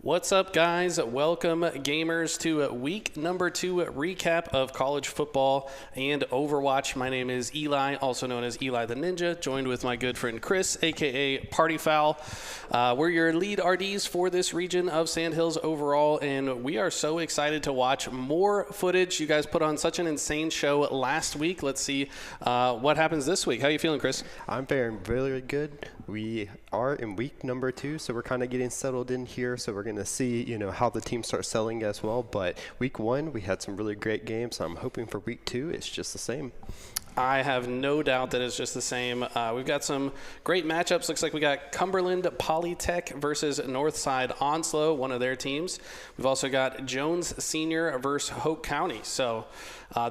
What's up, guys? Welcome, gamers, to week number 2 recap of college football and Overwatch. My name is Eli, also known as Eli the Ninja, joined with my good friend Chris, aka Party Foul. We're your lead RDs for this region of Sandhills overall, and we are so excited to watch more footage. You guys put on such an insane show last week. Let's see what happens this week. How are you feeling, Chris? I'm faring very good. We are in week number 2, so we're kind of getting settled in here. So we're going to see, how the team starts selling as well. But week 1, we had some really great games. I'm hoping for week 2, it's just the same. I have no doubt that it's just the same. We've got some great matchups. Looks like we got Cumberland Polytech versus Northside Onslow, one of their teams. We've also got Jones Senior versus Hoke County. So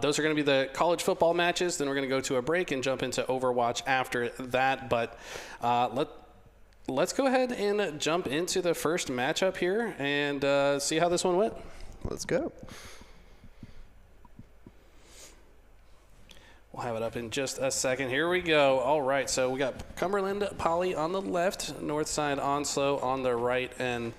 those are going to be the college football matches. Then we're going to go to a break and jump into Overwatch after that. But let's go ahead and jump into the first matchup here and see how this one went. Let's go. We'll have it up in just a second. Here we go. All right, so we got Cumberland Poly on the left, Northside Onslow on the right, and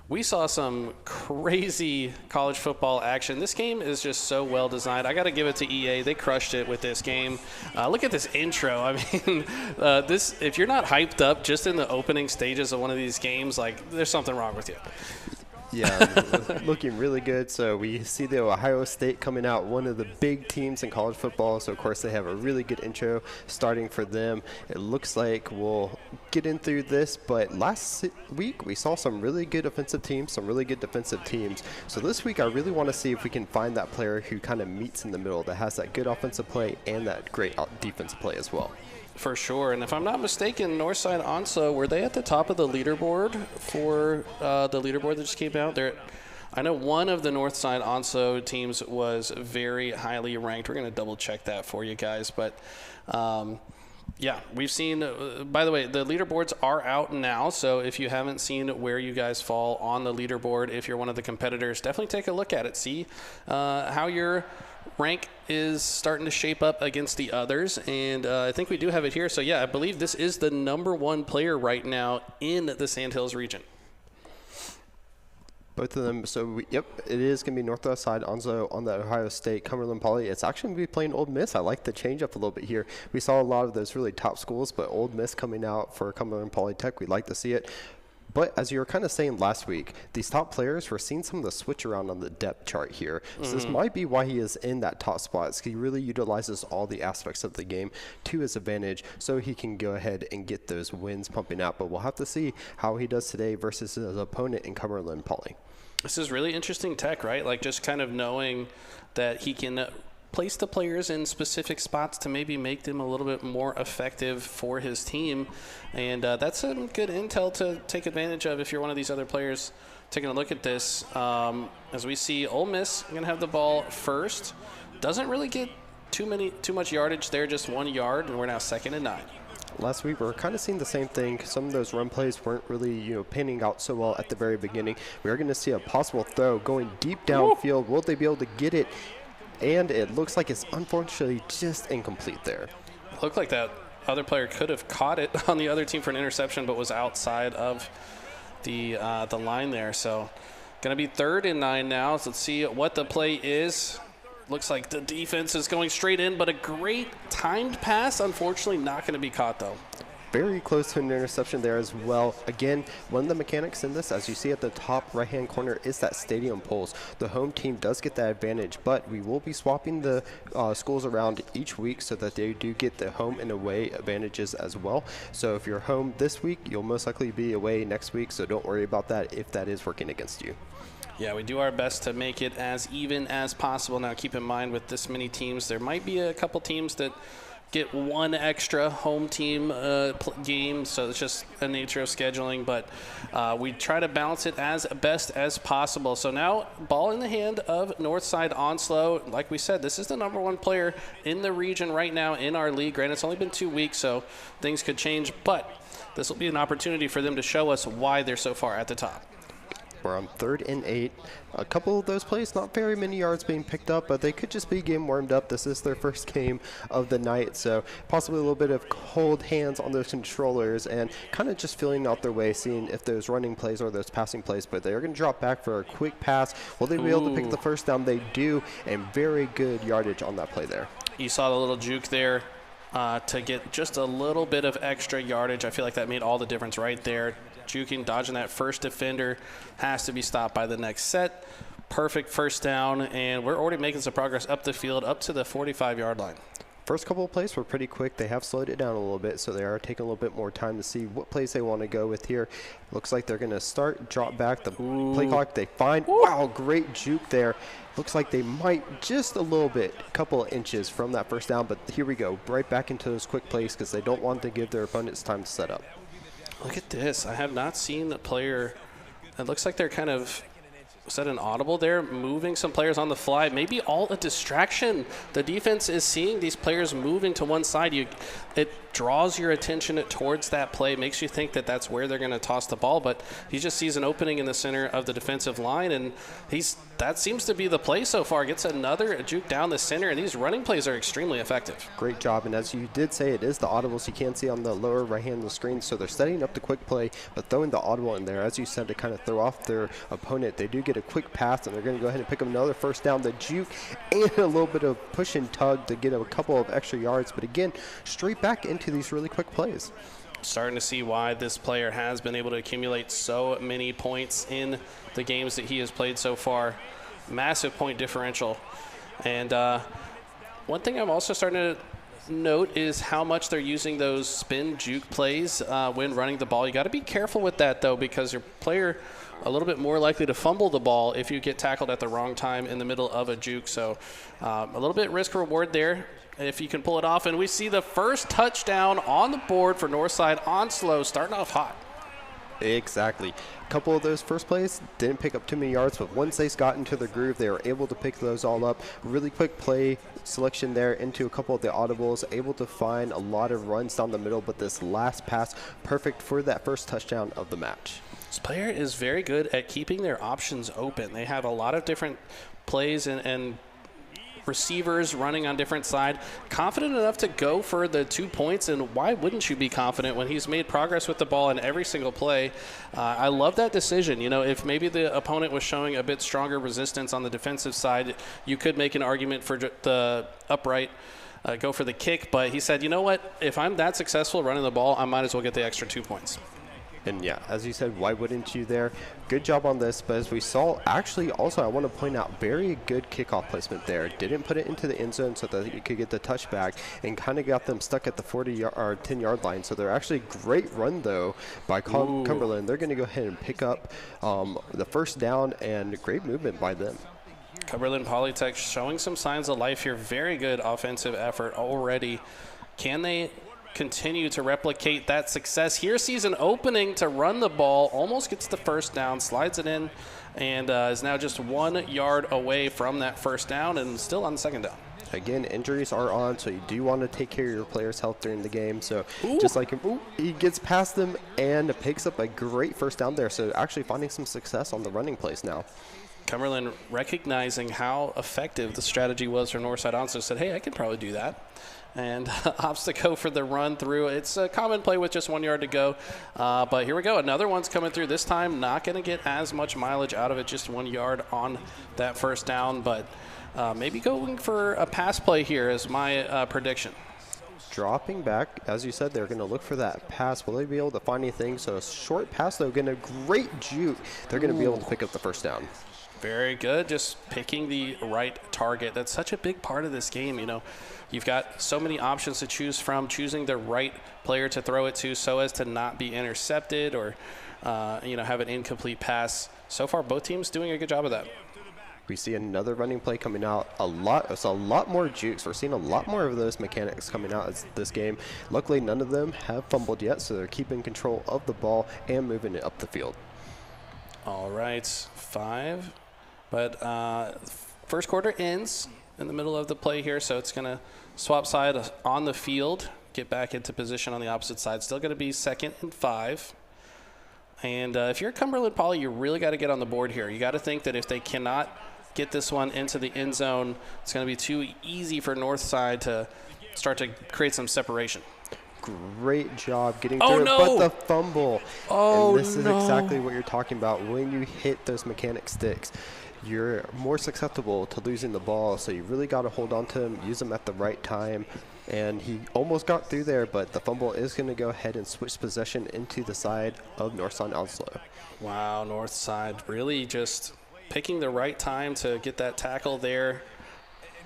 we saw some crazy college football action. This game is just so well designed. I got to give it to EA. They crushed it with this game. Look at this intro. I mean, if you're not hyped up just in the opening stages of one of these games, like, there's something wrong with you. Yeah, looking really good. So we see the Ohio State coming out, one of the big teams in college football. So, of course, they have a really good intro starting for them. It looks like we'll get in through this. But last week, we saw some really good offensive teams, some really good defensive teams. So this week, I really want to see if we can find that player who kind of meets in the middle, that has that good offensive play and that great defensive play as well. For sure. And if I'm not mistaken, Northside Onslow, were they at the top of the leaderboard for the leaderboard that just came out? I know one of the Northside Onslow teams was very highly ranked. We're going to double check that for you guys. But, yeah, we've seen, by the way, the leaderboards are out now. So if you haven't seen where you guys fall on the leaderboard, if you're one of the competitors, definitely take a look at it. See how your rank is starting to shape up against the others, and I think we do have it here. So yeah, I believe this is the #1 player right now in the Sandhills region. Both of them. So yep, it is going to be Northside Onslow on the Ohio State. Cumberland Poly, it's actually going to be playing Old Miss. I like the change up a little bit here. We saw a lot of those really top schools, but Old Miss coming out for Cumberland Polytech, we'd like to see it. But as you were kind of saying last week, these top players, we're seeing some of the switch around on the depth chart here. So this might be why he is in that top spot. He really utilizes all the aspects of the game to his advantage, so he can go ahead and get those wins pumping out. But we'll have to see how he does today versus his opponent in Cumberland Poly. This is really interesting tech, right? Like, just kind of knowing that he can place the players in specific spots to maybe make them a little bit more effective for his team. And that's some good intel to take advantage of if you're one of these other players taking a look at this. As we see, Ole Miss going to have the ball first. Doesn't really get too much yardage there, just 1 yard, and we're now 2nd and 9. Last week, we were kind of seeing the same thing. Some of those run plays weren't really, panning out so well at the very beginning. We are going to see a possible throw going deep downfield. Will they be able to get it? And it looks like it's unfortunately just incomplete there. Looked like that other player could have caught it on the other team for an interception, but was outside of the line there. So going to be 3rd and 9 now. So let's see what the play is. Looks like the defense is going straight in, but a great timed pass. Unfortunately, not going to be caught, though. Very close to an interception there as well. Again, one of the mechanics in this, as you see at the top right-hand corner, is that stadium pulls. The home team does get that advantage, but we will be swapping the schools around each week so that they do get the home and away advantages as well. So if you're home this week, you'll most likely be away next week, so don't worry about that if that is working against you. Yeah, we do our best to make it as even as possible. Now, keep in mind, with this many teams, there might be a couple teams that get one extra home team game, so it's just a nature of scheduling, but we try to balance it as best as possible. So now, ball in the hand of Northside Onslow. Like we said, this is the #1 player in the region right now in our league. Granted, it's only been 2 weeks, so things could change, but this will be an opportunity for them to show us why they're so far at the top. We're on 3rd and 8. A couple of those plays, not very many yards being picked up, but they could just be game warmed up. This is their first game of the night, so possibly a little bit of cold hands on those controllers and kind of just feeling out their way, seeing if those running plays or those passing plays. But they're going to drop back for a quick pass. Will they be able to pick the first down? They do, and very good yardage on that play there. You saw the little juke there to get just a little bit of extra yardage. I feel like that made all the difference right there. Juking, dodging that first defender, has to be stopped by the next set. Perfect first down, and we're already making some progress up the field, up to the 45-yard line. First couple of plays were pretty quick. They have slowed it down a little bit, so they are taking a little bit more time to see what plays they want to go with here. Looks like they're going to start, drop back the play clock. They find, wow, great juke there. Looks like they might just a little bit, a couple of inches from that first down, but here we go, right back into those quick plays because they don't want to give their opponents time to set up. Look at this. I have not seen the player. It looks like they're kind of, was that an audible there? Moving some players on the fly. Maybe all a distraction. The defense is seeing these players moving to one side. It draws your attention towards that play, makes you think that that's where they're going to toss the ball, but he just sees an opening in the center of the defensive line, and that seems to be the play so far. Gets another juke down the center, and these running plays are extremely effective. Great job, and as you did say, it is the audibles you can see on the lower right hand of the screen, so they're setting up the quick play, but throwing the audible in there, as you said, to kind of throw off their opponent. They do get a quick pass, and they're going to go ahead and pick up another first down. The juke and a little bit of push and tug to get a couple of extra yards, but again, straight back into these really quick plays. Starting to see why this player has been able to accumulate so many points in the games that he has played so far. Massive point differential. And one thing I'm also starting to note is how much they're using those spin juke plays when running the ball. You got to be careful with that, though, because your player a little bit more likely to fumble the ball if you get tackled at the wrong time in the middle of a juke. So a little bit risk reward there if you can pull it off. And we see the first touchdown on the board for Northside Onslow, starting off hot. Exactly. A couple of those first plays didn't pick up too many yards, but once they got into the groove, they were able to pick those all up. Really quick play selection there into a couple of the audibles, able to find a lot of runs down the middle, but this last pass, perfect for that first touchdown of the match. This player is very good at keeping their options open. They have a lot of different plays and receivers running on different side. Confident enough to go for the 2 points, and why wouldn't you be confident when he's made progress with the ball in every single play? I love that decision. You know, if maybe the opponent was showing a bit stronger resistance on the defensive side, you could make an argument for the upright, go for the kick, but he said, you know what, if I'm that successful running the ball, I might as well get the extra 2 points. And yeah, as you said, why wouldn't you there? Good job on this, but as we saw, actually also I want to point out, very good kickoff placement there. Didn't put it into the end zone so that you could get the touchback, and kind of got them stuck at the 10-yard line. So they're actually great run though by Cumberland. They're going to go ahead and pick up the first down, and great movement by them. Cumberland Polytech showing some signs of life here. Very good offensive effort already. Can they continue to replicate that success? Here sees an opening to run the ball, almost gets the first down, slides it in, and is now just 1 yard away from that first down and still on the second down. Again, injuries are on, so you do want to take care of your players' health during the game. So just like him, he gets past them and picks up a great first down there. So actually finding some success on the running plays now. Cumberland, recognizing how effective the strategy was for Northside Onslow, said, hey, I could probably do that. And opts to go for the run through. It's a common play with just 1 yard to go. But here we go. Another one's coming through. This time not going to get as much mileage out of it, just 1 yard on that first down. But maybe going for a pass play here is my prediction. Dropping back, as you said, they're going to look for that pass. Will they be able to find anything? So a short pass, though, getting a great juke. They're going to be able to pick up the first down. Very good. Just picking the right target. That's such a big part of this game. You know, you've got so many options to choose from, choosing the right player to throw it to so as to not be intercepted or, have an incomplete pass. So far, both teams doing a good job of that. We see another running play coming out. It's a lot more jukes. We're seeing a lot more of those mechanics coming out as this game. Luckily, none of them have fumbled yet, so they're keeping control of the ball and moving it up the field. All right, 5. But first quarter ends in the middle of the play here, so it's going to swap side on the field, get back into position on the opposite side. Still going to be 2nd and 5. And if you're Cumberland Poly, you really got to get on the board here. You got to think that if they cannot get this one into the end zone, it's going to be too easy for Northside to start to create some separation. Great job getting through it, but the fumble. Oh, and this is exactly what you're talking about. When you hit those mechanic sticks, you're more susceptible to losing the ball, so you really got to hold on to them, use them at the right time. And he almost got through there, but the fumble is going to go ahead and switch possession into the side of Northside Onslow. Wow, Northside really just picking the right time to get that tackle there.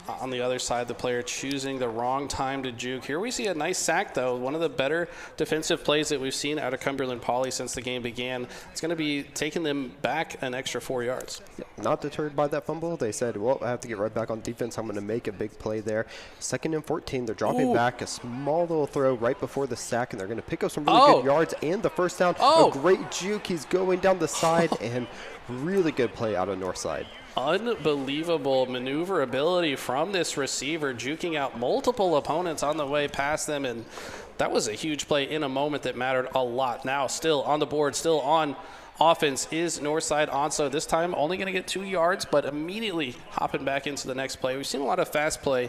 On the other side, the player choosing the wrong time to juke. Here we see a nice sack, though. One of the better defensive plays that we've seen out of Cumberland Poly since the game began. It's going to be taking them back an extra 4 yards. Not deterred by that fumble. They said, well, I have to get right back on defense. I'm going to make a big play there. 2nd and 14. They're dropping back a small little throw right before the sack, and they're going to pick up some really good yards and the first down. A great juke. He's going down the side, and really good play out of Northside. Unbelievable maneuverability from this receiver, juking out multiple opponents on the way past them, and that was a huge play in a moment that mattered a lot. Now still on the board, still on offense is Northside Onslow. This time only going to get 2 yards, but immediately hopping back into the next play. We've seen a lot of fast play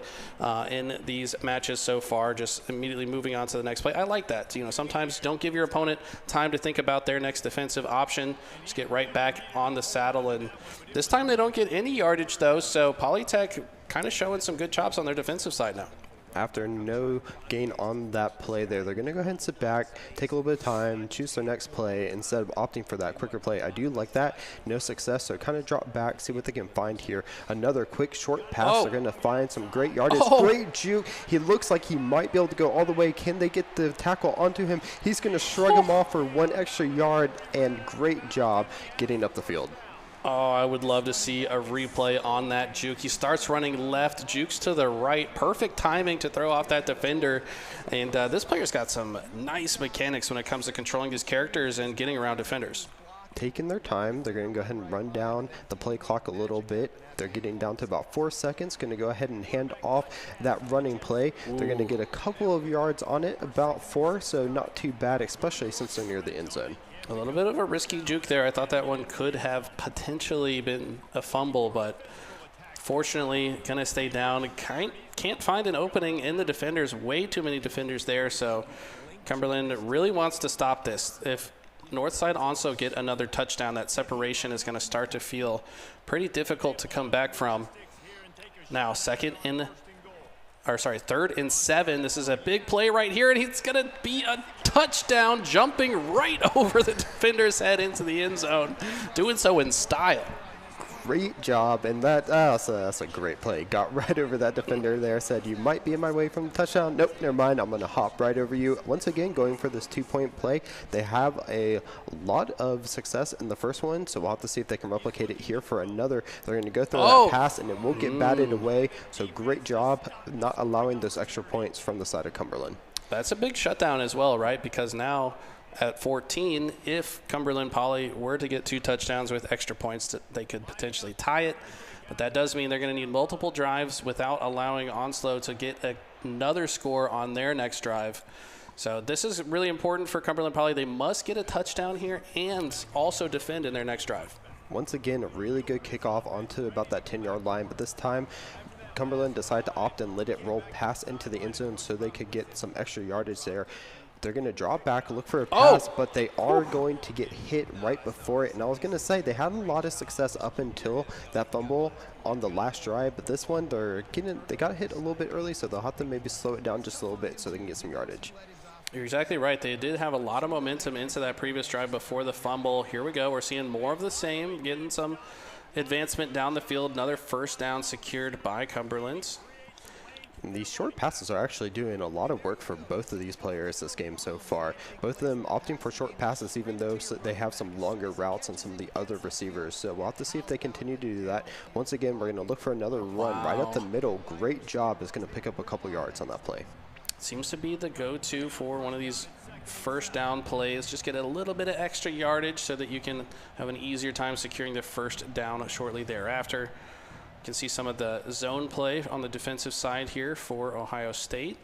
in these matches so far, just immediately moving on to the next play. I like that. You know, sometimes don't give your opponent time to think about their next defensive option. Just get right back on the saddle, and this time they don't get any yardage, though, so Polytech kind of showing some good chops on their defensive side now. After no gain on that play there, they're going to go ahead and sit back, take a little bit of time, choose their next play instead of opting for that quicker play. I do like that. No success, so kind of drop back, see what they can find here. Another quick short pass. They're going to find some great yardage. Great juke. He looks like he might be able to go all the way. Can they get the tackle onto him? He's going to shrug him off for 1 extra yard, and great job getting up the field. Oh, I would love to see a replay on that juke. He starts running left, jukes to the right. Perfect timing to throw off that defender. And this player's got some nice mechanics when it comes to controlling his characters and getting around defenders. Taking their time. They're going to go ahead and run down the play clock a little bit. They're getting down to about 4 seconds. Going to go ahead and hand off that running play. They're going to get a couple of yards on it, about 4, so not too bad, especially since they're near the end zone. A little bit of a risky juke there. I thought that one could have potentially been a fumble, but fortunately going to stay down. Can't find an opening in the defenders. Way too many defenders there, so Cumberland really wants to stop this. If Northside Onslow get another touchdown, that separation is going to start to feel pretty difficult to come back from. Now, 3rd and 7. This is a big play right here, and it's going to be a touchdown, jumping right over the defender's head into the end zone, doing so in style. Great job, and that's a great play. Got right over that defender there, said, you might be in my way from the touchdown. Nope, never mind, I'm going to hop right over you. Once again, going for this 2-point play. They have a lot of success in the first one, so we'll have to see if they can replicate it here for another. They're going to go through that pass, and it won't get batted away, so great job not allowing those extra points from the side of Cumberland. That's a big shutdown as well, right? Because now at 14, if Cumberland Poly were to get 2 touchdowns with extra points, they could potentially tie it. But that does mean they're going to need multiple drives without allowing Onslow to get another score on their next drive. So this is really important for Cumberland Poly. They must get a touchdown here and also defend in their next drive. Once again, a really good kickoff onto about that 10-yard line, but this time Cumberland decided to opt and let it roll pass into the end zone so they could get some extra yardage there. They're going to drop back, look for a pass, but they are going to get hit right before it. And I was going to say, they had a lot of success up until that fumble on the last drive, but this one, they got hit a little bit early, so they'll have to maybe slow it down just a little bit so they can get some yardage. You're exactly right. They did have a lot of momentum into that previous drive before the fumble. Here we go. We're seeing more of the same, getting some advancement down the field. Another first down secured by Cumberland. And these short passes are actually doing a lot of work for both of these players this game so far. Both of them opting for short passes, even though they have some longer routes than some of the other receivers. So we'll have to see if they continue to do that. Once again, we're going to look for another run right up the middle. Great job. Is going to pick up a couple yards on that play. Seems to be the go-to for one of these first down plays. Just get a little bit of extra yardage so that you can have an easier time securing the first down shortly thereafter. You can see some of the zone play on the defensive side here for Ohio State.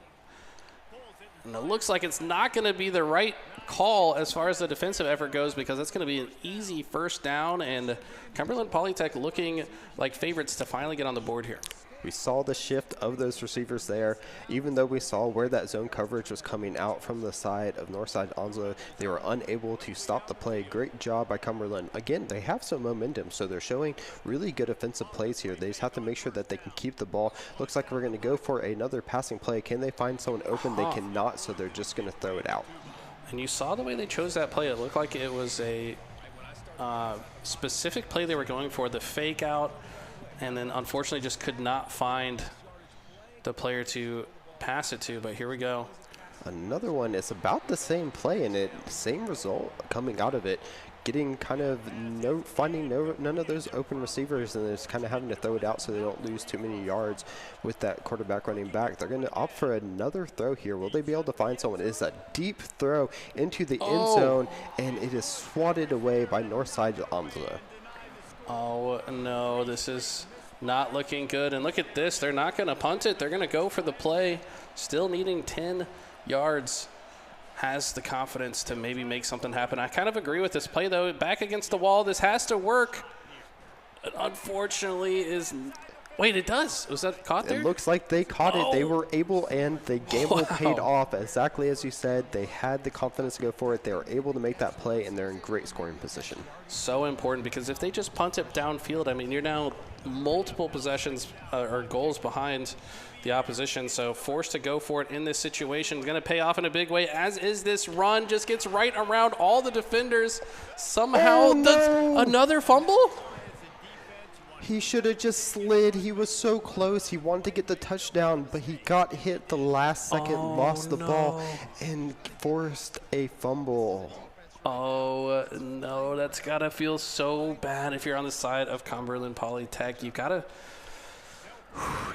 And it looks like it's not going to be the right call as far as the defensive effort goes, because that's going to be an easy first down, and Cumberland Polytech looking like favorites to finally get on the board here. We saw the shift of those receivers there. Even though we saw where that zone coverage was coming out from the side of Northside Onslow, they were unable to stop the play. Great job by Cumberland. Again, they have some momentum, so they're showing really good offensive plays here. They just have to make sure that they can keep the ball. Looks like we're going to go for another passing play. Can they find someone open? They cannot, so they're just going to throw it out. And you saw the way they chose that play. It looked like it was a specific play they were going for, the fake out, and then unfortunately just could not find the player to pass it to. But here we go. Another one is about the same play, and same result coming out of it. Getting kind of finding none of those open receivers, and just kind of having to throw it out so they don't lose too many yards with that quarterback running back. They're going to opt for another throw here. Will they be able to find someone? It is a deep throw into the end zone, and it is swatted away by Northside Onslow. Oh, no, this is not looking good. And look at this. They're not going to punt it. They're going to go for the play. Still needing 10 yards. Has the confidence to maybe make something happen. I kind of agree with this play, though. Back against the wall. This has to work. But unfortunately is – wait, it does. Was that caught there? It looks like they caught it. They were able, and the gamble paid off. Exactly as you said, they had the confidence to go for it. They were able to make that play, and they're in great scoring position. So important, because if they just punt it downfield, I mean, you're now multiple possessions or goals behind the opposition. So forced to go for it in this situation. Going to pay off in a big way, as is this run. Just gets right around all the defenders. Somehow does another fumble. He should have just slid. He was so close. He wanted to get the touchdown, but he got hit the last second, lost the ball, and forced a fumble. Oh, no, that's got to feel so bad if you're on the side of Cumberland Polytech. You got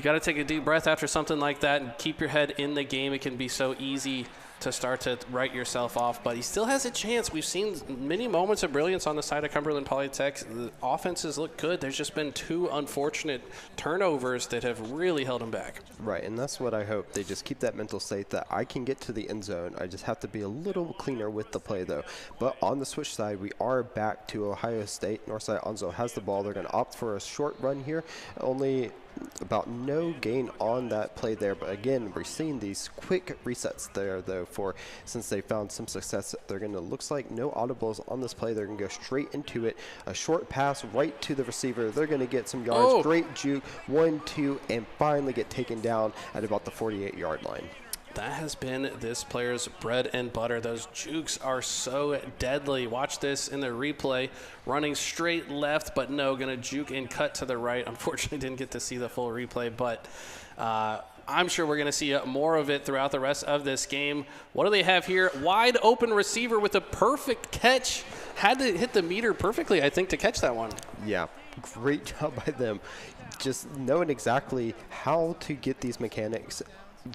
to take a deep breath after something like that and keep your head in the game. It can be so easy to start to write yourself off, but he still has a chance. We've seen many moments of brilliance on the side of Cumberland Polytech. The offenses look good. There's just been two unfortunate turnovers that have really held him back. Right, and that's what I hope. They just keep that mental state that I can get to the end zone. I just have to be a little cleaner with the play, though. But on the switch side, we are back to Ohio State. Northside Onslow has the ball. They're going to opt for a short run here. Only about no gain on that play there, but again, we're seeing these quick resets there, though, since they found some success. They're going to, looks like no audibles on this play. They're going to go straight into it. A short pass right to the receiver. They're going to get some yards. Great juke, 1-2, and finally get taken down at about the 48-yard line. That has been this player's bread and butter. Those jukes are so deadly. Watch this in the replay. Running straight left, but no, going to juke and cut to the right. Unfortunately, didn't get to see the full replay, but I'm sure we're going to see more of it throughout the rest of this game. What do they have here? Wide open receiver with a perfect catch. Had to hit the meter perfectly, I think, to catch that one. Yeah, great job by them. Just knowing exactly how to get these mechanics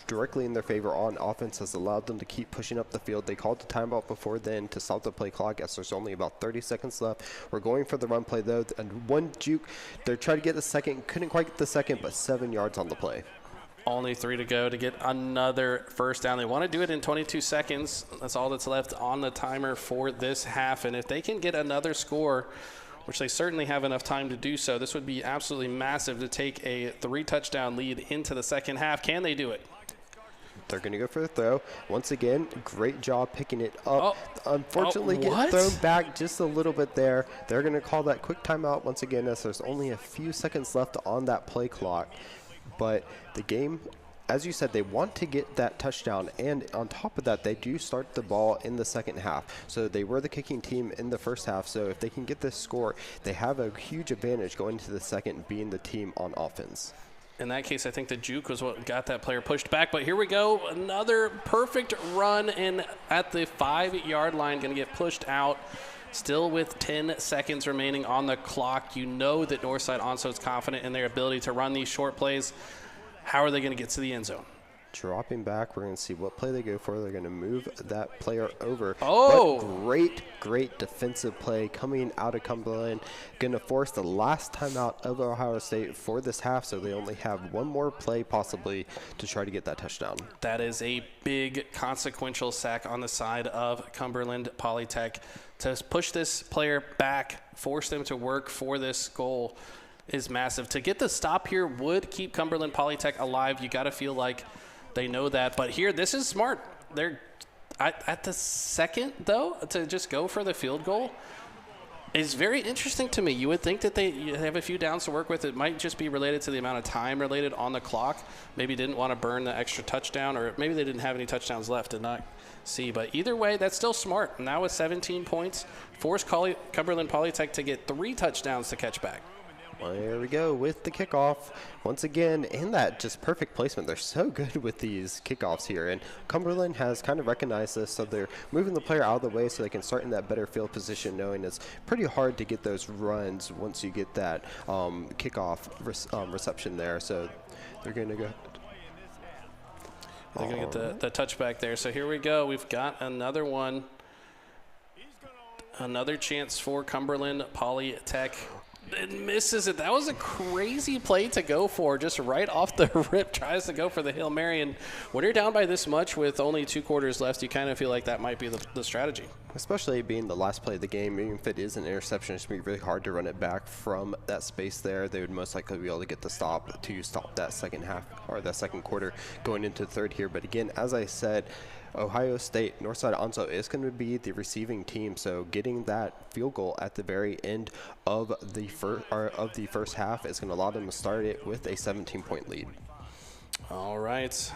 directly in their favor on offense has allowed them to keep pushing up the field. They called the timeout before then to stop the play clock, as there's only about 30 seconds left. We're going for the run play, though, and one juke. They're trying to get the second, couldn't quite get the second, but 7 yards on the play. Only 3 to go to get another first down. They want to do it in 22 seconds. That's all that's left on the timer for this half, and if they can get another score, which they certainly have enough time to do so, this would be absolutely massive to take a 3-touchdown lead into the second half. Can they do it? They're going to go for the throw. Once again, great job picking it up. Unfortunately, get thrown back just a little bit there. They're going to call that quick timeout once again, as there's only a few seconds left on that play clock. But the game, as you said, they want to get that touchdown, and on top of that, they do start the ball in the second half. So they were the kicking team in the first half, so if they can get this score, they have a huge advantage going into the second, being the team on offense. In that case, I think the juke was what got that player pushed back. But here we go. Another perfect run in at the 5-yard line. Going to get pushed out. Still with 10 seconds remaining on the clock. You know that Northside Onslow is confident in their ability to run these short plays. How are they going to get to the end zone? dropping back. We're going to see what play they go for. They're going to move that player over. Oh! But great defensive play coming out of Cumberland. Going to force the last timeout of Ohio State for this half, so they only have one more play possibly to try to get that touchdown. That is a big consequential sack on the side of Cumberland Polytech to push this player back, force them to work for this goal is massive. To get the stop here would keep Cumberland Polytech alive. You got to feel like they know that. But here, this is smart. They're at the second, though, to just go for the field goal is very interesting to me. You would think that they have a few downs to work with. It might just be related to the amount of time related on the clock. Maybe didn't want to burn the extra touchdown, or maybe they didn't have any touchdowns left, did not see. But either way, that's still smart. Now with 17 points, force Cumberland Polytech to get 3 touchdowns to catch back. Well, there we go with the kickoff. Once again, in that just perfect placement. They're so good with these kickoffs here. And Cumberland has kind of recognized this, so they're moving the player out of the way so they can start in that better field position, knowing it's pretty hard to get those runs once you get that kickoff reception there. So they're going to go. They're going to get the touchback there. So here we go. We've got another one. Another chance for Cumberland Polytech. It misses it. That was a crazy play to go for, just right off the rip. Tries to go for the Hail Mary, and when you're down by this much with only 2 quarters left, you kind of feel like that might be the strategy. Especially being the last play of the game, even if it is an interception, it's going to be really hard to run it back from that space there. They would most likely be able to get the stop that second half, or that second quarter going into the third here. But again, as I said, Ohio State, Northside Onso is going to be the receiving team, so getting that field goal at the very end of the first half is going to allow them to start it with a 17-point lead. All right,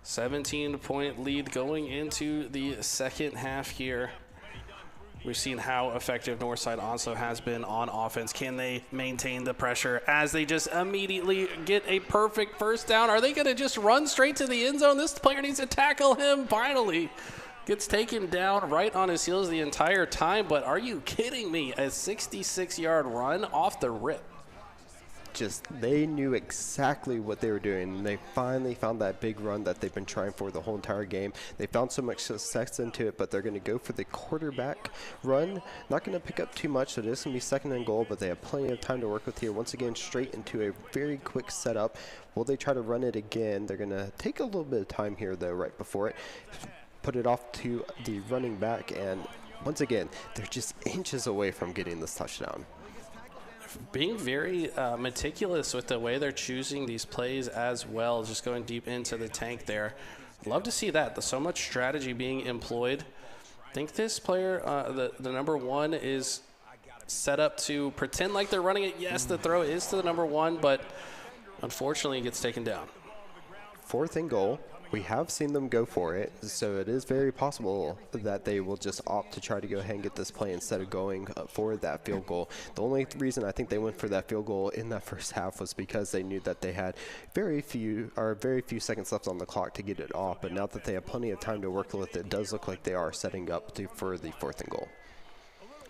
17-point lead going into the second half here. We've seen how effective Northside Onso has been on offense. Can they maintain the pressure as they just immediately get a perfect first down? Are they going to just run straight to the end zone? This player needs to tackle him. Finally gets taken down right on his heels the entire time. But are you kidding me? A 66-yard run off the rip. They knew exactly what they were doing, and they finally found that big run that they've been trying for the whole entire game. They found so much success into it, but they're going to go for the quarterback run. Not going to pick up too much, so this is going to be second and goal, but they have plenty of time to work with here. Once again, straight into a very quick setup. Will they try to run it again? They're going to take a little bit of time here, though, right before it. Put it off to the running back, and once again, they're just inches away from getting this touchdown. Being very meticulous with the way they're choosing these plays as well, just going deep into the tank there. Love to see that. There's so much strategy being employed. I think this player, the number 1, is set up to pretend like they're running it. Yes, the throw is to the number 1, but unfortunately it gets taken down. 4th and goal. We have seen them go for it, so it is very possible that they will just opt to try to go ahead and get this play instead of going for that field goal. The only reason I think they went for that field goal in that first half was because they knew that they had very few seconds left on the clock to get it off, but now that they have plenty of time to work with it, does look like they are setting up for the 4th and goal.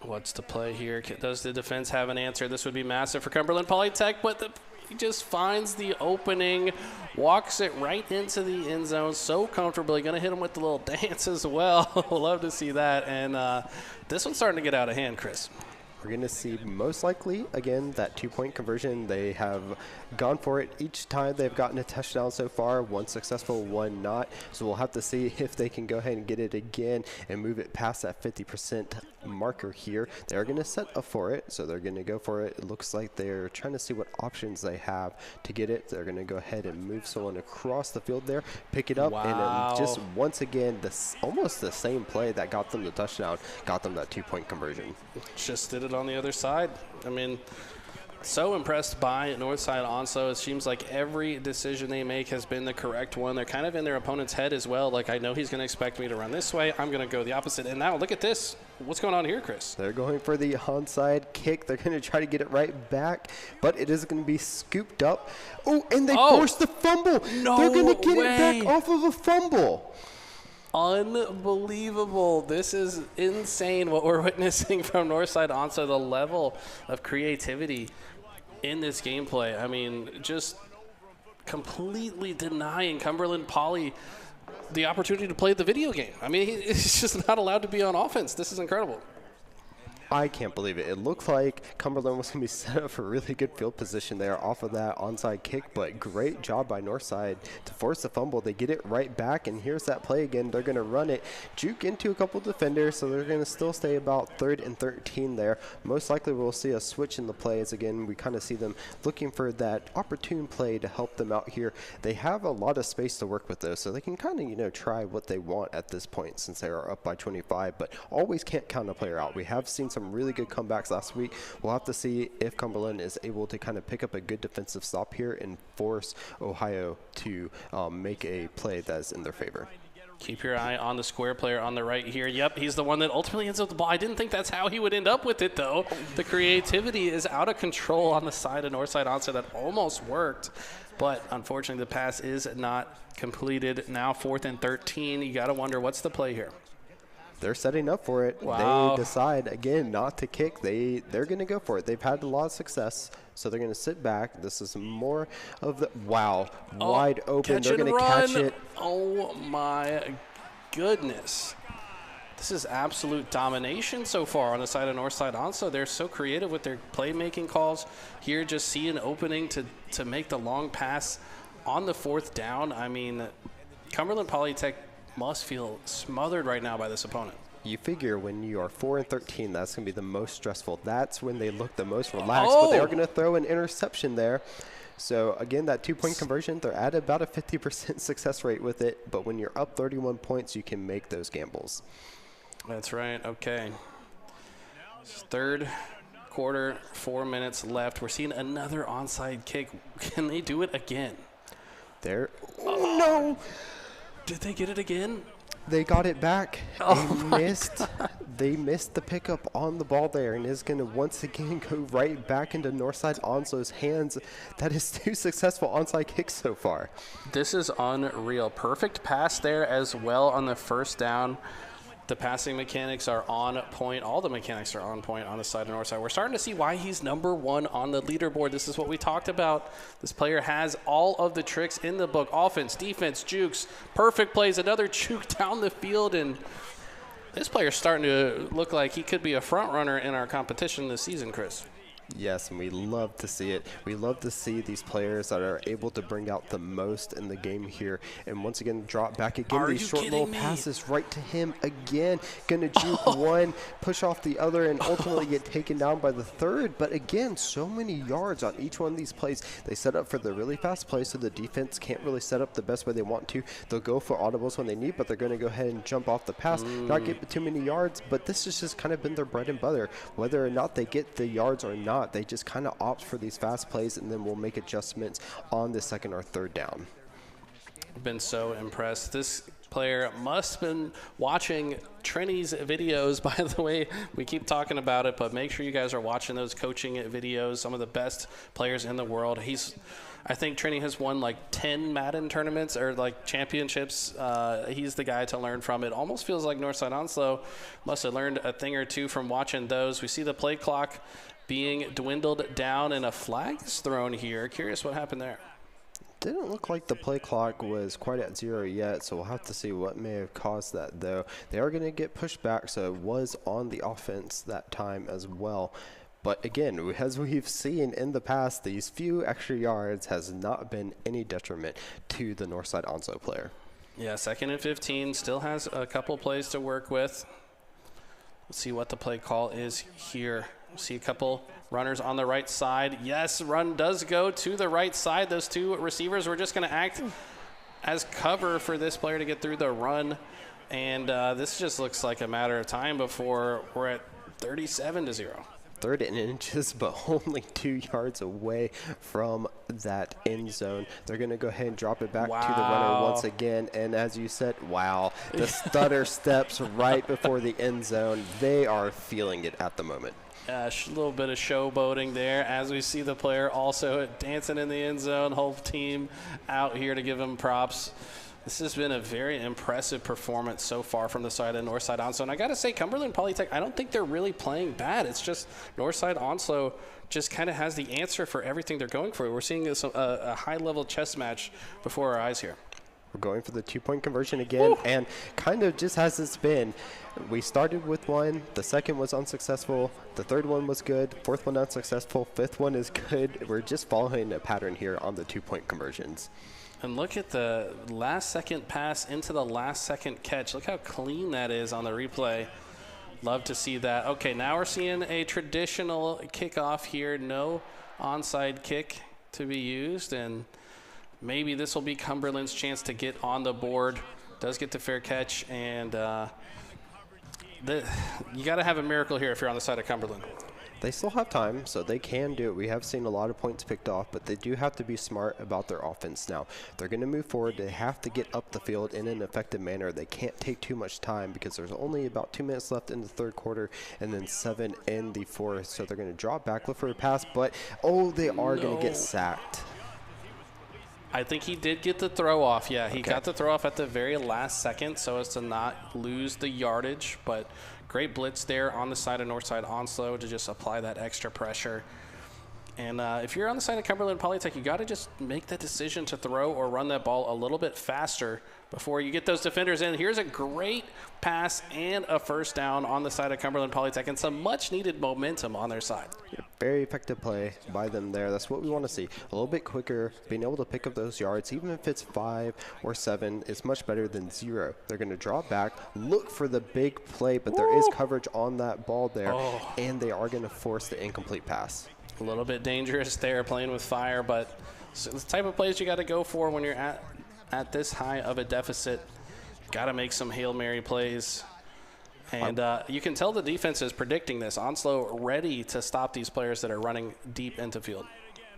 What's the play here? Does the defense have an answer? This would be massive for Cumberland Polytech, but he just finds the opening, walks it right into the end zone so comfortably. Going to hit him with the little dance as well. Love to see that. And this one's starting to get out of hand, Chris. We're going to see most likely, again, that 2-point conversion. They have gone for it each time they've gotten a touchdown so far. 1 successful, 1 not. So we'll have to see if they can go ahead and get it again and move it past that 50% marker here. They're going to set up for it, so they're going to go for it. It looks like they're trying to see what options they have to get it. They're going to go ahead and move someone across the field there, pick it up, and just once again, almost the same play that got them the touchdown, got them that 2-point conversion. Just did it on the other side. I mean, so impressed by Northside Onso. It seems like every decision they make has been the correct one. They're kind of in their opponent's head as well. Like, I know he's going to expect me to run this way. I'm going to go the opposite. And now look at this. What's going on here, Chris? They're going for the onside kick. They're going to try to get it right back, but it is going to be scooped up. Oh, and they forced the fumble. No They're going to get way. it back off of a fumble. Unbelievable. This is insane what we're witnessing from Northside Onso, the level of creativity in this gameplay. I mean, just completely denying Cumberland Poly the opportunity to play the video game. I mean, he's just not allowed to be on offense. This is incredible. I can't believe it. It looked like Cumberland was going to be set up for a really good field position there off of that onside kick, but great job by Northside to force the fumble. They get it right back, and here's that play again. They're going to run it, juke into a couple defenders, so they're going to still stay about 3rd and 13 there. Most likely we'll see a switch in the plays. Again, we kind of see them looking for that opportune play to help them out here. They have a lot of space to work with, though, so they can kind of, try what they want at this point since they are up by 25, but always can't count a player out. We have seen some really good comebacks last week. We'll have to see if Cumberland is able to kind of pick up a good defensive stop here and force Ohio to make a play that is in their favor. Keep your eye on the square player on the right here. Yep, he's the one that ultimately ends up with the ball. I didn't think that's how he would end up with it, though. The creativity is out of control on the side of Northside onside. That almost worked, but unfortunately the pass is not completed. Now 4th and 13. You got to wonder, what's the play here? They're setting up for it. Wow. They decide, again, not to kick. They're going to go for it. They've had a lot of success, so they're going to sit back. This is more of the, wide open. They're going to catch it. Oh, my goodness. This is absolute domination so far on the side of Northside Onso. They're so creative with their playmaking calls. Here, just see an opening to make the long pass on the 4th down. I mean, Cumberland Polytech must feel smothered right now by this opponent. You figure when you are 4 and 13, that's going to be the most stressful. That's when they look the most relaxed, but they are going to throw an interception there. So, again, that 2-point conversion, they're at about a 50% success rate with it, but when you're up 31 points, you can make those gambles. That's right. Okay. 3rd quarter, 4 minutes left. We're seeing another onside kick. Can they do it again? No! Did they get it again? They got it back. Oh, They missed the pickup on the ball there, and is going to once again go right back into Northside Onso's hands. That is 2 successful onside kicks so far. This is unreal. Perfect pass there as well on the 1st down. The passing mechanics are on point. All the mechanics are on point on the side of Northside. We're starting to see why he's number 1 on the leaderboard. This is what we talked about. This player has all of the tricks in the book. Offense, defense, jukes, perfect plays, another juke down the field. And this player's starting to look like he could be a front runner in our competition this season, Chris. Yes, and we love to see it. We love to see these players that are able to bring out the most in the game here. And once again, drop back again. These short little passes right to him again. Gonna juke one, push off the other, and ultimately get taken down by the 3rd. But again, so many yards on each one of these plays. They set up for the really fast plays, so the defense can't really set up the best way they want to. They'll go for audibles when they need, but they're going to go ahead and jump off the pass, not get too many yards. But this has just kind of been their bread and butter. Whether or not they get the yards or not, they just kind of opt for these fast plays, and then we'll make adjustments on the 2nd or 3rd down. I've been so impressed. This player must have been watching Trini's videos. By the way, we keep talking about it, but make sure you guys are watching those coaching videos. Some of the best players in the world. I think Trini has won like 10 Madden tournaments or like championships. He's the guy to learn from. It almost feels like Northside Onslow must have learned a thing or two from watching those. We see the play clock being dwindled down and a flag is thrown here. Curious what happened there. Didn't look like the play clock was quite at 0 yet, so we'll have to see what may have caused that, though. They are going to get pushed back, so it was on the offense that time as well. But again, as we've seen in the past, these few extra yards has not been any detriment to the Northside Onso player. Yeah, 2nd and 15, still has a couple plays to work with. Let's see what the play call is here. See a couple runners on the right side. Yes, run does go to the right side. Those 2 receivers were just going to act as cover for this player to get through the run. And this just looks like a matter of time before we're at 37-0. 3rd and inches, but only 2 yards away from that end zone. They're going to go ahead and drop it back to the runner once again. And as you said, the stutter steps right before the end zone. They are feeling it at the moment. A little bit of showboating there as we see the player also dancing in the end zone. Whole team out here to give him props. This has been a very impressive performance so far from the side of Northside Onslow. And I got to say, Cumberland Polytech, I don't think they're really playing bad. It's just Northside Onslow just kind of has the answer for everything they're going for. We're seeing a high-level chess match before our eyes here. We're going for the 2-point conversion again. Woo! And kind of just as it's been, we started with one, the second was unsuccessful, the third one was good, fourth one unsuccessful, fifth one is good. We're just following a pattern here on the 2-point conversions. And look at the last-second pass into the last-second catch. Look how clean that is on the replay. Love to see that. Okay, now we're seeing a traditional kickoff here. No onside kick to be used, and maybe this will be Cumberland's chance to get on the board. Does get the fair catch, and you got to have a miracle here if you're on the side of Cumberland. They still have time, so they can do it. We have seen a lot of points picked off, but they do have to be smart about their offense now. They're going to move forward. They have to get up the field in an effective manner. They can't take too much time because there's only about 2 minutes left in the third quarter and then 7 in the fourth. So they're going to drop back, look for a pass, but, they are going to get sacked. I think he did get the throw off. Yeah, he got the throw off at the very last second so as to not lose the yardage, but great blitz there on the side of Northside Onslow to just apply that extra pressure. And if you're on the side of Cumberland Polytech, you got to just make that decision to throw or run that ball a little bit faster before you get those defenders in. Here's a great pass and a first down on the side of Cumberland Polytech and some much-needed momentum on their side. Yeah, very effective play by them there. That's what we want to see. A little bit quicker, being able to pick up those yards, even if it's 5 or 7, is much better than 0. They're going to draw back, look for the big play, but there is coverage on that ball there, and they are going to force the incomplete pass. A little bit dangerous there, playing with fire, but it's the type of plays you got to go for when you're at this high of a deficit. Got to make some Hail Mary plays. And you can tell the defense is predicting this. Onslow ready to stop these players that are running deep into field.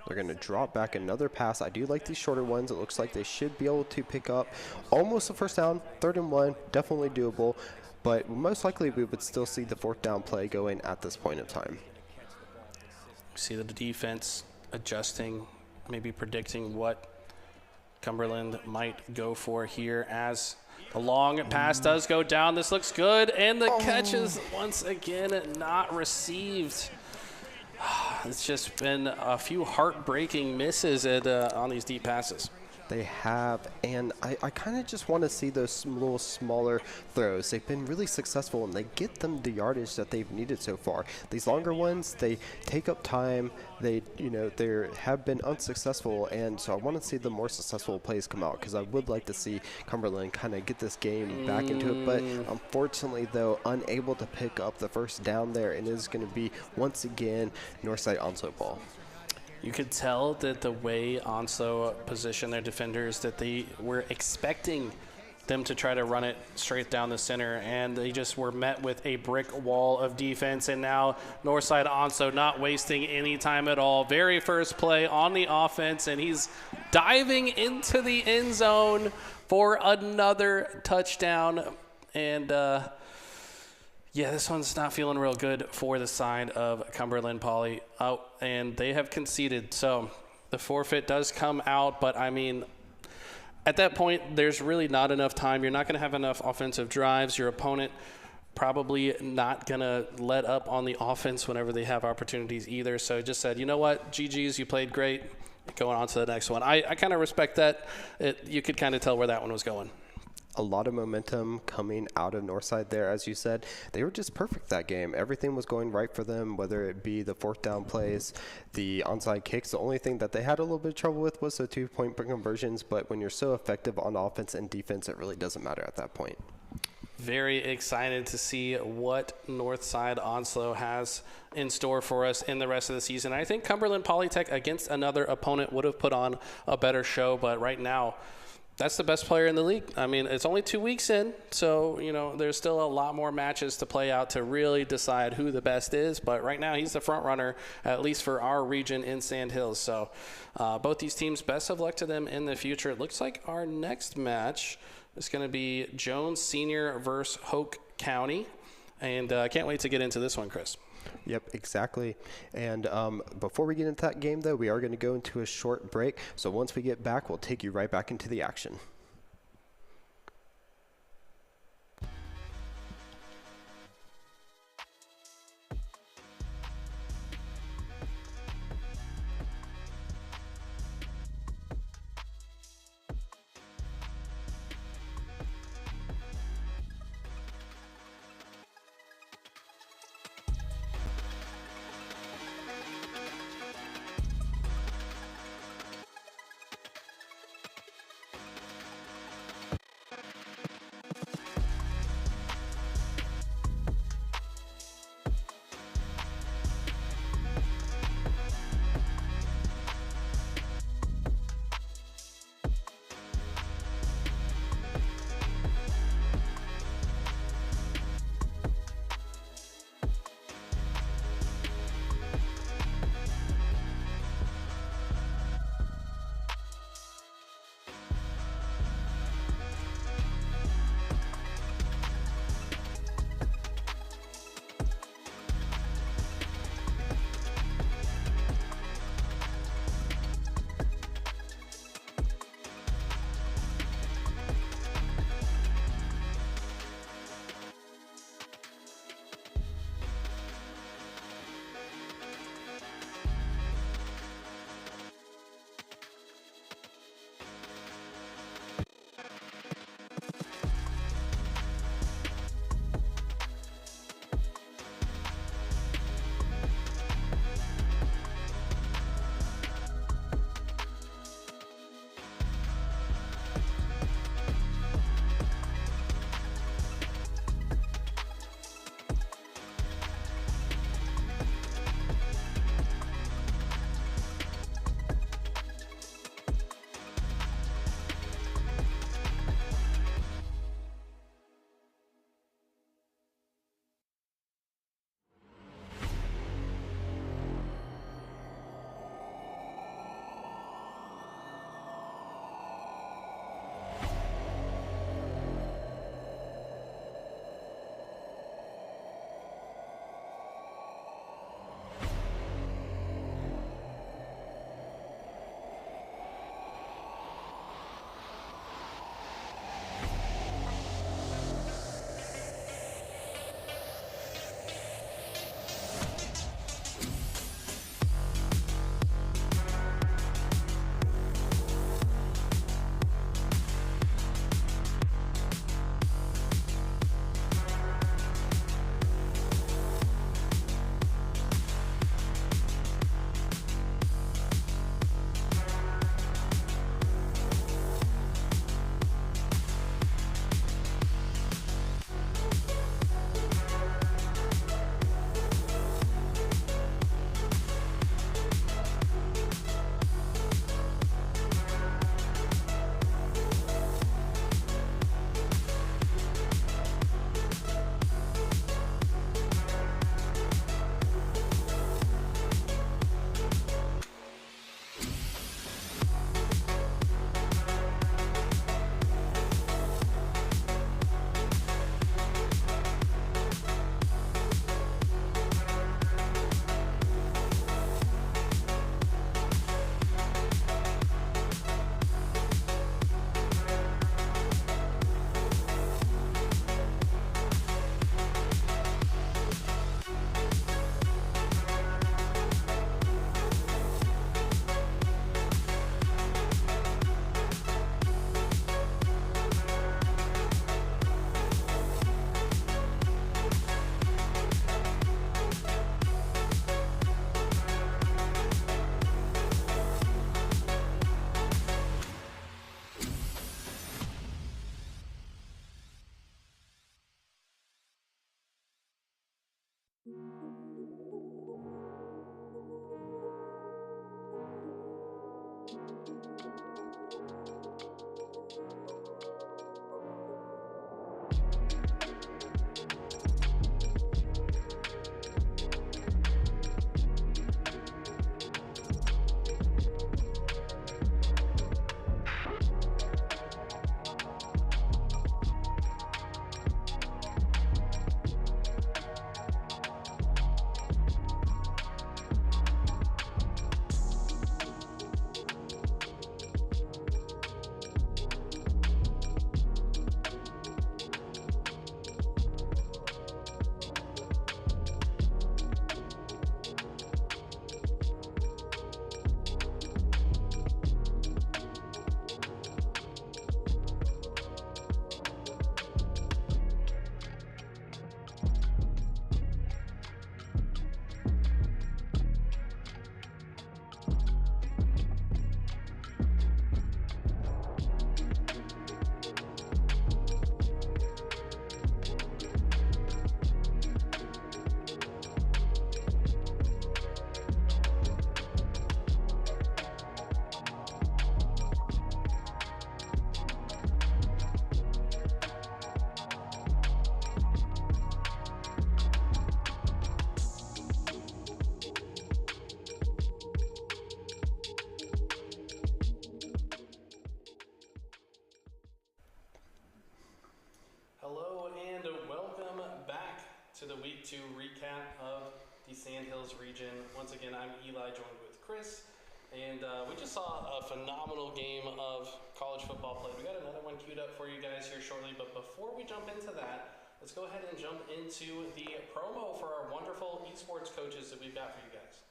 They're going to drop back another pass. I do like these shorter ones. It looks like they should be able to pick up almost a first down. 3rd and 1, definitely doable. But most likely we would still see the 4th down play going at this point in time. See the defense adjusting, maybe predicting what Cumberland might go for here as the long pass does go down. This looks good, and the catch is once again not received. It's just been a few heartbreaking misses on these deep passes. They have, and I kind of just want to see those little smaller throws. They've been really successful, and they get them the yardage that they've needed so far. These longer ones, they take up time. They have been unsuccessful, and so I want to see the more successful plays come out because I would like to see Cumberland kind of get this game back into it. But unfortunately, though, unable to pick up the first down there, and it is going to be once again Northside Onslow ball. You could tell that the way Onslow positioned their defenders, that they were expecting them to try to run it straight down the center, and they just were met with a brick wall of defense. And now Northside Onslow not wasting any time at all. Very first play on the offense, and he's diving into the end zone for another touchdown. And yeah, this one's not feeling real good for the side of Cumberland Poly. Oh, and they have conceded. So the forfeit does come out, but I mean, at that point, there's really not enough time. You're not going to have enough offensive drives. Your opponent probably not going to let up on the offense whenever they have opportunities either. So just said, you know what, GG's, you played great. Going on to the next one. I kind of respect that. You could kind of tell where that one was going. A lot of momentum coming out of Northside there, as you said. They were just perfect that game. Everything was going right for them, whether it be the 4th down plays, the onside kicks. The only thing that they had a little bit of trouble with was the 2-point conversions, but when you're so effective on offense and defense, it really doesn't matter at that point. Very excited to see what Northside Onslow has in store for us in the rest of the season. I think Cumberland Polytech against another opponent would have put on a better show, but right now, that's the best player in the league. I mean, it's only 2 weeks in, so, there's still a lot more matches to play out to really decide who the best is. But right now, he's the front runner, at least for our region in Sandhills. So both these teams, best of luck to them in the future. It looks like our next match is going to be Jones Senior versus Hoke County. And I can't wait to get into this one, Chris. Yep, exactly. And before we get into that game, though, we are going to go into a short break. So once we get back, we'll take you right back into the action. the Sandhills region. Once again, I'm Eli, joined with Chris. And we just saw a phenomenal game of college football played. We got another one queued up for you guys here shortly, but before we jump into that, let's go ahead and jump into the promo for our wonderful esports coaches that we've got for you guys.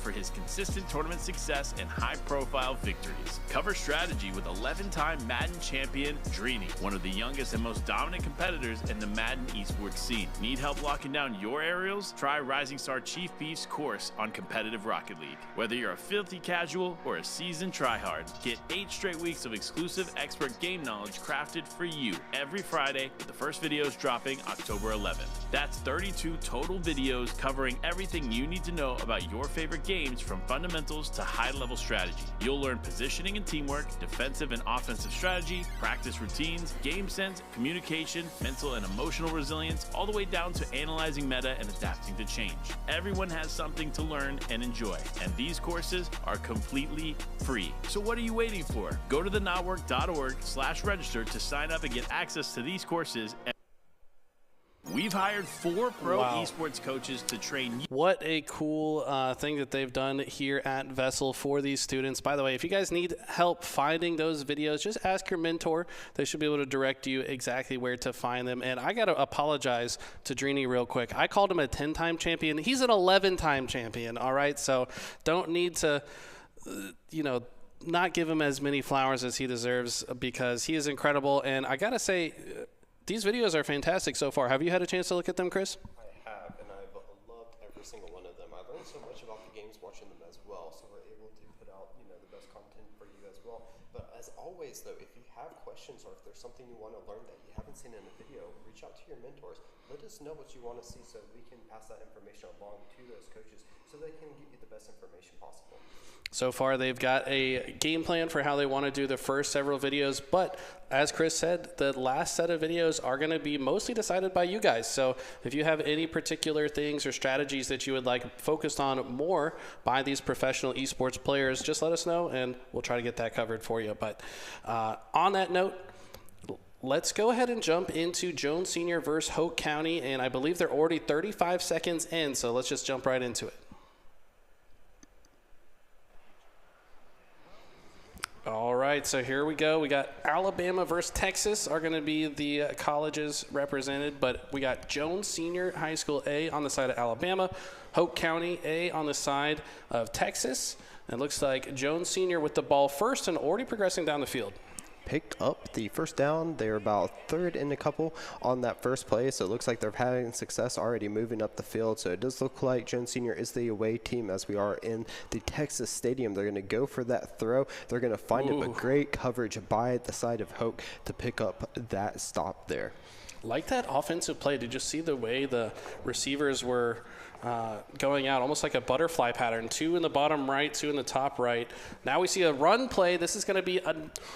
For his consistent tournament success and high-profile victories. Cover strategy with 11-time Madden champion Drini, one of the youngest and most dominant competitors in the Madden esports scene. Need help locking down your aerials? Try Rising Star Chief Beef's course on competitive Rocket League. Whether you're a filthy casual or a seasoned tryhard, get 8 straight weeks of exclusive expert game knowledge crafted for you every Friday, with the first videos dropping October 11th. That's 32 total videos covering everything you need to know about your favorite games, from fundamentals to high-level strategy. You'll learn positioning and teamwork, defensive and offensive strategy, practice routines, game sense, communication, mental and emotional resilience, all the way down to analyzing meta and adapting to change. Everyone has something to learn and enjoy, and these courses are completely free. So what are you waiting for? Go to thenotwork.org/register to sign up and get access to these courses. We've hired 4 pro esports coaches to train you. What a cool thing that they've done here at VESL for these students. By the way, if you guys need help finding those videos, just ask your mentor. They should be able to direct you exactly where to find them. And I got to apologize to Drini real quick. I called him a 10-time champion. He's an 11-time champion, all right? So don't need to, not give him as many flowers as he deserves, because he is incredible. And I got to say, these videos are fantastic so far. Have you had a chance to look at them, Chris? I have, and I've loved every single one of them. I learned so much about the games watching them as well, so we're able to put out, the best content for you as well. But as always, though, if you have questions or if there's something you want to learn that you haven't seen in a video, reach out to your mentors. Let us know what you want to see so we can pass that information along to those coaches so they can get you the best information possible. So far, they've got a game plan for how they want to do the first several videos, but as Chris said, the last set of videos are going to be mostly decided by you guys. So if you have any particular things or strategies that you would like focused on more by these professional esports players, just let us know and we'll try to get that covered for you. But on that note, let's go ahead and jump into Jones Senior versus Hoke County, and I believe they're already 35 seconds in, so let's just jump right into it. All right, so here we go. We got Alabama versus Texas are going to be the colleges represented, but we got Jones Senior High School A on the side of Alabama, Hoke County A on the side of Texas. And it looks like Jones Senior with the ball first and already progressing down the field. Picked up the first down. They're about third in a couple on that first play, so it looks like they're having success already moving up the field. So it does look like Jones Senior is the away team as we are in the Texas Stadium. They're going to go for that throw. They're going to find it, but great coverage by the side of Hoke to pick up that stop there. Like that offensive play, did you see the way the receivers were going out, almost like a butterfly pattern? 2 in the bottom right, 2 in the top right. Now we see a run play. This is going to be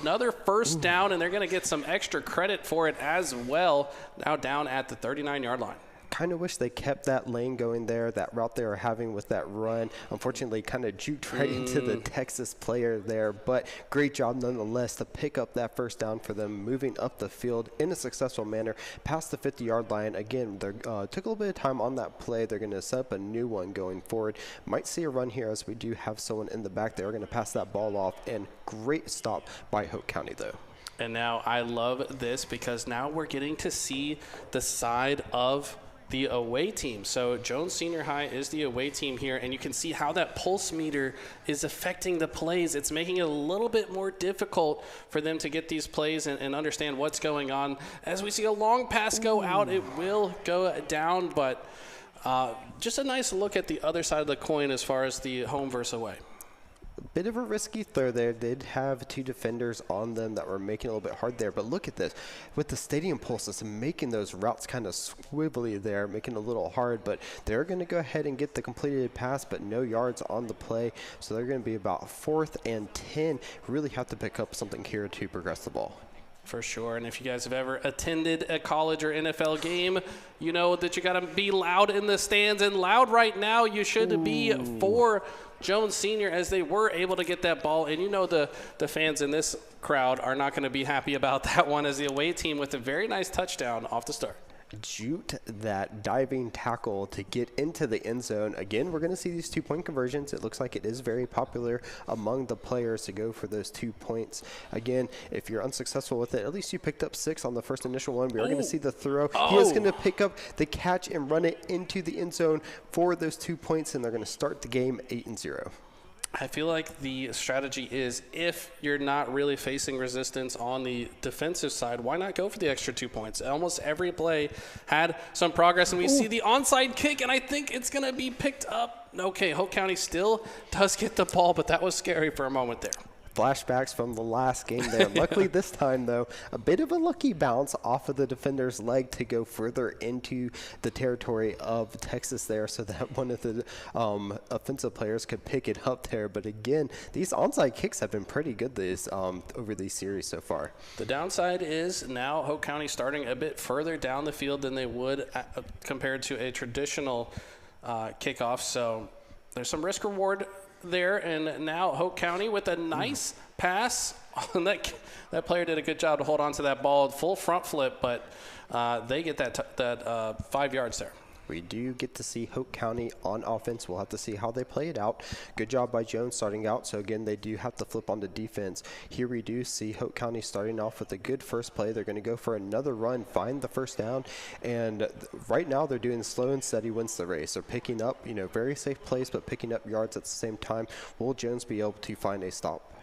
another first down, and they're going to get some extra credit for it as well. Now down at the 39-yard line. Kind of wish they kept that lane going there, that route they were having with that run. Unfortunately, kind of juked right into the Texas player there, but great job nonetheless to pick up that first down for them, moving up the field in a successful manner past the 50-yard line. Again, they took a little bit of time on that play. They're going to set up a new one going forward. Might see a run here as we do have someone in the back. They're going to pass that ball off, and great stop by Hoke County, though. And now I love this because now we're getting to see the side of the away team. So Jones Senior High is the away team here, and you can see how that pulse meter is affecting the plays. It's making it a little bit more difficult for them to get these plays and understand what's going on. As we see a long pass go out, it will go down, but just a nice look at the other side of the coin as far as the home versus away. Bit of a risky throw there. Did have 2 defenders on them that were making it a little bit hard there. But look at this. With the stadium pulses and making those routes kind of swivelly there, making it a little hard. But they're going to go ahead and get the completed pass, but no yards on the play. So they're going to be about 4th and 10. Really have to pick up something here to progress the ball. For sure. And if you guys have ever attended a college or NFL game, you know that you got to be loud in the stands. And loud right now you should be for Jones Senior, as they were able to get that ball. And you know the fans in this crowd are not going to be happy about that one, as the away team with a very nice touchdown off the start. Jute that diving tackle to get into the end zone. Again, we're going to see these 2-point conversions. It looks like it is very popular among the players to go for those 2 points. Again, if you're unsuccessful with it, at least you picked up 6 on the first initial one. We are going to see the throw. He is going to pick up the catch and run it into the end zone for those 2 points, and they're going to start the game 8-0. I feel like the strategy is, if you're not really facing resistance on the defensive side, why not go for the extra 2 points? Almost every play had some progress, and we see the onside kick, and I think it's going to be picked up. Okay, Hope County still does get the ball, but that was scary for a moment there. Flashbacks from the last game there. Luckily this time, though, a bit of a lucky bounce off of the defender's leg to go further into the territory of Texas there, so that one of the offensive players could pick it up there. But again, these onside kicks have been pretty good over these series so far. The downside is now Hope County starting a bit further down the field than they would compared to a traditional kickoff. So there's some risk reward there, and now Hope County with a nice pass. That player did a good job to hold on to that ball, full front flip, but they get that 5 yards there. We do get to see Hope County on offense. We'll have to see how they play it out. Good job by Jones starting out. So again, they do have to flip on the defense. Here we do see Hope County starting off with a good first play. They're going to go for another run, find the first down, and right now they're doing slow and steady wins the race. They're picking up, very safe plays, but picking up yards at the same time. Will Jones be able to find a stop?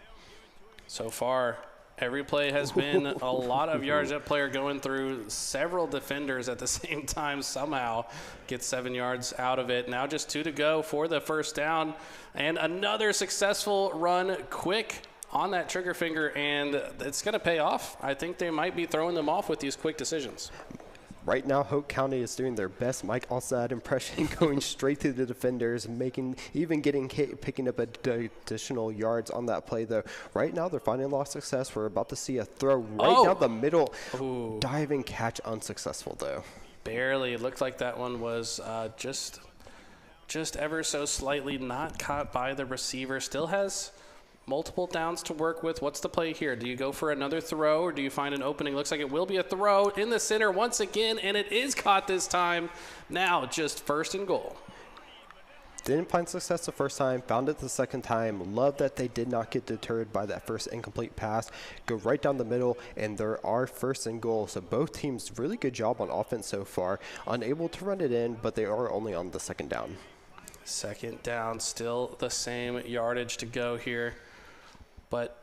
So far, every play has been a lot of yards. That player going through several defenders at the same time somehow gets 7 yards out of it. Now just 2 to go for the first down, and another successful run quick on that trigger finger, and it's going to pay off. I think they might be throwing them off with these quick decisions. Right now, Hope County is doing their best Mike Alsad impression, going straight through the defenders, picking up additional yards on that play, though. Right now, they're finding a lot of success. We're about to see a throw right down the middle. Diving catch unsuccessful, though. Barely. It looked like that one was just ever so slightly not caught by the receiver. Still has multiple downs to work with. What's the play here? Do you go for another throw, or do you find an opening? Looks like it will be a throw in the center once again, and it is caught this time. Now just 1st and goal. Didn't find success the first time, found it the second time. Love that they did not get deterred by that first incomplete pass. Go right down the middle, and there are 1st and goal. So both teams, really good job on offense so far. Unable to run it in, but they are only on the 2nd down. 2nd down, still the same yardage to go here. But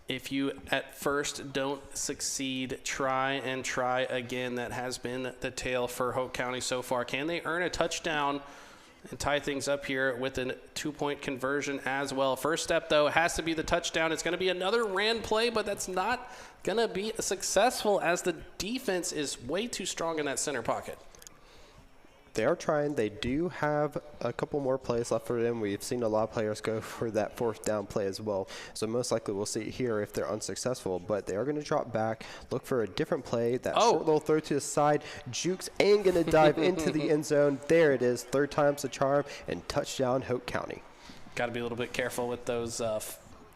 if you at first don't succeed, try and try again. That has been the tale for Hope County so far. Can they earn a touchdown and tie things up here with a 2-point conversion as well? First step, though, has to be the touchdown. It's going to be another ran play, but that's not going to be successful, as the defense is way too strong in that center pocket. They are trying. They do have a couple more plays left for them. We've seen a lot of players go for that 4th down play as well. So most likely we'll see it here if they're unsuccessful. But they are going to drop back, look for a different play. That short little throw to the side, jukes, and going to dive into the end zone. There it is, 3rd time's the charm, and touchdown Hope County. Got to be a little bit careful with those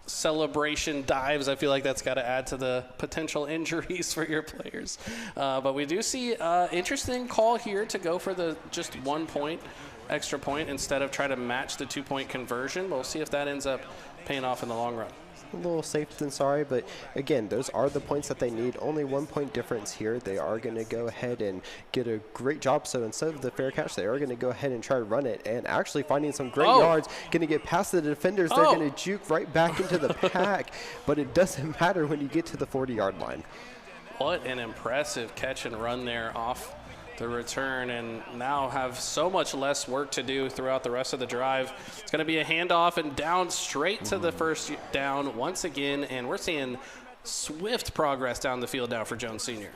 celebration dives. I feel like that's got to add to the potential injuries for your players. But we do see interesting call here to go for the just 1 point, extra point, instead of try to match the 2-point conversion. We'll see if that ends up paying off in the long run. A little safe than sorry, but again, those are the points that they need. Only 1 point difference here. They are going to go ahead and get a great job. So instead of the fair catch, they are going to go ahead and try to run it, and actually finding some great yards. Going to get past the defenders. They're going to juke right back into the pack, but it doesn't matter when you get to the 40-yard line. What an impressive catch and run there off the return, and now have so much less work to do throughout the rest of the drive. It's going to be a handoff and down straight to the 1st down once again, and we're seeing swift progress down the field now for Jones Senior.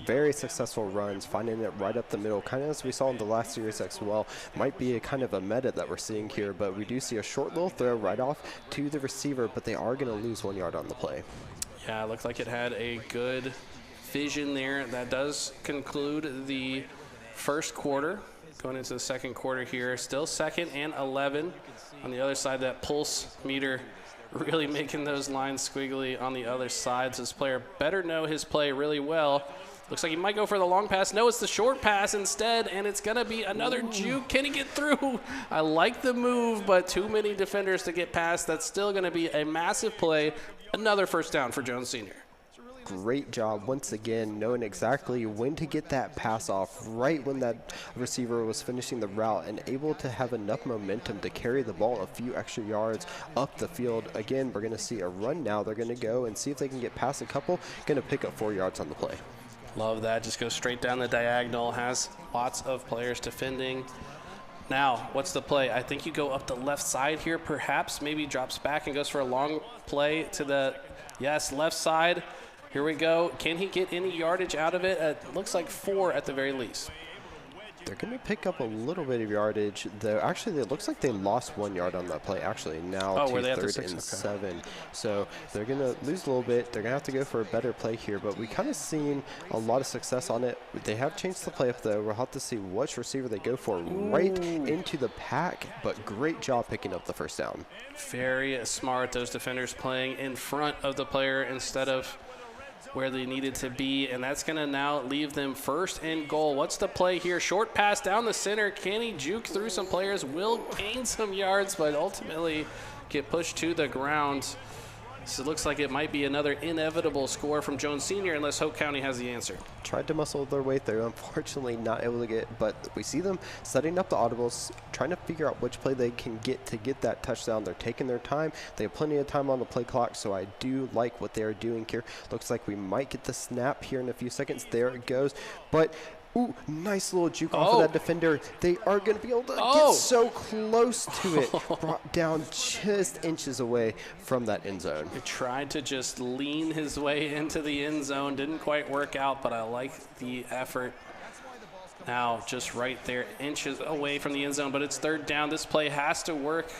Very successful runs, finding it right up the middle, kind of as we saw in the last series as well. Might be a kind of a meta that we're seeing here, but we do see a short little throw right off to the receiver, but they are going to lose 1 yard on the play. Yeah, it looked like it had a good vision there. That does conclude the first quarter. Going into the second quarter here, still 2nd and 11. On the other side, that pulse meter really making those lines squiggly on the other side. So this player better know his play really well. Looks like he might go for the long pass. No, it's the short pass instead, and it's going to be another juke. Can he get through? I like the move, but too many defenders to get past. That's still going to be a massive play. Another first down for Jones Sr. Great job once again, knowing exactly when to get that pass off right when that receiver was finishing the route and able to have enough momentum to carry the ball a few extra yards up the field. Again, we're going to see a run now. They're going to go and see if they can get past a couple. Going to pick up 4 yards on the play. Love that. Just goes straight down the diagonal. Has lots of players defending. Now, what's the play? I think you go up the left side here, perhaps. Maybe drops back and goes for a long play to the, yes, left side. Here we go. Can he get any yardage out of it? It looks like 4 at the very least. They're going to pick up a little bit of yardage, though. Actually, it looks like they lost 1 yard on that play, actually, now to 3rd and 7. So they're going to lose a little bit. They're going to have to go for a better play here, but we kind of seen a lot of success on it. They have changed the play up, though. We'll have to see which receiver they go for right into the pack, but great job picking up the first down. Very smart, those defenders playing in front of the player instead of where they needed to be, and that's going to now leave them 1st and goal. What's the play here? Short pass down the center. Can he juke through some players? Will gain some yards, but ultimately get pushed to the ground. So it looks like it might be another inevitable score from Jones Sr. unless Hope County has the answer. Tried to muscle their way through, unfortunately not able to get, but we see them setting up the audibles, trying to figure out which play they can get to get that touchdown. They're taking their time. They have plenty of time on the play clock, so I do like what they're doing here. Looks like we might get the snap here in a few seconds. There it goes. But ooh, nice little juke off of that defender. They are going to be able to get so close to it. Brought down just inches away from that end zone. He tried to just lean his way into the end zone. Didn't quite work out, but I like the effort. Now just right there, inches away from the end zone, but it's 3rd down. This play has to work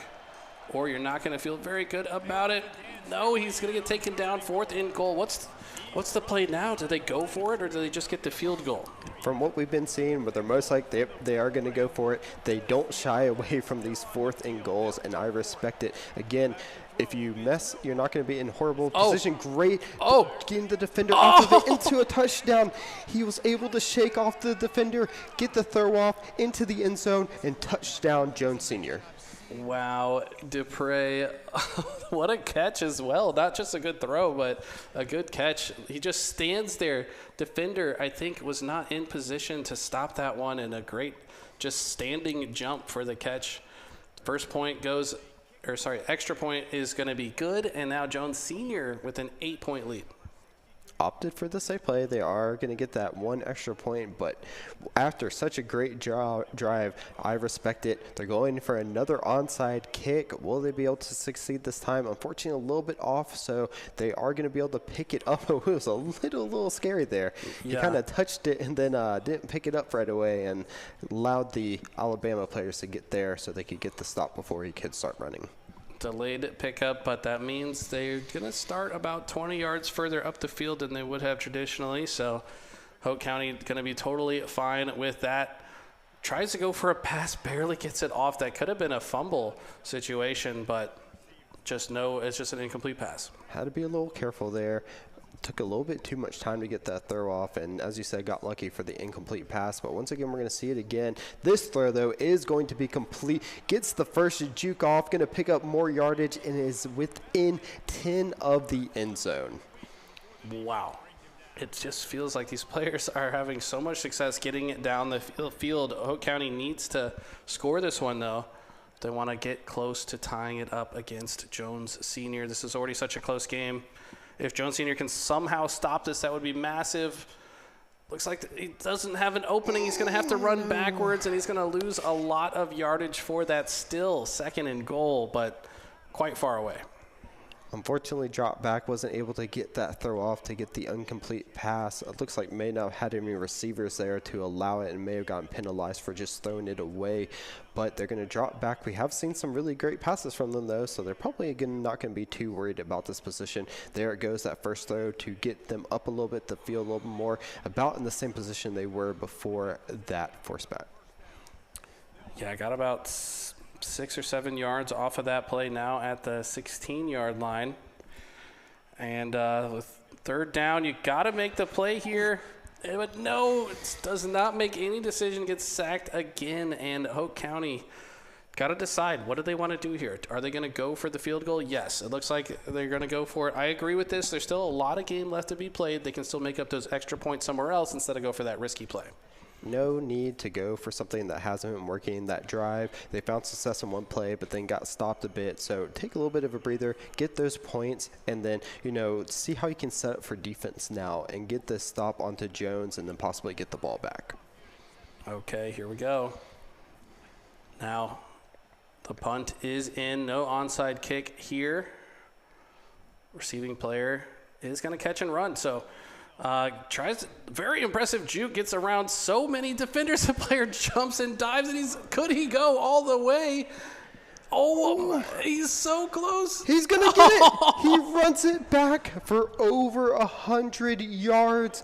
or you're not going to feel very good about it. No, he's going to get taken down. 4th and goal. What's the play now? Do they go for it, or do they just get the field goal? From what we've been seeing, but they're most likely they are going to go for it. They don't shy away from these 4th and goals, and I respect it. Again, if you mess, you're not going to be in horrible position. Great. Getting the defender off of it into a touchdown. He was able to shake off the defender, get the throw off into the end zone, and touchdown Jones Sr. Wow, Dupre, what a catch as well. Not just a good throw, but a good catch. He just stands there. Defender, I think, was not in position to stop that one, and a great just standing jump for the catch. First point goes, extra point is going to be good, and now Jones Sr. with an 8-point lead. Opted for the safe play. They are going to get that 1 extra point, but after such a great drive, I respect it. They're going for another onside kick. Will they be able to succeed this time? Unfortunately, a little bit off, so they are going to be able to pick it up. It was a little scary there. Yeah. He kind of touched it and then didn't pick it up right away and allowed the Alabama players to get there so they could get the stop before he could start running. Delayed pickup, but that means they're going to start about 20 yards further up the field than they would have traditionally. So Hope County going to be totally fine with that. Tries to go for a pass, barely gets it off. That could have been a fumble situation, but it's just an incomplete pass. Had to be a little careful there. Took a little bit too much time to get that throw off, and as you said, got lucky for the incomplete pass. But once again, we're going to see it again. This throw, though, is going to be complete. Gets the first juke off, going to pick up more yardage, and is within 10 of the end zone. Wow. It just feels like these players are having so much success getting it down the field. Hope County needs to score this one, though. They want to get close to tying it up against Jones Sr. This is already such a close game. If Jones Sr. can somehow stop this, that would be massive. Looks like he doesn't have an opening. He's going to have to run backwards, and he's going to lose a lot of yardage for that. Still 2nd and goal, but quite far away. Unfortunately, dropped back, wasn't able to get that throw off to get the incomplete pass. It looks like may not have had any receivers there to allow it and may have gotten penalized for just throwing it away. But they're going to drop back. We have seen some really great passes from them, though, so they're probably not going to be too worried about this position. There it goes, that first throw to get them up a little bit, the field a little more, about in the same position they were before that force back. Yeah, I got about 6 or 7 yards off of that play now at the 16-yard line. And with third down, you got to make the play here. But no, it does not make any decision, gets sacked again. And Hope County got to decide, what do they want to do here? Are they going to go for the field goal? Yes, it looks like they're going to go for it. I agree with this. There's still a lot of game left to be played. They can still make up those extra points somewhere else instead of go for that risky play. No need to go for something that hasn't been working. That drive, they found success in one play, but then got stopped a bit. So take a little bit of a breather, get those points, and then, see how you can set up for defense now and get this stop onto Jones and then possibly get the ball back. Okay, here we go. Now, the punt is in. No onside kick here. Receiving player is going to catch and run. So, tries very impressive juke, gets around so many defenders. The player jumps and dives, and could he go all the way? Oh, he's so close. He's gonna get it. He runs it back for over 100 yards.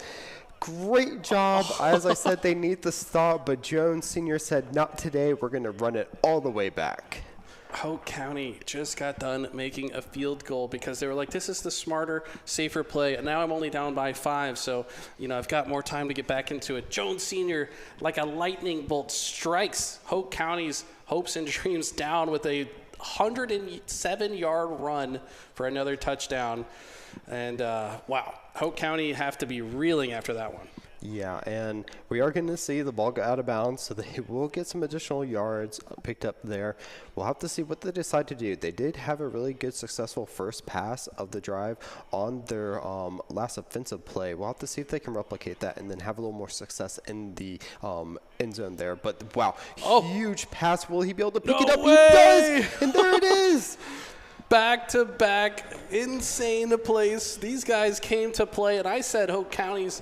Great job. As I said, they need the stop, but Jones Sr. said, not today. We're gonna run it all the way back. Hope County just got done making a field goal because they were like, this is the smarter, safer play. And now I'm only down by 5, so, I've got more time to get back into it. Jones Sr., like a lightning bolt, strikes Hope County's hopes and dreams down with a 107-yard run for another touchdown. And, wow, Hope County have to be reeling after that one. Yeah, and we are going to see the ball go out of bounds, so they will get some additional yards picked up there. We'll have to see what they decide to do. They did have a really good, successful first pass of the drive on their last offensive play. We'll have to see if they can replicate that and then have a little more success in the end zone there. But, wow, huge pass. Will he be able to pick it up? Way. He does, and there it is. Back-to-back, insane plays. These guys came to play, and I said Hope County's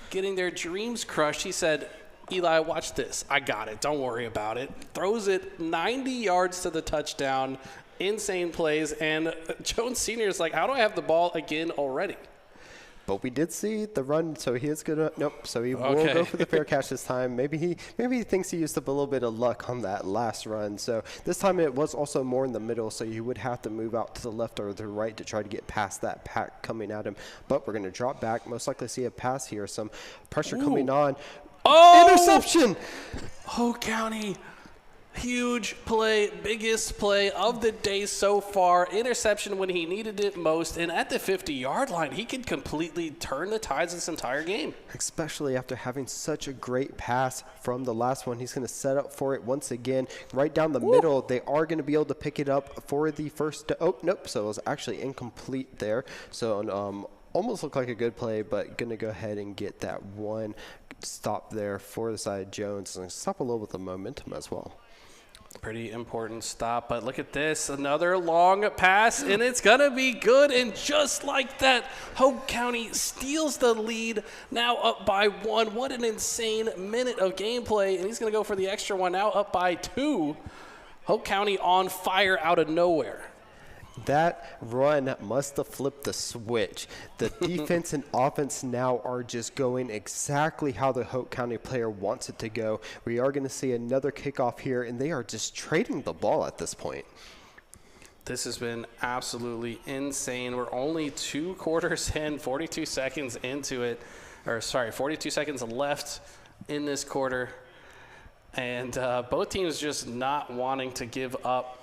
getting their dreams crushed. He said, Eli, watch this. I got it. Don't worry about it. Throws it 90 yards to the touchdown. Insane plays. And Jones Sr. is like, how do I have the ball again already? But we did see the run, so he is going to – nope. So he will go for the fair catch this time. Maybe he thinks he used up a little bit of luck on that last run. So this time it was also more in the middle, so you would have to move out to the left or the right to try to get past that pack coming at him. But we're going to drop back, most likely see a pass here, some pressure coming on. Oh! Interception! Hope County. Huge play, biggest play of the day so far. Interception when he needed it most. And at the 50-yard line, he could completely turn the tides this entire game. Especially after having such a great pass from the last one. He's going to set up for it once again. Right down the middle, they are going to be able to pick it up for the first – oh, nope. So it was actually incomplete there. So almost looked like a good play, but going to go ahead and get that one stop there for the side of Jones. And stop a little with the momentum as well. Pretty important stop, but look at this. Another long pass, and it's going to be good. And just like that, Hope County steals the lead, now up by 1. What an insane minute of gameplay, and he's going to go for the extra one, now up by 2. Hope County on fire out of nowhere. That run must have flipped the switch. The defense and offense now are just going exactly how the Hope County player wants it to go. We are going to see another kickoff here, and they are just trading the ball at this point. This has been absolutely insane. We're only 2 quarters in, 42 seconds into it. 42 seconds left in this quarter. And both teams just not wanting to give up.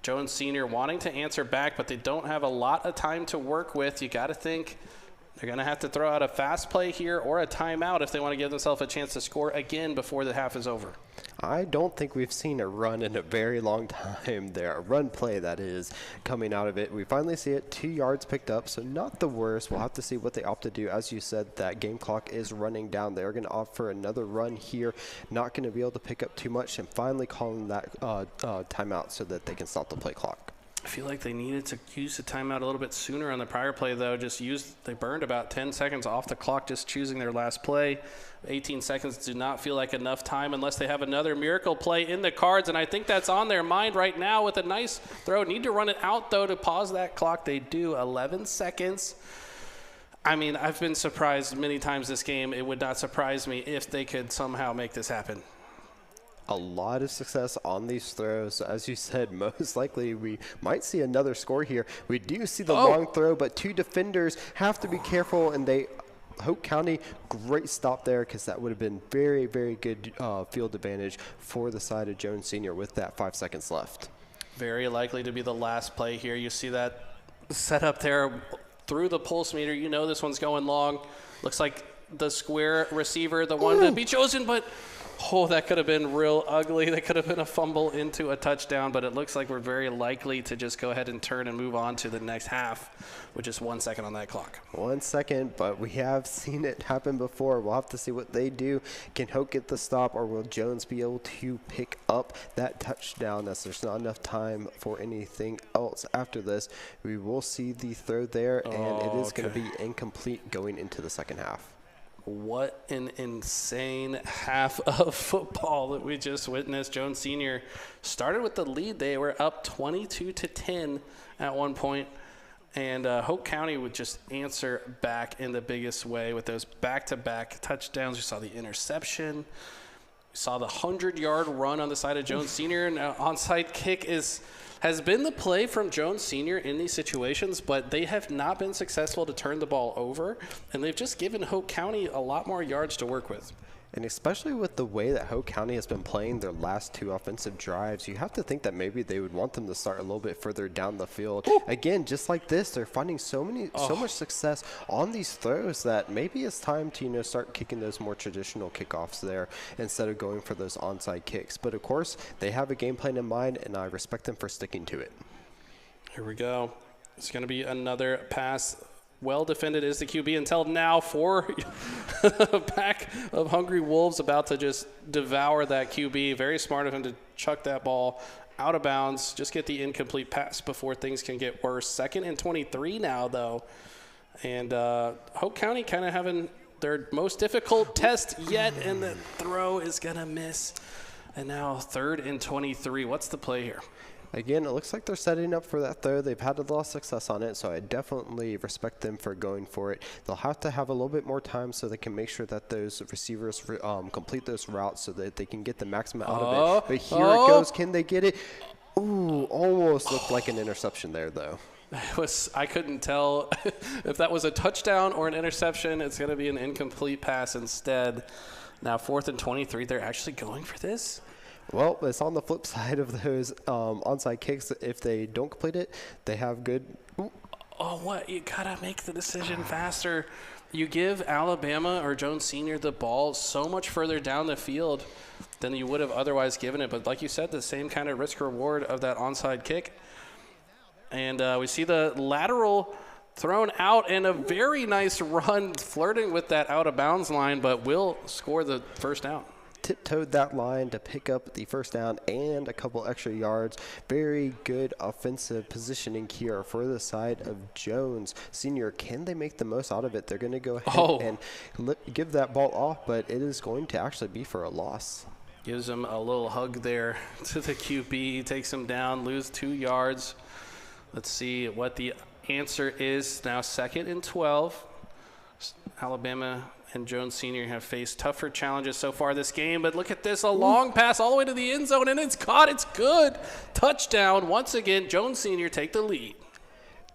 Jones Sr. wanting to answer back, but they don't have a lot of time to work with. You got to think they're going to have to throw out a fast play here or a timeout if they want to give themselves a chance to score again before the half is over. I don't think we've seen a run in a very long time there. A run play, that is, coming out of it. We finally see it, 2 yards picked up, so not the worst. We'll have to see what they opt to do. As you said, that game clock is running down. They're going to opt for another run here. Not going to be able to pick up too much, and finally calling that timeout so that they can stop the play clock. I feel like they needed to use the timeout a little bit sooner on the prior play, though. They burned about 10 seconds off the clock just choosing their last play. 18 seconds do not feel like enough time unless they have another miracle play in the cards, and I think that's on their mind right now with a nice throw. Need to run it out, though, to pause that clock. They do. 11 seconds. I mean, I've been surprised many times this game. It would not surprise me if they could somehow make this happen. A lot of success on these throws. As you said, most likely we might see another score here. We do see the long throw, but 2 defenders have to be careful, and Hope County, great stop there, because that would have been very, very good field advantage for the side of Jones Senior with that 5 seconds left. Very likely to be the last play here. You see that set up there through the pulse meter. You know this one's going long. Looks like the square receiver, the one to be chosen, but that could have been real ugly. That could have been a fumble into a touchdown, but it looks like we're very likely to just go ahead and turn and move on to the next half with just 1 second on that clock. 1 second, but we have seen it happen before. We'll have to see what they do. Can Hope get the stop, or will Jones be able to pick up that touchdown as there's not enough time for anything else after this? We will see the throw there, and it is going to be incomplete going into the second half. What an insane half of football that we just witnessed. Jones Senior started with the lead. They were up 22-10 at one point, and Hope County would just answer back in the biggest way with those back-to-back touchdowns. We saw the interception. We saw the 100-yard run on the side of Jones Senior, and an onside kick has been the play from Jones Senior in these situations, but they have not been successful to turn the ball over, and they've just given Hope County a lot more yards to work with. And especially with the way that Hope County has been playing their last 2 offensive drives, you have to think that maybe they would want them to start a little bit further down the field. Again, just like this, they're finding so much success on these throws that maybe it's time to start kicking those more traditional kickoffs there instead of going for those onside kicks. But of course, they have a game plan in mind, and I respect them for sticking to it. Here we go. It's going to be another pass. Well defended is the QB until now for a pack of hungry wolves about to just devour that QB. Very smart of him to chuck that ball out of bounds. Just get the incomplete pass before things can get worse. 2nd and 23 now, though. And Hope County kind of having their most difficult test yet, and the throw is going to miss. And now 3rd and 23. What's the play here? Again, it looks like they're setting up for that throw. They've had a lot of success on it, so I definitely respect them for going for it. They'll have to have a little bit more time so they can make sure that those receivers complete those routes so that they can get the maximum out of it. But here it goes. Can they get it? Ooh, almost looked like an interception there, though. I couldn't tell if that was a touchdown or an interception. It's going to be an incomplete pass instead. Now 4th and 23. They're actually going for this? Well, it's on the flip side of those onside kicks. If they don't complete it, they have good. Ooh. What? You got to make the decision faster. You give Alabama or Jones Senior the ball so much further down the field than you would have otherwise given it. But like you said, the same kind of risk reward of that onside kick. And we see the lateral thrown out and a very nice run flirting with that out of bounds line, but will score the first down. Tiptoed that line to pick up the first down and a couple extra yards. Very good offensive positioning here for the side of Jones Senior. Can they make the most out of it? They're going to go ahead and give that ball off, but it is going to actually be for a loss. Gives him a little hug there to the QB. Takes him down, lose 2 yards. Let's see what the answer is. Now 2nd and 12. Alabama and Jones Senior have faced tougher challenges so far this game, but look at this, a long pass all the way to the end zone, and it's caught. It's good. Touchdown. Once again, Jones Senior take the lead.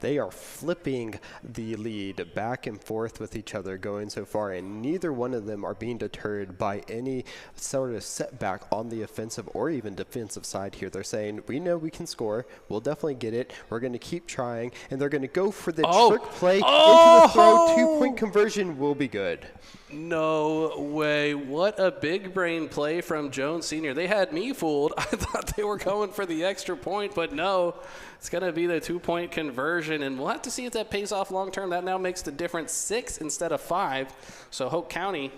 They are flipping the lead back and forth with each other going so far, and neither one of them are being deterred by any sort of setback on the offensive or even defensive side here. They're saying, we know we can score. We'll definitely get it. We're going to keep trying, and they're going to go for the trick play into the throw. 2-point conversion will be good. No way. What a big brain play from Jones Senior. They had me fooled. I thought they were going for the extra point, but no. It's going to be the 2-point conversion, and we'll have to see if that pays off long term. That now makes the difference 6 instead of 5. So Hope County,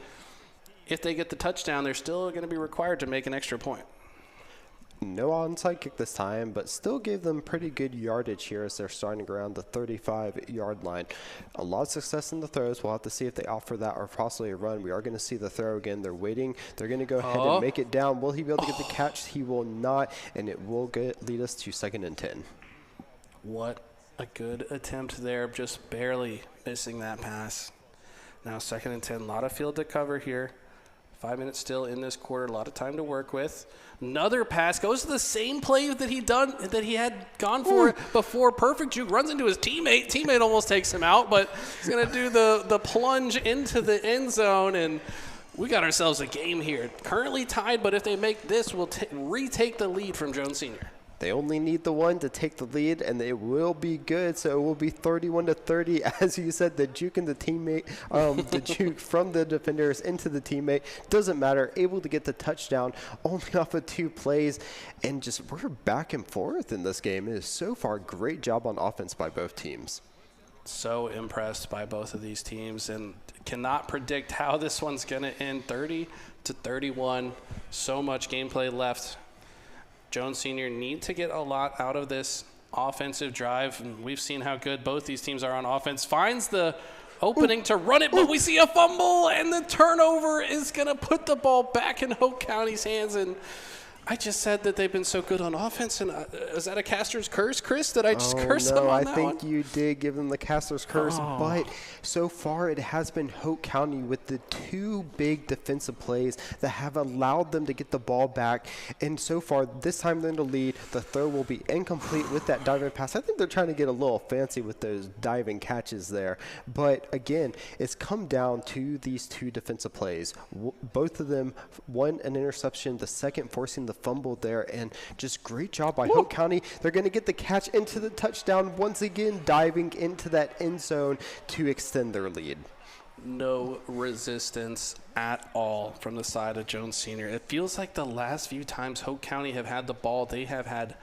if they get the touchdown, they're still going to be required to make an extra point. No onside kick this time, but still gave them pretty good yardage here as they're starting around the 35-yard line. A lot of success in the throws. We'll have to see if they offer that or possibly a run. We are going to see the throw again. They're waiting. They're going to go ahead and make it down. Will he be able to get the catch? He will not, and it will lead us to 2nd and 10. What a good attempt there, just barely missing that pass. Now 2nd and 10, a lot of field to cover here. 5 minutes still in this quarter, a lot of time to work with. Another pass goes to the same play that he had gone for before. Perfect juke, runs into his teammate. Teammate almost takes him out, but he's going to do the plunge into the end zone, and we got ourselves a game here. Currently tied, but if they make this, we'll retake the lead from Jones Senior. They only need the one to take the lead, and it will be good. So it will be 31-30. As you said, the juke and the teammate, the juke from the defenders into the teammate, doesn't matter. Able to get the touchdown only off of 2 plays. And just we're back and forth in this game. It is so far great job on offense by both teams. So impressed by both of these teams and cannot predict how this one's going to end. 30-31. So much gameplay left. Jones Senior need to get a lot out of this offensive drive, and we've seen how good both these teams are on offense. Finds the opening to run it, but we see a fumble, and the turnover is going to put the ball back in Hope County's hands. And I just said that they've been so good on offense, and is that a Caster's curse, Chris? Did I just curse them on that one? I think you did give them the Caster's curse, but so far it has been Hope County with the 2 big defensive plays that have allowed them to get the ball back, and so far this time they're in the lead. The throw will be incomplete with that diving pass. I think they're trying to get a little fancy with those diving catches there, but again, it's come down to these 2 defensive plays. Both of them, one an interception, the second forcing the fumble there, and just great job by Hope County. They're going to get the catch into the touchdown, once again diving into that end zone to extend their lead. No resistance at all from the side of Jones Senior. It feels like the last few times Hope County have had the ball, they have had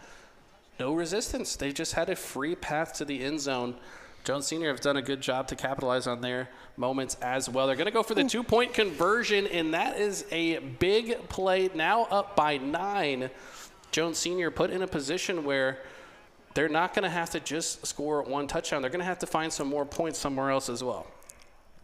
no resistance. They just had a free path to the end zone. Jones Senior have done a good job to capitalize on their moments as well. They're going to go for the 2-point conversion, and that is a big play. Now up by 9. Jones Senior put in a position where they're not going to have to just score 1 touchdown. They're going to have to find some more points somewhere else as well.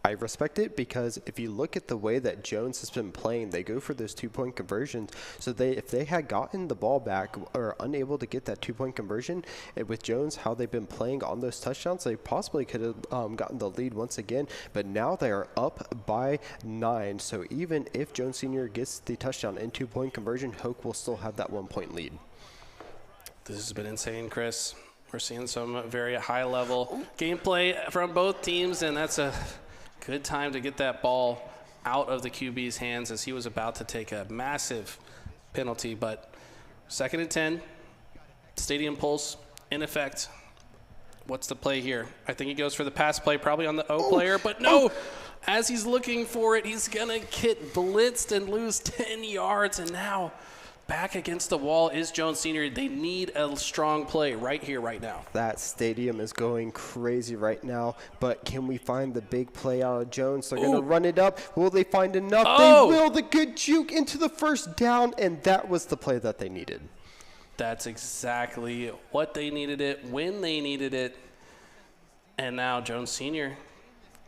I respect it because if you look at the way that Jones has been playing, they go for those 2-point conversions. So if they had gotten the ball back or unable to get that 2-point conversion, with Jones, how they've been playing on those touchdowns, they possibly could have gotten the lead once again. But now they are up by 9. So even if Jones Senior gets the touchdown and 2-point conversion, Hoke will still have that 1-point lead. This has been insane, Chris. We're seeing some very high-level gameplay from both teams, and that's a good time to get that ball out of the QB's hands as he was about to take a massive penalty. But 2nd and 10, stadium pulse in effect. What's the play here? I think he goes for the pass play, probably on the O player, but no. As he's looking for it, he's going to get blitzed and lose 10 yards, and now back against the wall is Jones Senior. They need a strong play right here, right now. That stadium is going crazy right now, but can we find the big play out of Jones? They're going to run it up. Will they find enough? They will. The good juke into the first down, and that was the play that they needed. That's exactly what they needed it, when they needed it. And now Jones Senior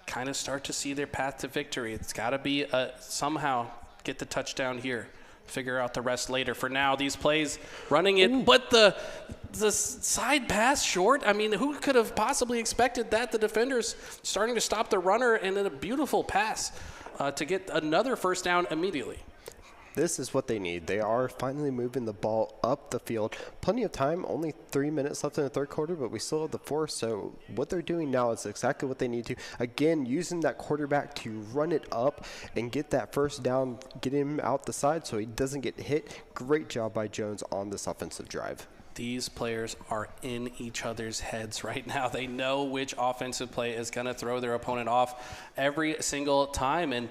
kind of start to see their path to victory. It's got to be somehow get the touchdown here. Figure out the rest later. For now, these plays running it, but the side pass short. I mean, who could have possibly expected that? The defenders starting to stop the runner, and then a beautiful pass to get another first down immediately. This is what they need. They are finally moving the ball up the field. Plenty of time, only 3 minutes left in the third quarter, but we still have the fourth. So what they're doing now is exactly what they need to. Again, using that quarterback to run it up and get that first down, get him out the side so he doesn't get hit. Great job by Jones on this offensive drive. These players are in each other's heads right now. They know which offensive play is going to throw their opponent off every single time. And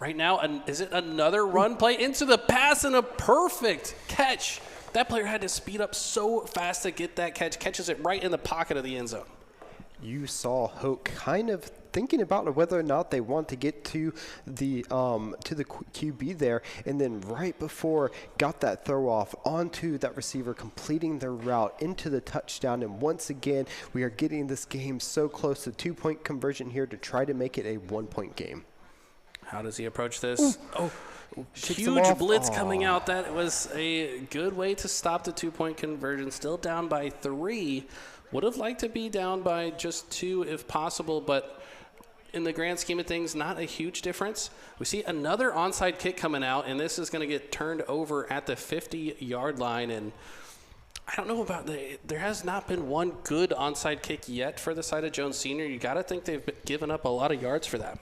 right now, is it another run play into the pass and a perfect catch? That player had to speed up so fast to get that catch. Catches it right in the pocket of the end zone. you saw Hoke kind of thinking about whether or not they want to get to the QB there, and then right before got that throw off onto that receiver, completing their route into the touchdown. And once again, we are getting this game so close to 2-point conversion here to try to make it a 1-point game. How does he approach this? Ooh. Huge blitz coming out. That was a good way to stop the 2-point conversion. Still down by 3. Would have liked to be down by just 2 if possible, but in the grand scheme of things, not a huge difference. We see another onside kick coming out, and this is going to get turned over at the 50-yard line. And I don't know about there has not been one good onside kick yet for the side of Jones Senior. You got to think they've given up a lot of yards for that.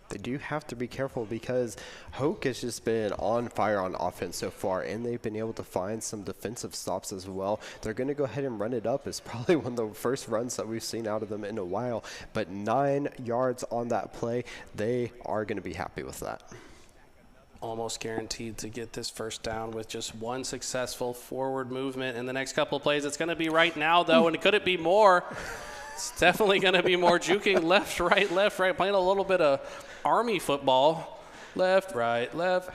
They do have to be careful because Hoke has just been on fire on offense so far, and they've been able to find some defensive stops as well. They're going to go ahead and run it up. It's probably one of the first runs that we've seen out of them in a while, but 9 yards on that play. They are going to be happy with that. Almost guaranteed to get this first down with just one successful forward movement in the next couple of plays. It's going to be right now, though, and could it be more? It's definitely going to be more juking left, right, playing a little bit of Army football. Left, right, left,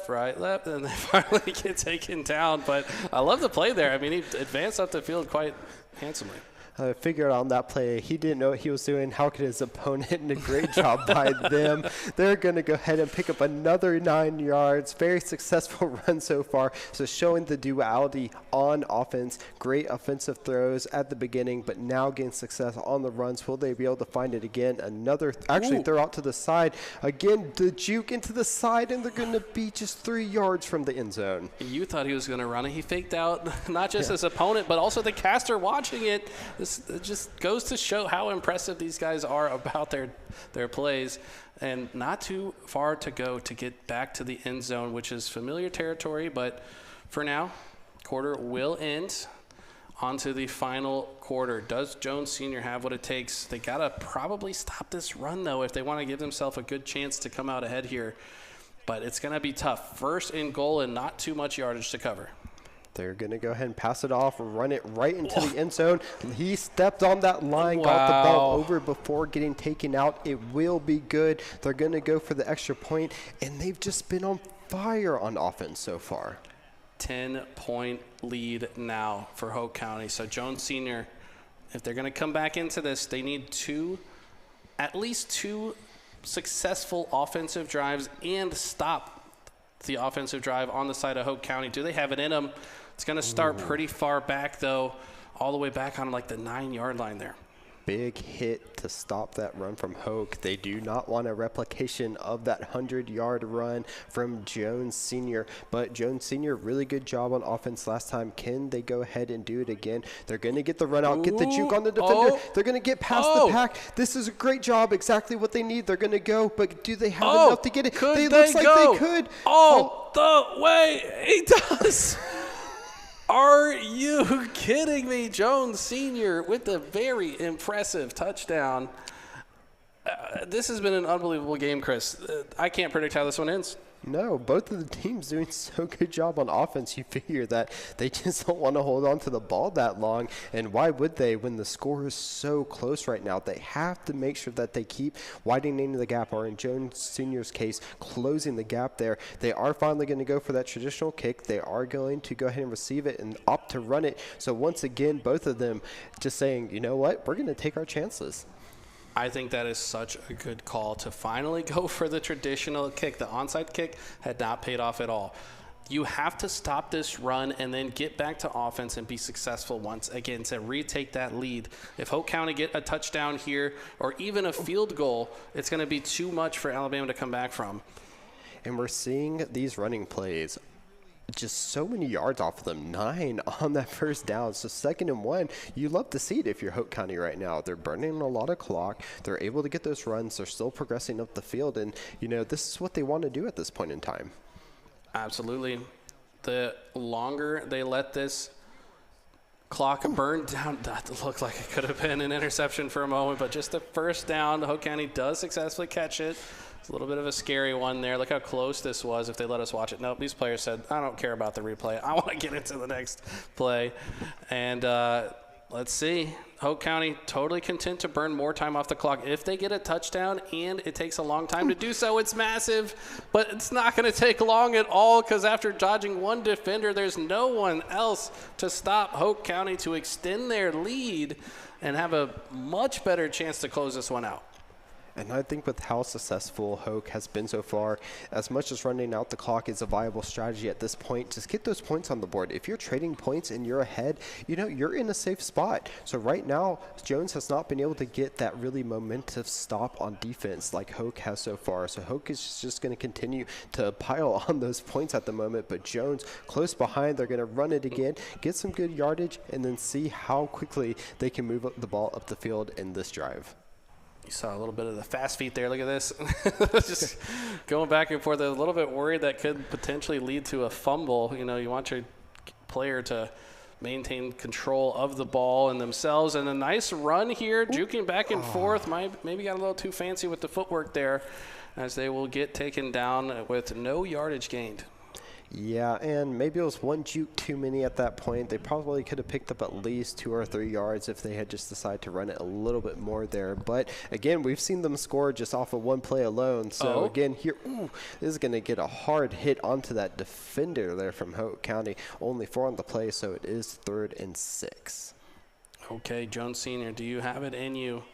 right, and they finally get taken down. But I love the play there. I mean, he advanced up the field quite handsomely. I figured on that play, he didn't know what he was doing. How could his opponent? And a great job by them. They're going to go ahead and pick up another 9 yards. Very successful run so far. So showing the duality on offense. Great offensive throws at the beginning, but now getting success on the runs. Will they be able to find it again? Another, actually throw out to the side. Again, the juke into the side, and they're going to be just 3 yards from the end zone. You thought he was going to run it. He faked out not just his opponent, but also the caster watching it. It just goes to show how impressive these guys are about their plays, and not too far to go to get back to the end zone, which is familiar territory. But for now, quarter will end. Onto the final quarter. Does Jones Senior have what it takes? They got to probably stop this run, though, if they want to give themselves a good chance to come out ahead here. But it's going to be tough. First and goal and not too much yardage to cover. They're going to go ahead and pass it off, run it right into the end zone. He stepped on that line, got the ball over before getting taken out. It will be good. They're going to go for the extra point, and they've just been on fire on offense so far. 10-point lead now for Hoke County. So Jones Senior, if they're going to come back into this, they need at least two successful offensive drives and stop the offensive drive on the side of Hoke County. Do they have it in them? It's going to start pretty far back, though, all the way back on like the 9-yard line there. Big hit to stop that run from Hoke. They do not want a replication of that 100-yard run from Jones Senior. But Jones Senior, really good job on offense last time. Can they go ahead and do it again? They're going to get the run out, get the juke on the defender. They're going to get past the pack. This is a great job, exactly what they need. They're going to go, but do they have enough to get it? Could they looks like go they could. all the way? He does. Are you kidding me? Jones Senior with a very impressive touchdown. This has been an unbelievable game, Chris. I can't predict how this one ends. No, both of the teams doing so good job on offense. You figure that they just don't want to hold on to the ball that long. And why would they when the score is so close right now? They have to make sure that they keep widening the gap, or in Jones Senior's case, closing the gap there. They are finally going to go for that traditional kick. They are going to go ahead and receive it and opt to run it. So once again, both of them just saying, you know what, we're going to take our chances. I think that is such a good call to finally go for the traditional kick. The onside kick had not paid off at all. You have to stop this run and then get back to offense and be successful once again to retake that lead. If Hoke County get a touchdown here or even a field goal, it's going to be too much for Alabama to come back from. And we're seeing these running plays, just so many yards off of them, 9 on that first down. So 2nd and 1, you love to see it if you're Hoke County right now. They're burning a lot of clock. They're able to get those runs. They're still progressing up the field. And, you know, this is what they want to do at this point in time. Absolutely. The longer they let this clock burn down, that looked like it could have been an interception for a moment, but just the first down, Hoke County does successfully catch it. It's a little bit of a scary one there. Look how close this was if they let us watch it. Nope, these players said, I don't care about the replay. I want to get into the next play. And let's see. Hoke County totally content to burn more time off the clock. If they get a touchdown and it takes a long time to do so, it's massive. But it's not going to take long at all because after dodging one defender, there's no one else to stop Hoke County to extend their lead and have a much better chance to close this one out. And I think with how successful Hoke has been so far, as much as running out the clock is a viable strategy at this point, just get those points on the board. If you're trading points and you're ahead, you're in a safe spot. So right now, Jones has not been able to get that really momentous stop on defense like Hoke has so far. So Hoke is just going to continue to pile on those points at the moment. But Jones close behind, they're going to run it again, get some good yardage, and then see how quickly they can move the ball up the field in this drive. You saw a little bit of the fast feet there. Look at this. Just going back and forth. A little bit worried that could potentially lead to a fumble. You want your player to maintain control of the ball and themselves. And a nice run here, juking back and forth. Maybe got a little too fancy with the footwork there as they will get taken down with no yardage gained. Yeah, and maybe it was one juke too many at that point. They probably could have picked up at least 2 or 3 yards if they had just decided to run it a little bit more there. But, again, we've seen them score just off of one play alone. So, again, here, this is going to get a hard hit onto that defender there from Hoke County. Only 4 on the play, so it is 3rd and 6. Okay, Jones Sr., do you have it in you?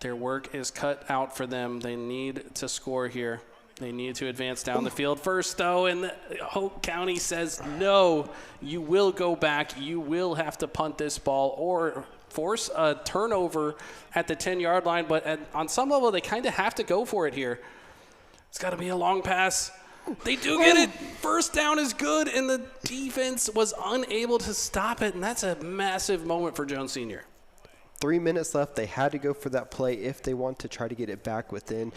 Their work is cut out for them. They need to score here. They need to advance down the field first, though, and Hoke County says, no, you will go back. You will have to punt this ball or force a turnover at the 10-yard line. But on some level, they kind of have to go for it here. It's got to be a long pass. They do get it. First down is good, and the defense was unable to stop it, and that's a massive moment for Jones Sr. 3 minutes left. They had to go for that play if they want to try to get it back within,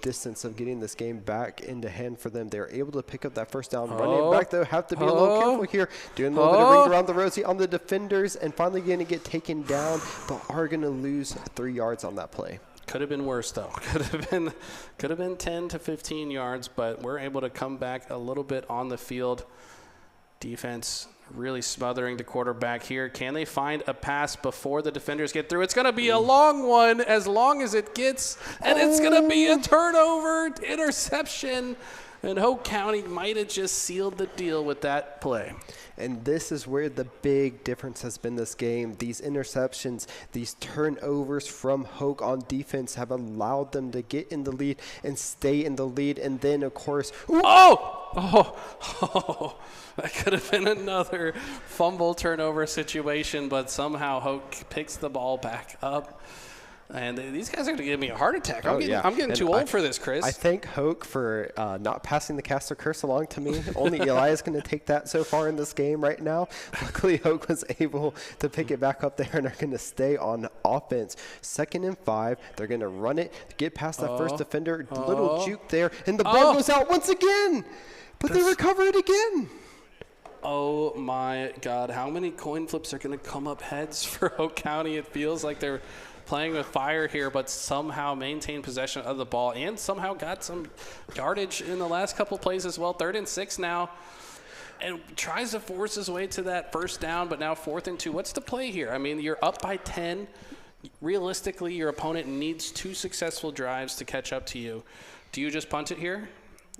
distance of getting this game back into hand for them. They're able to pick up that first down. Running it back, though, have to be a little careful here. Doing a little bit of ring around the rosy on the defenders and finally going to get taken down, but are going to lose 3 yards on that play. Could have been worse, though. Could have been 10 to 15 yards, but we're able to come back a little bit on the field. Defense really smothering the quarterback here. Can they find a pass before the defenders get through? It's going to be a long one as long as it gets, and it's going to be a turnover, interception, and Hoke County might have just sealed the deal with that play. And this is where the big difference has been this game. These interceptions, these turnovers from Hoke on defense have allowed them to get in the lead and stay in the lead. And then, of course, that could have been another fumble turnover situation, but somehow Hoke picks the ball back up. And these guys are going to give me a heart attack. I'm getting too old for this, Chris. I thank Hoke for not passing the caster curse along to me. Only Eli is going to take that so far in this game right now. Luckily, Hoke was able to pick it back up there and are going to stay on offense. 2nd and 5. They're going to run it, get past that first defender. Little juke there, and the ball goes out once again. But they recover it again. Oh, my God. How many coin flips are going to come up heads for Hoke County? It feels like they're playing with fire here, but somehow maintained possession of the ball and somehow got some yardage in the last couple plays as well. 3rd and 6 now, and tries to force his way to that first down, but now 4th and 2. What's the play here? I mean, you're up by 10. Realistically, your opponent needs 2 successful drives to catch up to you. Do you just punt it here?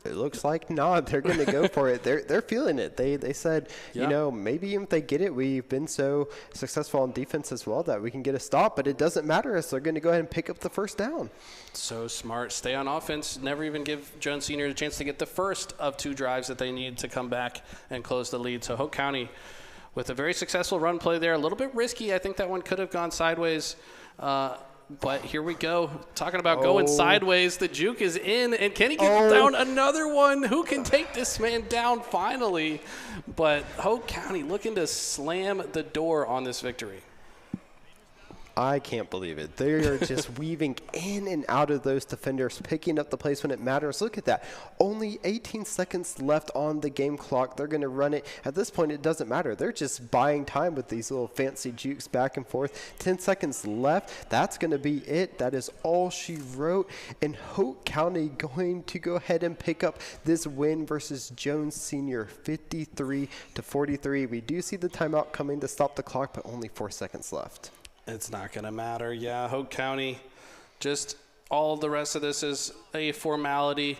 It looks like not. They're going to go for it. They're feeling it. They said, maybe even if they get it, we've been so successful on defense as well that we can get a stop, but it doesn't matter as they're going to go ahead and pick up the first down. So smart. Stay on offense. Never even give Jones Sr. a chance to get the first of 2 drives that they need to come back and close the lead. So Hoke County with a very successful run play there. A little bit risky. I think that one could have gone sideways. But here we go. Talking about going sideways. The juke is in, and can he get down another one? Who can take this man down finally? But Hoke County looking to slam the door on this victory. I can't believe it. They are just weaving in and out of those defenders, picking up the plays when it matters. Look at that. Only 18 seconds left on the game clock. They're going to run it. At this point, it doesn't matter. They're just buying time with these little fancy jukes back and forth. 10 seconds left. That's going to be it. That is all she wrote. And Hope County going to go ahead and pick up this win versus Jones Senior, 53-43. We do see the timeout coming to stop the clock, but only 4 seconds left. It's not going to matter. Yeah, Hope County, just all the rest of this is a formality.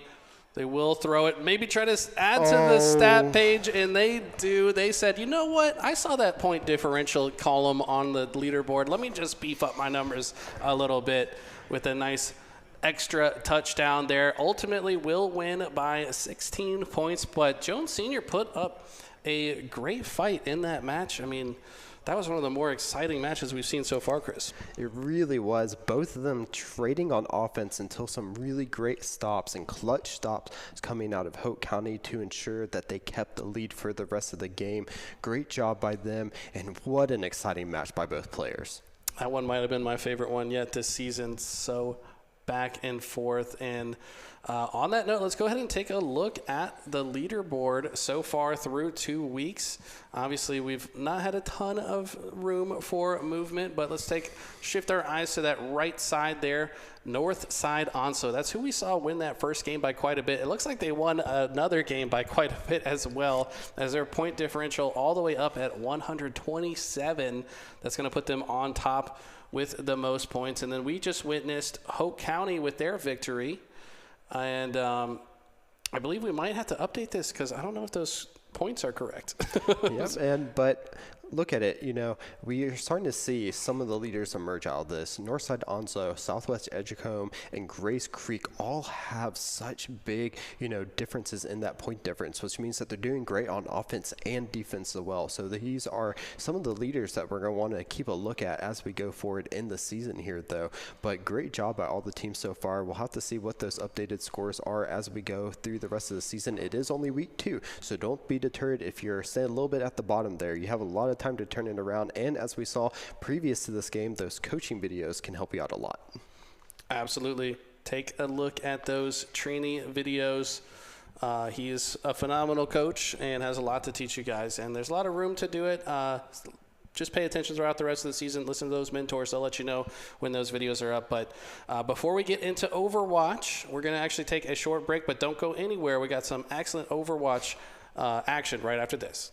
They will throw it, maybe try to add to the stat page, and they do. They said, you know what? I saw that point differential column on the leaderboard. Let me just beef up my numbers a little bit with a nice extra touchdown there. Ultimately will win by 16 points, but Jones Senior put up a great fight in that match. I mean, that was one of the more exciting matches we've seen so far, Chris. It really was. Both of them trading on offense until some really great stops and clutch stops coming out of Hope County to ensure that they kept the lead for the rest of the game. Great job by them, and what an exciting match by both players. That one might have been my favorite one yet this season. So back and forth. And on that note, let's go ahead and take a look at the leaderboard so far through 2 weeks. Obviously, we've not had a ton of room for movement, but let's shift our eyes to that right side there, north side Onso. That's who we saw win that first game by quite a bit. It looks like they won another game by quite a bit as well, as their point differential all the way up at 127. That's going to put them on top with the most points. And then we just witnessed Hope County with their victory. And I believe we might have to update this because I don't know if those points are correct. Yep, but look at it. We are starting to see some of the leaders emerge out of this. Northside Onslow, Southwest Edgecombe, and Grace Creek all have such big, differences in that point difference, which means that they're doing great on offense and defense as well. So these are some of the leaders that we're going to want to keep a look at as we go forward in the season here, though. But great job by all the teams so far. We'll have to see what those updated scores are as we go through the rest of the season. It is only week 2, so don't be deterred if you're staying a little bit at the bottom there. You have a lot of time to turn it around, and as we saw previous to this game, those coaching videos can help you out a lot. Absolutely. Take a look at those trainee videos. He's a phenomenal coach and has a lot to teach you guys, and there's a lot of room to do it. Just pay attention throughout the rest of the season. Listen to those mentors. They'll let you know when those videos are up. But before we get into Overwatch, we're going to actually take a short break, but don't go anywhere. We got some excellent Overwatch action right after this.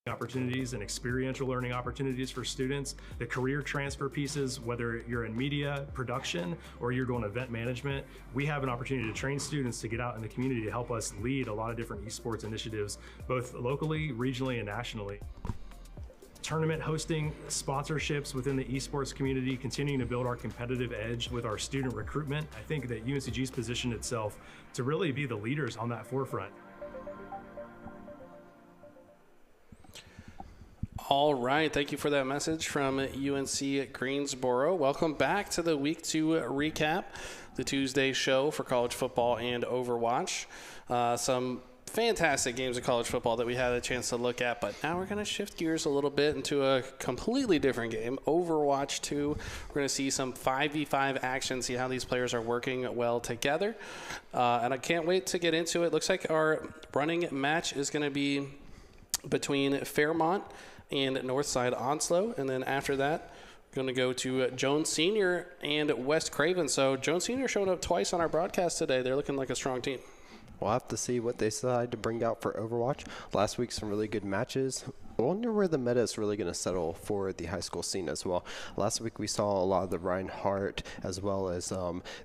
Opportunities and experiential learning opportunities for students, the career transfer pieces, whether you're in media production or you're doing event management, we have an opportunity to train students to get out in the community to help us lead a lot of different esports initiatives, both locally, regionally, and nationally. Tournament hosting, sponsorships within the esports community, continuing to build our competitive edge with our student recruitment. I think that UNCG's positioned itself to really be the leaders on that forefront. All right, thank you for that message from UNC Greensboro. Welcome back to the Week 2 recap, the Tuesday show for college football and Overwatch. Some fantastic games of college football that we had a chance to look at, but now we're going to shift gears a little bit into a completely different game, Overwatch 2. We're going to see some 5v5 action, see how these players are working well together, and I can't wait to get into it. Looks like our running match is going to be between Fairmont and Northside Onslow, and then after that, we're going to go to Jones Senior and West Craven. So Jones Senior showed up twice on our broadcast today. They're looking like a strong team. We'll have to see what they decide to bring out for Overwatch. Last week, some really good matches. I wonder where the meta is really going to settle for the high school scene as well. Last week, we saw a lot of the Reinhardt as well as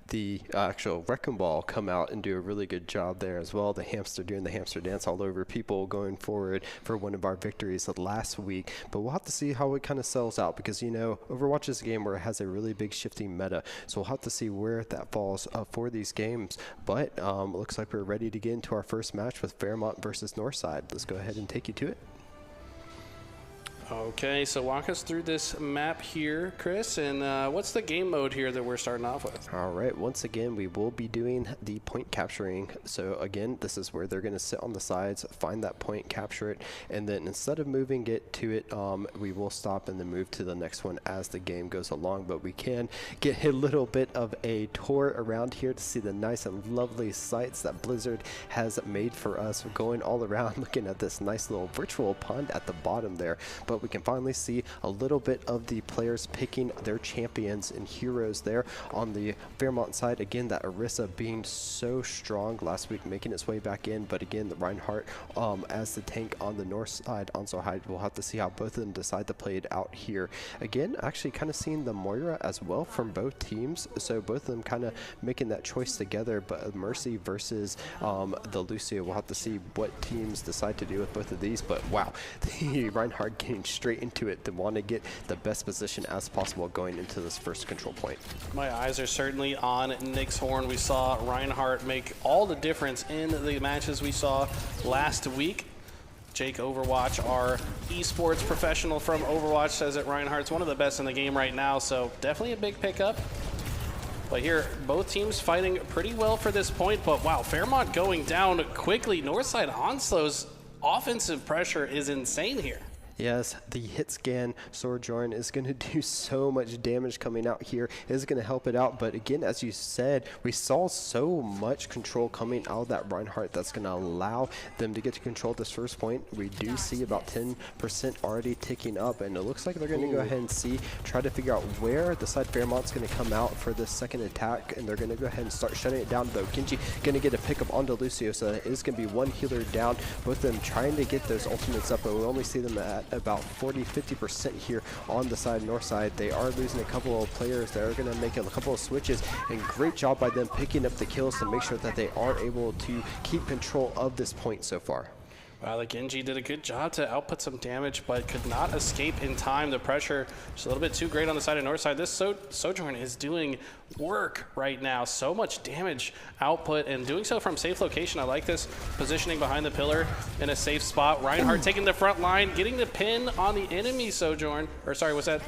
the actual Wrecking Ball come out and do a really good job there as well. The hamster doing the hamster dance all over people going forward for one of our victories last week. But we'll have to see how it kind of settles out because, you know, Overwatch is a game where it has a really big shifting meta. So we'll have to see where that falls for these games. But it looks like we're ready to get into our first match with Fairmont versus Northside. Let's go ahead and take you to it. Okay, so walk us through this map here, Chris, and what's the game mode here that we're starting off with? All right, once again, we will be doing the point capturing. So again, this is where they're going to sit on the sides, find that point, capture it, and then instead of moving it to it, we will stop and then move to the next one as the game goes along. But we can get a little bit of a tour around here to see the nice and lovely sights that Blizzard has made for us, going all around looking at this nice little virtual pond at the bottom there. But we can finally see a little bit of the players picking their champions and heroes there on the Fairmont side. Again, that Orisa being so strong last week, making its way back in. But again, the Reinhardt as the tank on the north side. Also, we'll have to see how both of them decide to play it out here. Again, actually kind of seeing the Moira as well from both teams. So both of them kind of making that choice together. But Mercy versus the Lucio, we'll have to see what teams decide to do with both of these. But wow, the Reinhardt getting straight into it to want to get the best position as possible going into this first control point. My eyes are certainly on Nick's horn. We saw Reinhardt make all the difference in the matches we saw last week. Jake Overwatch, our esports professional from Overwatch, says that Reinhardt's one of the best in the game right now, so definitely a big pickup. But here, both teams fighting pretty well for this point, but wow, Fairmont going down quickly. Northside Onslow's offensive pressure is insane here. Yes, the hit scan Sojourn is going to do so much damage coming out here. It is going to help it out. But again, as you said, we saw so much control coming out of that Reinhardt that's going to allow them to get to control this first point. We do see about 10% already ticking up, and it looks like they're going to go ahead and try to figure out where the side Fairmont's going to come out for this second attack, and they're going to go ahead and start shutting it down, though. Genji going to get a pickup onto Lucio, so it is going to be one healer down. Both of them trying to get those ultimates up, but we only see them at about 40-50% here on the north side. They are losing a couple of players. They're going to make a couple of switches, and great job by them picking up the kills to make sure that they are able to keep control of this point so far. Wow, the Genji did a good job to output some damage, but could not escape in time. The pressure just a little bit too great on the side of Northside. This Sojourn is doing work right now. So much damage output and doing so from safe location. I like this positioning behind the pillar in a safe spot. Reinhardt taking the front line, getting the pin on the enemy Sojourn. Or sorry, was that?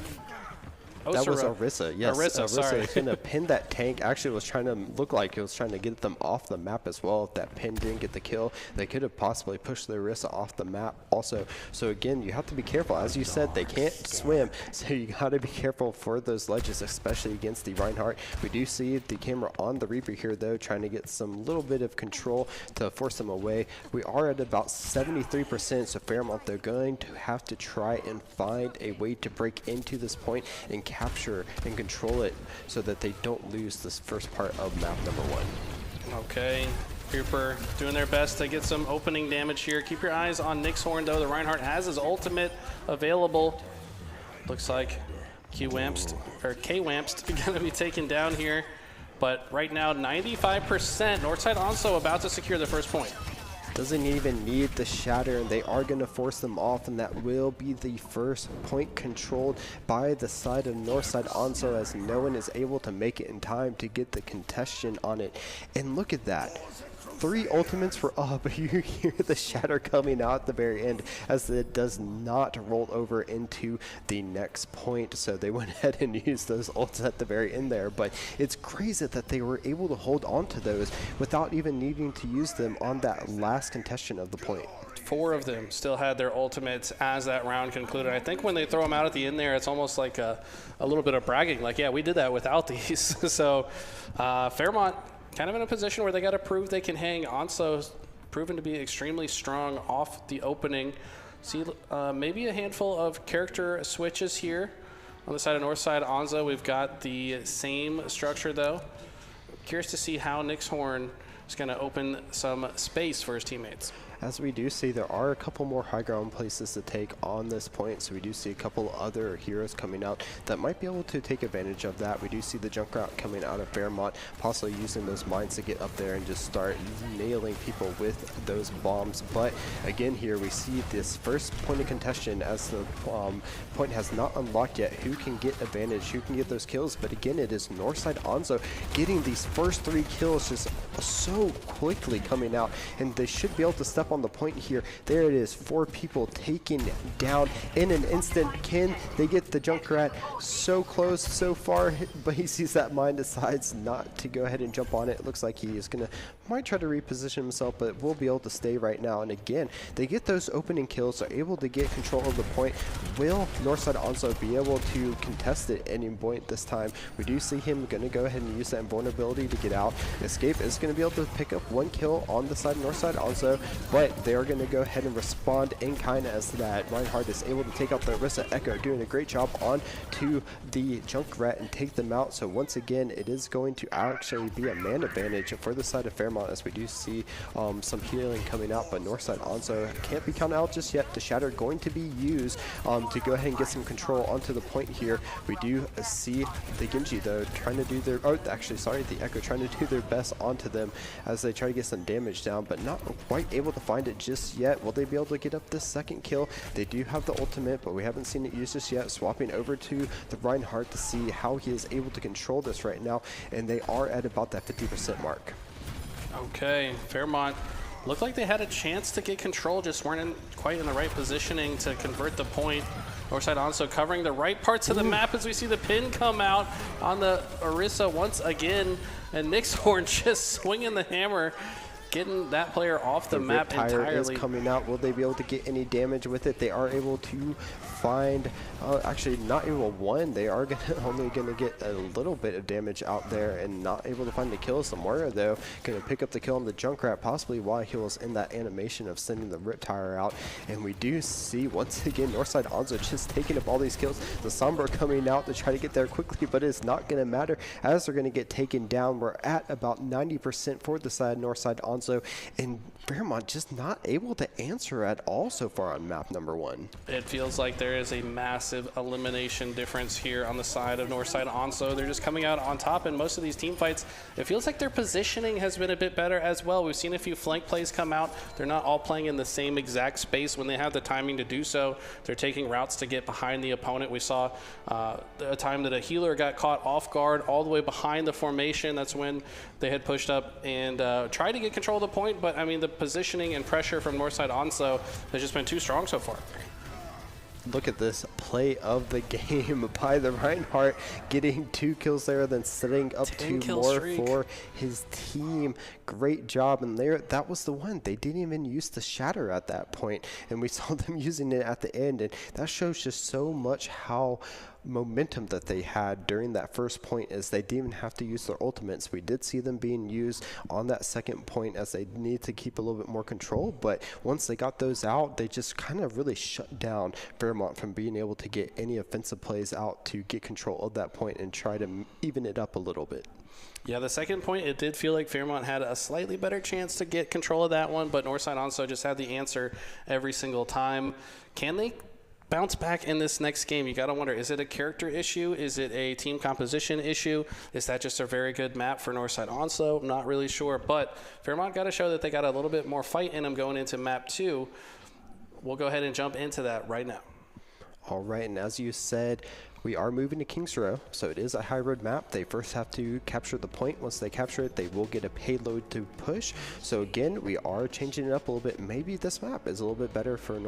That was Orisa, yes. Orisa, sorry. is going to pin that tank. Actually, it was trying to look like it was trying to get them off the map as well. If that pin didn't get the kill, they could have possibly pushed the Orisa off the map also. So again, you have to be careful. As you said, they can't swim, so you got to be careful for those ledges, especially against the Reinhardt. We do see the camera on the Reaper here, though, trying to get some little bit of control to force them away. We are at about 73%, so Fairmont, they're going to have to try and find a way to break into this point and capture and control it so that they don't lose this first part of map number 1. Okay, Reaper doing their best to get some opening damage here. Keep your eyes on Nixhorn, though. The Reinhardt has his ultimate available. Looks like K-Wampst going to be taken down here. But right now, 95%. Northside also about to secure the first point. Doesn't even need the shatter, and they are going to force them off, and that will be the first point controlled by the side of Northside Onso, as no one is able to make it in time to get the contestation on it. And look at that. 3 ultimates were up. You hear the shatter coming out at the very end, as it does not roll over into the next point. So they went ahead and used those ults at the very end there. But it's crazy that they were able to hold on to those without even needing to use them on that last contestation of the point. 4 of them still had their ultimates as that round concluded. I think when they throw them out at the end there, it's almost like a little bit of bragging. Like, yeah, we did that without these. So Fairmont kind of in a position where they got to prove they can hang. Onso's proven to be extremely strong off the opening. See maybe a handful of character switches here on the side of Northside Onso. We've got the same structure, though. Curious to see how Nixhorn is going to open some space for his teammates. As we do see, there are a couple more high ground places to take on this point, so we do see a couple other heroes coming out that might be able to take advantage of that. We do see the Junkrat coming out of Fairmont, possibly using those mines to get up there and just start nailing people with those bombs. But again here, we see this first point of contention as the point has not unlocked yet. Who can get advantage? Who can get those kills? But again, it is Northside Onso getting these first 3 kills just so quickly coming out, and they should be able to step on the point here. There it is, 4 people taken down in an instant. Can they get the Junkrat? So close, so far, but he sees that mine, decides not to go ahead and jump on it. It looks like he is gonna might try to reposition himself, but will be able to stay right now. And again, they get those opening kills, are able to get control of the point. Will Northside Onso be able to contest it at any point this time? We do see him gonna go ahead and use that invulnerability to get out. Escape is gonna be able to pick up 1 kill on the side of Northside Onso, but they are going to go ahead and respond in kind as that. Reinhardt is able to take out the Orisa. Echo doing a great job on to the Junkrat and take them out. So once again, it is going to actually be a man advantage for the side of Fairmont, as we do see some healing coming out, but Northside Onso can't be counted out just yet. The shatter going to be used to go ahead and get some control onto the point here. We do see the Genji, though, trying to do their, the Echo trying to do their best onto them as they try to get some damage down, but not quite able to find it just yet. Will they be able to get up this second kill? They do have the ultimate, but we haven't seen it used just yet. Swapping over to the Reinhardt to see how he is able to control this right now, and they are at about that 50% mark. Okay, Fairmont looked like they had a chance to get control, just weren't quite in the right positioning to convert the point. Northside Onso covering the right parts of the map as we see the pin come out on the Orisa once again, and Nixhorn just swinging the hammer, getting that player off the map entirely. Is coming out. Will they be able to get any damage with it? They are able to find, actually not even 1. They are only going to get a little bit of damage out there and not able to find the kill. Samora, though, going to pick up the kill on the Junkrat, possibly while he was in that animation of sending the Riptire out. And we do see, once again, Northside Onso just taking up all these kills. The Sombra coming out to try to get there quickly, but it's not going to matter as they're going to get taken down. We're at about 90% for the side Northside Onso. Onso, and Fairmont just not able to answer at all so far on map number 1. It feels like there is a massive elimination difference here on the side of Northside Onso. They're just coming out on top in most of these team fights. It feels like their positioning has been a bit better as well. We've seen a few flank plays come out. They're not all playing in the same exact space when they have the timing to do so. They're taking routes to get behind the opponent. We saw a time that a healer got caught off guard all the way behind the formation. That's when they had pushed up and tried to get control of the point, but I mean, the positioning and pressure from Northside Onso has just been too strong so far. Look at this play of the game by the Reinhardt, getting 2 kills there, then setting up 2 more for his team. Great job. And there, that was the one. They didn't even use the shatter at that point, and we saw them using it at the end. And that shows just so much how momentum that they had during that first point, as they didn't even have to use their ultimates. We did see them being used on that second point as they need to keep a little bit more control, but once they got those out, they just kind of really shut down Fairmont from being able to get any offensive plays out to get control of that point and try to even it up a little bit. Yeah, the second point, it did feel like Fairmont had a slightly better chance to get control of that one, but Northside Onso just had the answer every single time. Can they bounce back in this next game? You got to wonder, is it a character issue? Is it a team composition issue? Is that just a very good map for Northside Onso? I'm not really sure, but Fairmont got to show that they got a little bit more fight in them going into map 2. We'll go ahead and jump into that right now. All right, and as you said, we are moving to Kings Row, so it is a high-road map. They first have to capture the point. Once they capture it, they will get a payload to push. So again, we are changing it up a little bit. Maybe this map is a little bit better for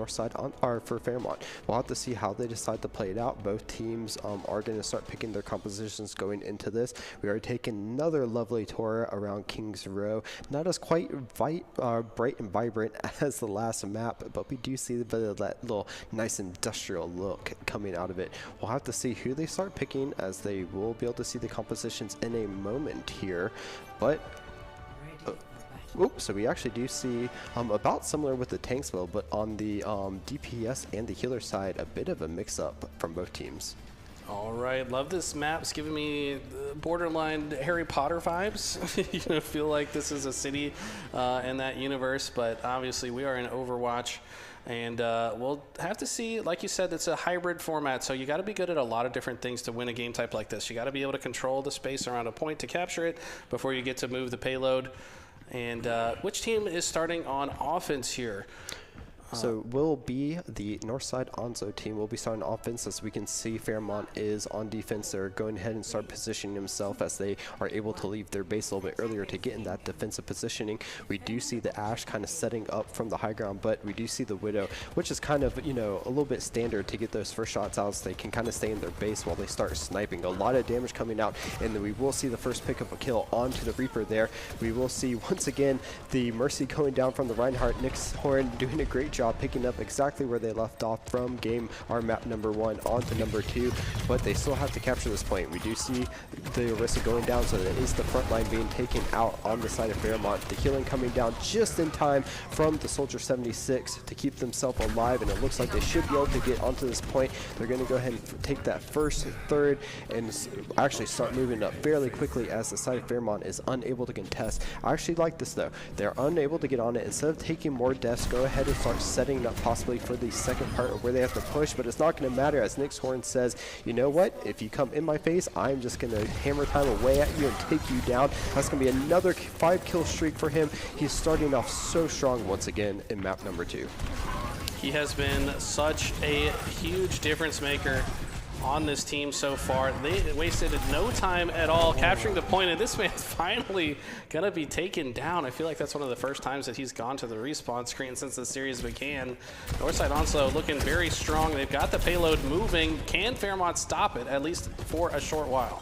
for Fairmont. We'll have to see how they decide to play it out. Both teams are going to start picking their compositions going into this. We are taking another lovely tour around Kings Row. Not as quite bright and vibrant as the last map, but we do see a bit of that little nice industrial look coming out of it. We'll have to see who they start picking, as they will be able to see the compositions in a moment here. But so we actually do see about similar with the Tanksville, but on the DPS and the healer side, a bit of a mix-up from both teams. All right, love this map. It's giving me borderline Harry Potter vibes. You know, feel like this is a city in that universe, but obviously we are in Overwatch. And we'll have to see, like you said, it's a hybrid format, so you got to be good at a lot of different things to win a game type like this. You got to be able to control the space around a point to capture it before you get to move the payload. And which team is starting on offense here? So will be the Northside Onso team will be starting offense. As we can see, Fairmont is on defense. They're going ahead and start positioning themselves as they are able to leave their base a little bit earlier to get in that defensive positioning. We do see the Ash kind of setting up from the high ground, but we do see the Widow, which is kind of, you know, a little bit standard to get those first shots out so they can kind of stay in their base while they start sniping. A lot of damage coming out, and then we will see the first pick of a kill onto the Reaper there. We will see once again the Mercy going down from the Reinhardt. Nick's Horn doing a great job picking up exactly where they left off from map number 1 onto number 2, but they still have to capture this point. We do see the Orisa going down, so that is the front line being taken out on the side of Fairmont. The healing coming down just in time from the Soldier 76 to keep themselves alive, and it looks like they should be able to get onto this point. They're going to go ahead and take that first, third, and actually start moving up fairly quickly as the side of Fairmont is unable to contest. I actually like this though. They're unable to get on it. Instead of taking more deaths, go ahead and start setting up possibly for the second part of where they have to push, but it's not going to matter, as Nick's Horn says, you know what, if you come in my face, I'm just going to hammer time away at you and take you down. That's going to be another 5-kill streak for him. He's starting off so strong once again in map number 2. He has been such a huge difference maker on this team so far. They wasted no time at all capturing the point, and this man's finally gonna be taken down. I feel like that's one of the first times that he's gone to the respawn screen since the series began. Northside Onso looking very strong. They've got the payload moving. Can Fairmont stop it, at least for a short while?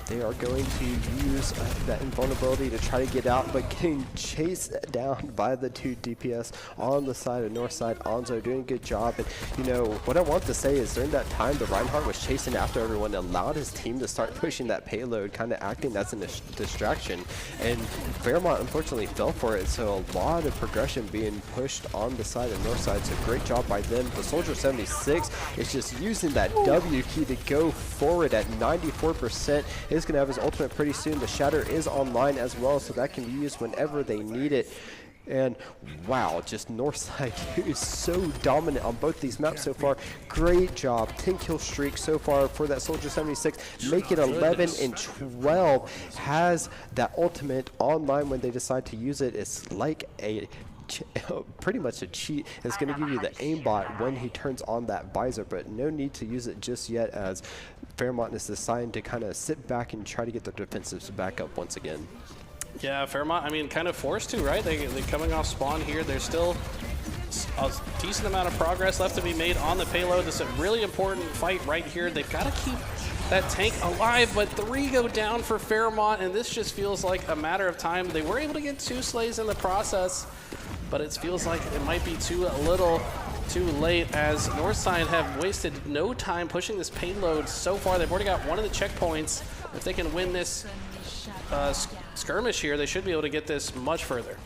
They are going to use that invulnerability to try to get out, but getting chased down by the 2 DPS on the side of Northside. Onso doing a good job. And, you know, what I want to say is during that time, the Reinhardt was chasing after everyone, allowed his team to start pushing that payload, kind of acting as a distraction. And Fairmont, unfortunately, fell for it. So a lot of progression being pushed on the side of Northside. So great job by them. The Soldier 76 is just using that W key to go forward at 94%. is going to have his ultimate pretty soon. The Shatter is online as well, so that can be used whenever they need it. And wow, just Northside is so dominant on both these maps so far. Great job. 10 kill streak so far for that Soldier 76. Make it 11 and 12. Has that ultimate online when they decide to use it. It's like a pretty much a cheat. It's going to give you the aimbot when he turns on that visor, but no need to use it just yet, as Fairmont is deciding to kind of sit back and try to get their defensives back up once again. Yeah, Fairmont, I mean, kind of forced to, right? They're coming off spawn here. There's still a decent amount of progress left to be made on the payload. This is a really important fight right here. They've got to keep that tank alive, but 3 go down for Fairmont, and this just feels like a matter of time. They were able to get 2 slays in the process, but it feels like it might be too late, as Northside have wasted no time pushing this payload so far. They've already got one of the checkpoints. If they can win this skirmish here, they should be able to get this much further.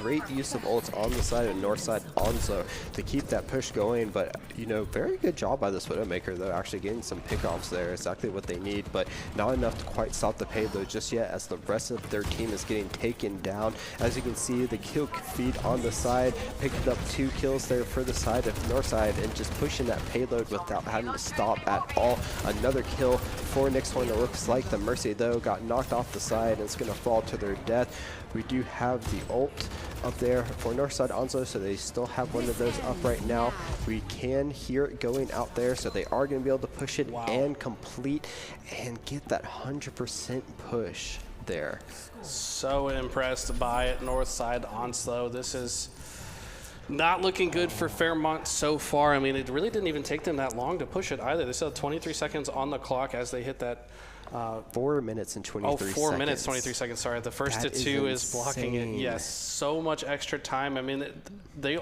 Great use of ults on the side of Northside Onzo to keep that push going, but you know, very good job by this Widowmaker though, actually getting some pickoffs there, exactly what they need, but not enough to quite stop the payload just yet, as the rest of their team is getting taken down. As you can see, the kill feed on the side picked up 2 kills there for the side of Northside, and just pushing that payload without having to stop at all. Another kill for Nixhorn. It looks like the Mercy though got knocked off the side and it's going to fall to their death. We do have the ult up there for Northside Onzo, so they still have one of those up right now. We can hear it going out there, so they are going to be able to push it and complete and get that 100% push there. So impressed by Northside Onzo. This is not looking good for Fairmont so far. I mean, it really didn't even take them that long to push it either. They still have 23 seconds on the clock as they hit that 4 minutes and 23 seconds. 4 minutes, 23 seconds, sorry. The first to 2 is blocking it. Yes, so much extra time. I mean, they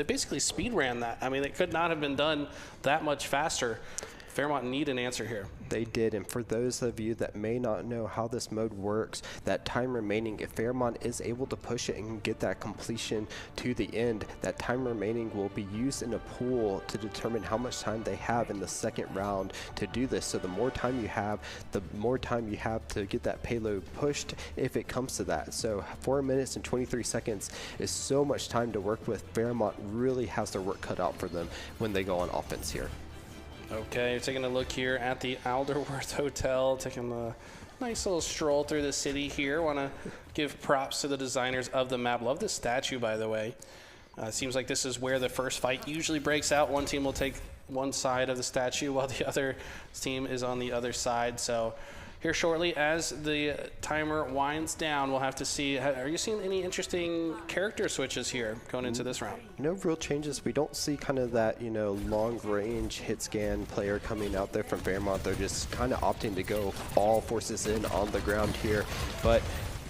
basically speed ran that. I mean, it could not have been done that much faster. Fairmont need an answer here. They did, and for those of you that may not know how this mode works, that time remaining, if Fairmont is able to push it and get that completion to the end, that time remaining will be used in a pool to determine how much time they have in the second round to do this. So the more time you have, the more time you have to get that payload pushed if it comes to that. So 4 minutes and 23 seconds is so much time to work with. Fairmont really has their work cut out for them when they go on offense here. Okay, taking a look here at the Alderworth Hotel, taking a nice little stroll through the city here. Want to give props to the designers of the map. Love this statue, by the way. Seems like this is where the first fight usually breaks out. One team will take one side of the statue while the other team is on the other side. So here shortly, as the timer winds down, we'll have to see. Are you seeing any interesting character switches here going into this round? No real changes. We don't see kind of that, you know, long range hit scan player coming out there from Fairmont. They're just kind of opting to go all forces in on the ground here. But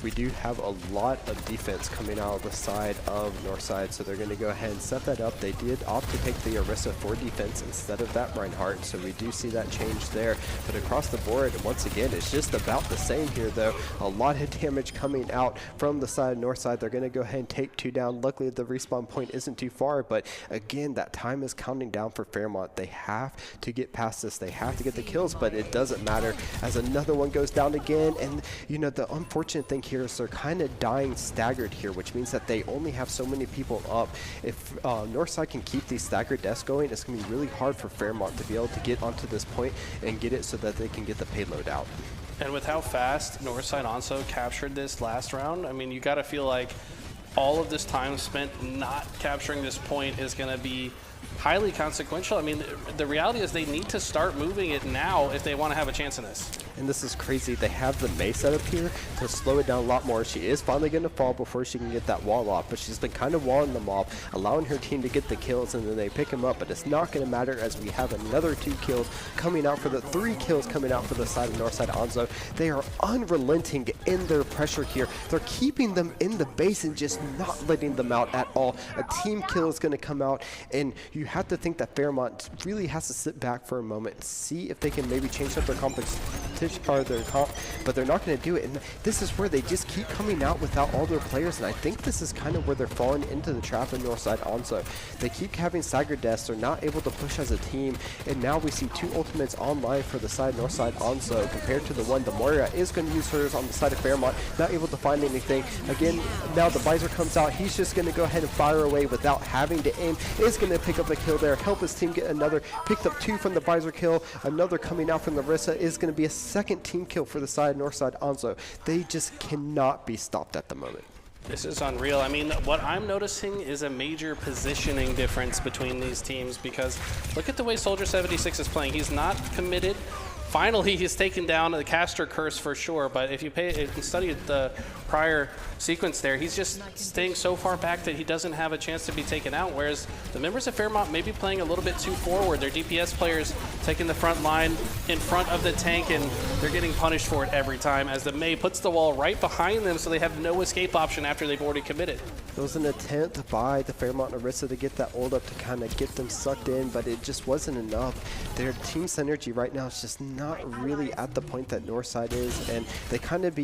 we do have a lot of defense coming out of the side of Northside, so they're going to go ahead and set that up. They did opt to take the Orisa for defense instead of that Reinhardt, so we do see that change there. But across the board, once again, it's just about the same here, though. A lot of damage coming out from the side of Northside. They're going to go ahead and take 2 down. Luckily, the respawn point isn't too far, but again, that time is counting down for Fairmont. They have to get past this. They have to get the kills, but it doesn't matter as another one goes down again. And, you know, the unfortunate thing here is they're kind of dying staggered here, which means that they only have so many people up. If Northside can keep these staggered deaths going, it's going to be really hard for Fairmont to be able to get onto this point and get it so that they can get the payload out. And with how fast Northside also captured this last round, I mean, you got to feel like all of this time spent not capturing this point is going to be highly consequential. I mean, the reality is they need to start moving it now if they want to have a chance in this. And this is crazy. They have the Mei set up here to slow it down a lot more. She is finally going to fall before she can get that wall off, but she's been kind of walling them off, allowing her team to get the kills, and then they pick him up. But it's not going to matter as we have another 2 kills coming out for the 3 kills coming out for the side of Northside Onzo. They are unrelenting in their pressure here. They're keeping them in the base and just not letting them out at all. A team kill is going to come out, and you have to think that Fairmont really has to sit back for a moment, see if they can maybe change up their competition or their comp, but they're not going to do it. And this is where they just keep coming out without all their players, and I think this is kind of where they're falling into the trap of Northside Onso. They keep having staggered deaths, they're not able to push as a team, and now we see 2 ultimates online for the side Northside Onso compared to the one the Moira is going to use hers on the side of Fairmont, not able to find anything. Again, now the visor comes out, he's just going to go ahead and fire away without having to aim, is going to pick up the kill there, help his team get another, picked up 2 from the visor kill, another coming out from Larissa, is going to be a second team kill for the side Northside Onso. They just cannot be stopped at the moment. This is unreal. I mean, what I'm noticing is a major positioning difference between these teams, because look at the way Soldier 76 is playing. He's not committed. Finally, he's taken down the caster curse for sure, but if you study the prior sequence there, he's just staying so far back that he doesn't have a chance to be taken out, whereas the members of Fairmont may be playing a little bit too forward. Their DPS players taking the front line in front of the tank, and they're getting punished for it every time as the May puts the wall right behind them, so they have no escape option after they've already committed. It was an attempt by the Fairmont Narissa to get that ult up to kind of get them sucked in, but it just wasn't enough. Their team synergy right now is just not really at the point that Northside is, and they're kind of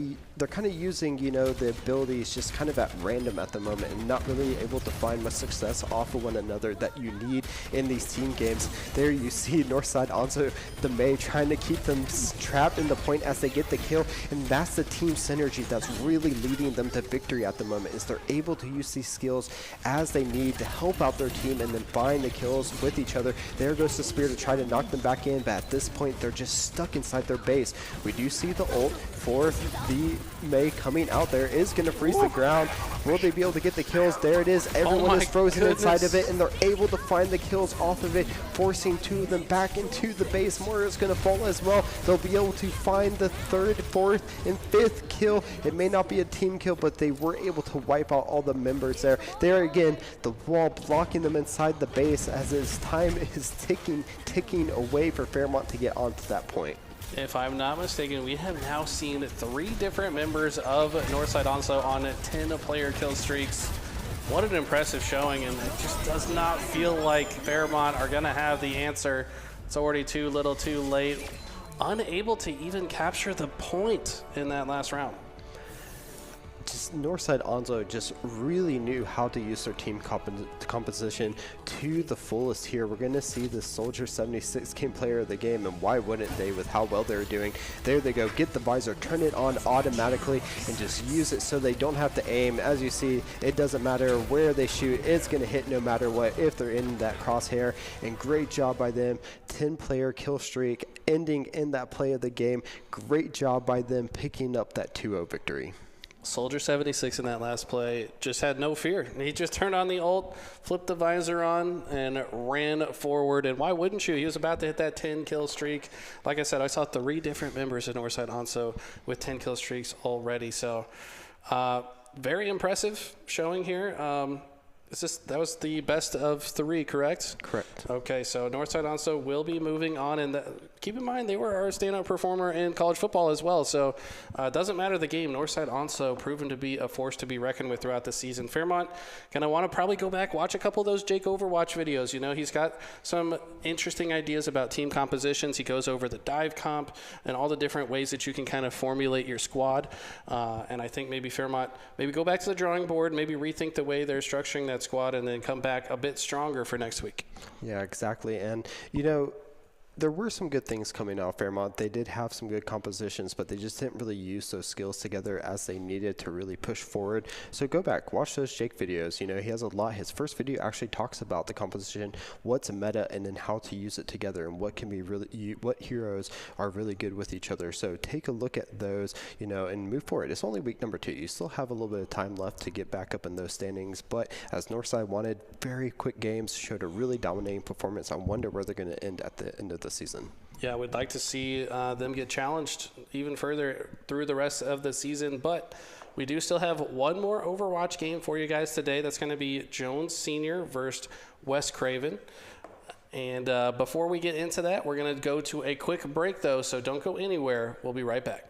using, you know, the abilities just kind of at random at the moment and not really able to find much success off of one another that you need in these team games. There you see Northside Onso, the May, trying to keep them trapped in the point as they get the kill, and that's the team synergy that's really leading them to victory at the moment, is they're able to use these skills as they need to help out their team and then find the kills with each other. There goes the spear to try to knock them back in, but at this point they're just stuck inside their base. We do see the ult for the May coming out there, is going to freeze the ground. Will they be able to get the kills? There it is. Everyone is frozen inside of it, and they're able to find the kills off of it, forcing 2 of them back into the base. Moira is going to fall as well. They'll be able to find the 3rd, 4th, and 5th kill. It may not be a team kill, but they were able to wipe out all the members there. There again, the wall blocking them inside the base as his time is ticking away for Fairmont to get onto that point. If I'm not mistaken, we have now seen 3 different members of Northside Onso on 10-player kill streaks. What an impressive showing, and it just does not feel like Fairmont are going to have the answer. It's already too little too late. Unable to even capture the point in that last round. Just Northside Onso just really knew how to use their team composition to the fullest here. We're going to see the Soldier 76 game player of the game, and why wouldn't they with how well they're doing. There they go, get the visor, turn it on automatically, and just use it so they don't have to aim. As you see, it doesn't matter where they shoot, it's going to hit no matter what if they're in that crosshair, and great job by them. 10-player kill streak ending in that play of the game. Great job by them picking up that 2-0 victory. Soldier 76 in that last play just had no fear. He just turned on the ult, flipped the visor on, and ran forward. And why wouldn't you? He was about to hit that 10-kill streak. Like I said, I saw 3 different members of Northside Onso with 10-kill streaks already. So very impressive showing here. That was the best of 3, correct? Correct. Okay, so Northside Onso will be moving on, and keep in mind they were our standout performer in college football as well. So it doesn't matter the game. Northside Onso proven to be a force to be reckoned with throughout the season. Fairmont gonna want to probably go back, watch a couple of those Jake Overwatch videos. You know, he's got some interesting ideas about team compositions. He goes over the dive comp and all the different ways that you can kind of formulate your squad. And I think maybe Fairmont maybe go back to the drawing board, maybe rethink the way they're structuring that squad, and then come back a bit stronger for next week. Yeah, exactly. And you know, there were some good things coming out of Fairmont. They did have some good compositions, but they just didn't really use those skills together as they needed to really push forward. So go back, watch those Jake videos. You know, he has a lot. His first video actually talks about the composition, what's a meta, and then how to use it together, and what can be really, what heroes are really good with each other. So take a look at those, you know, and move forward. It's only week number 2. You still have a little bit of time left to get back up in those standings, but as Northside wanted very quick games, showed a really dominating performance. I wonder where they're going to end at the end of the season. Yeah, I would like to see them get challenged even further through the rest of the season, but we do still have one more Overwatch game for you guys today. That's going to be Jones Senior versus West Craven. And before we get into that, we're going to go to a quick break, though, so don't go anywhere. We'll be right back.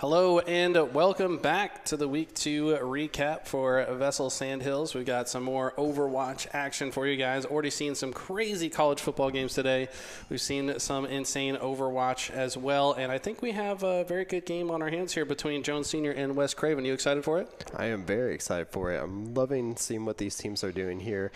Hello and welcome back to the Week 2 recap for VESL Sandhills. We've got some more Overwatch action for you guys. Already seen some crazy college football games today. We've seen some insane Overwatch as well, and I think we have a very good game on our hands here between Jones Senior and West Craven. You excited for it? I am very excited for it. I'm loving seeing what these teams are doing here.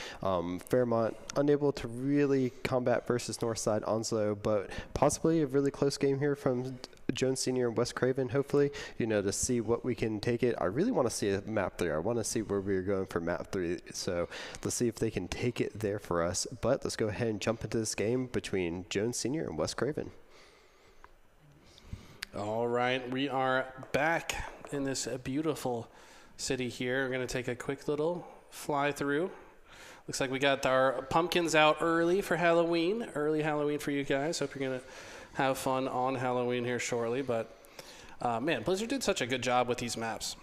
Fairmont unable to really combat versus Northside Onslow, but possibly a really close game here from Jones Senior and West Craven, hopefully, to see what we can take it. I really want to see a map 3. I want to see where we're going for map 3. So let's see if they can take it there for us. But let's go ahead and jump into this game between Jones Senior and West Craven. All right, we are back in this beautiful city here. We're going to take a quick little fly through. Looks like we got our pumpkins out early for Halloween. Early Halloween for you guys. Hope you're going to have fun on Halloween here shortly. But, man, Blizzard did such a good job with these maps.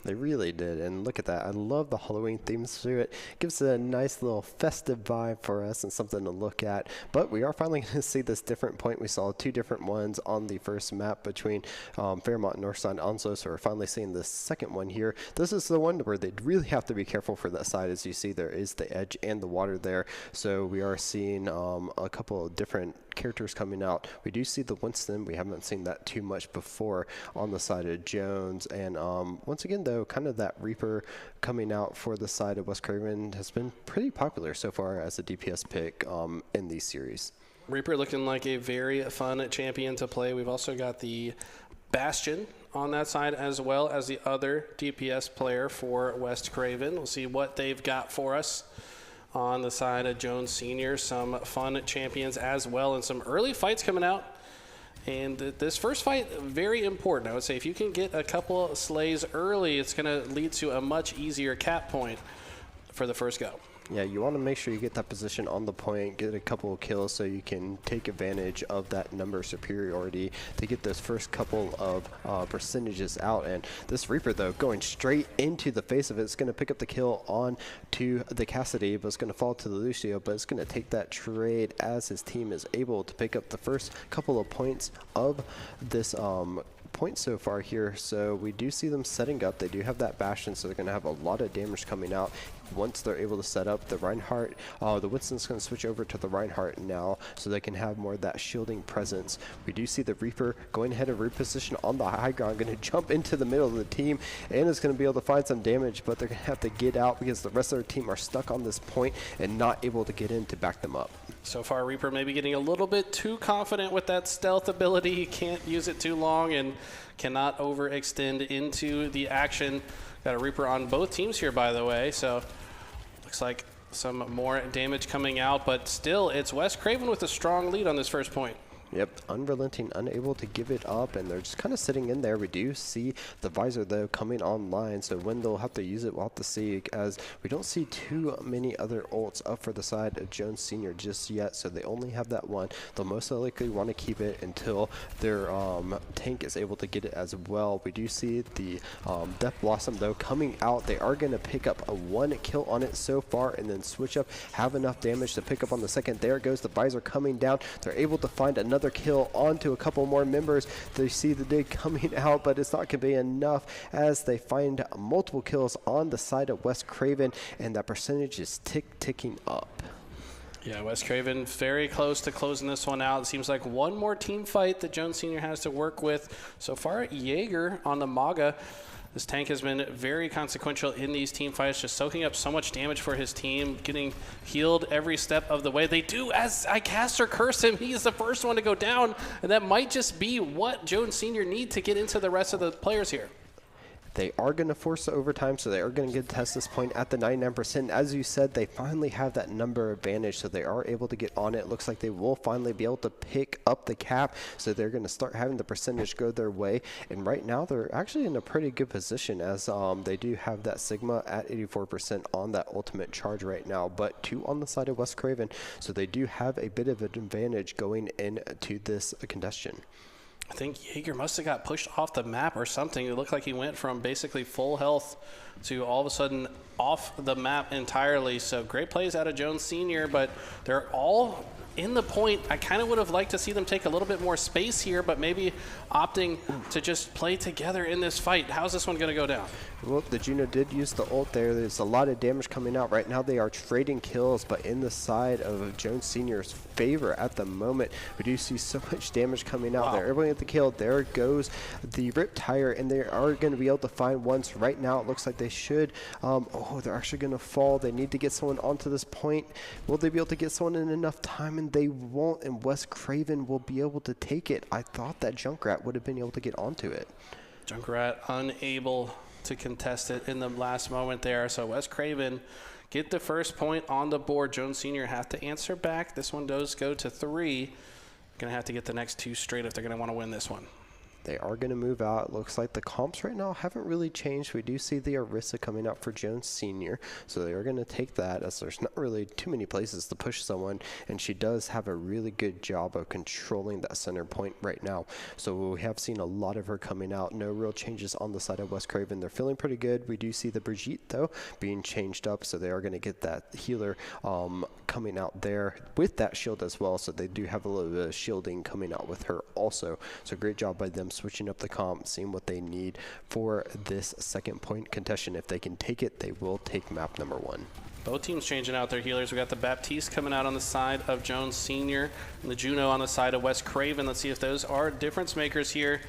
They really did, and look at that. I love the Halloween themes to it. Gives it a nice little festive vibe for us and something to look at. But we are finally going to see this different point. We saw 2 different ones on the first map between Fairmont and Northside Onslow, so we're finally seeing the second one here. This is the one where they really have to be careful for that side. As you see, there is the edge and the water there, so we are seeing a couple of different characters coming out. We do see the Winston. We haven't seen that too much before on the side of Jones, and once again though, kind of that Reaper coming out for the side of West Craven has been pretty popular so far as a DPS pick in these series. Reaper looking like a very fun champion to play. We've also got the Bastion on that side as well as the other DPS player for West Craven. We'll see what they've got for us on the side of Jones Senior. Some fun champions as well and some early fights coming out. And this first fight, very important. I would say if you can get a couple slays early, it's going to lead to a much easier cap point for the first go. Yeah, you want to make sure you get that position on the point, get a couple of kills so you can take advantage of that number superiority to get those first couple of percentages out. And this Reaper, though, going straight into the face of it, it's going to pick up the kill on to the Cassidy, but it's going to fall to the Lucio, but it's going to take that trade as his team is able to pick up the first couple of points of this point so far here. So we do see them setting up. They do have that Bastion, so they're going to have a lot of damage coming out once they're able to set up. The Reinhardt, the Winston's going to switch over to the Reinhardt now so they can have more of that shielding presence. We do see the Reaper going ahead and reposition on the high ground, going to jump into the middle of the team and is going to be able to find some damage, but they're going to have to get out because the rest of their team are stuck on this point and not able to get in to back them up. So far, Reaper maybe getting a little bit too confident with that stealth ability. He can't use it too long and cannot overextend into the action. Got a Reaper on both teams here, by the way, so looks like some more damage coming out, but still, it's West Craven with a strong lead on this first point. Yep, unrelenting, unable to give it up, and they're just kind of sitting in there. We do see the visor, though, coming online, so when they'll have to use it, we'll have to see, as we don't see too many other ults up for the side of Jones Senior just yet, so they only have that one. They'll most likely want to keep it until their tank is able to get it as well. We do see the Death Blossom, though, coming out. They are going to pick up a 1 kill on it so far, and then switch up, have enough damage to pick up on the second. There goes the visor coming down. They're able to find another kill onto a couple more members. They see the dig coming out, but it's not going to be enough as they find multiple kills on the side of West Craven, and that percentage is ticking up. Yeah, West Craven very close to closing this one out. It seems like one more team fight that Jones Senior has to work with. So far, Jaeger on the Maga. This tank has been very consequential in these team fights, just soaking up so much damage for his team, getting healed every step of the way. They do, as I cast or curse him, he is the first one to go down, and that might just be what Jones Senior need to get into the rest of the players here. They are going to force the overtime, so they are going to get to test this point at the 99%. As you said, they finally have that number advantage, so they are able to get on it. Looks like they will finally be able to pick up the cap, so they're going to start having the percentage go their way. And right now, they're actually in a pretty good position, as they do have that Sigma at 84% on that ultimate charge right now, but 2 on the side of West Craven, so they do have a bit of an advantage going into this contestation. I think Jaeger must have got pushed off the map or something. It looked like he went from basically full health to all of a sudden off the map entirely. So great plays out of Jones Senior, but they're all in the point. I kind of would have liked to see them take a little bit more space here, but maybe opting to just play together in this fight. How's this one going to go down? Well, the Juno did use the ult there. There's a lot of damage coming out. Right now they are trading kills, but in the side of Jones Senior's favor at the moment. We do see so much damage coming out. They're able to get the kill. There goes the Rip Tire, and they are going to be able to find one. So right now it looks like they should. Oh, they're actually going to fall. They need to get someone onto this point. Will they be able to get someone in enough time? And they won't, and Wes Craven will be able to take it. I thought that Junkrat would have been able to get onto it. Junkrat unable to contest it in the last moment there. So Wes Craven get the first point on the board. Jones Senior have to answer back. This one does go to 3. Going to have to get the next 2 straight if they're going to want to win this one. They are going to move out. It looks like the comps right now haven't really changed. We do see the Arissa coming out for Jones Senior, so they are going to take that, as there's not really too many places to push someone, and she does have a really good job of controlling that center point right now. So we have seen a lot of her coming out. No real changes on the side of West Craven. They're feeling pretty good. We do see the Brigitte, though, being changed up, so they are going to get that healer coming out there with that shield as well, so they do have a little bit of shielding coming out with her also. So great job by them switching up the comp, seeing what they need for this second point contention. If they can take it, they will take map number 1. Both teams changing out their healers. We got the Baptiste coming out on the side of Jones Senior and the Juno on the side of West Craven. Let's see if those are difference makers here.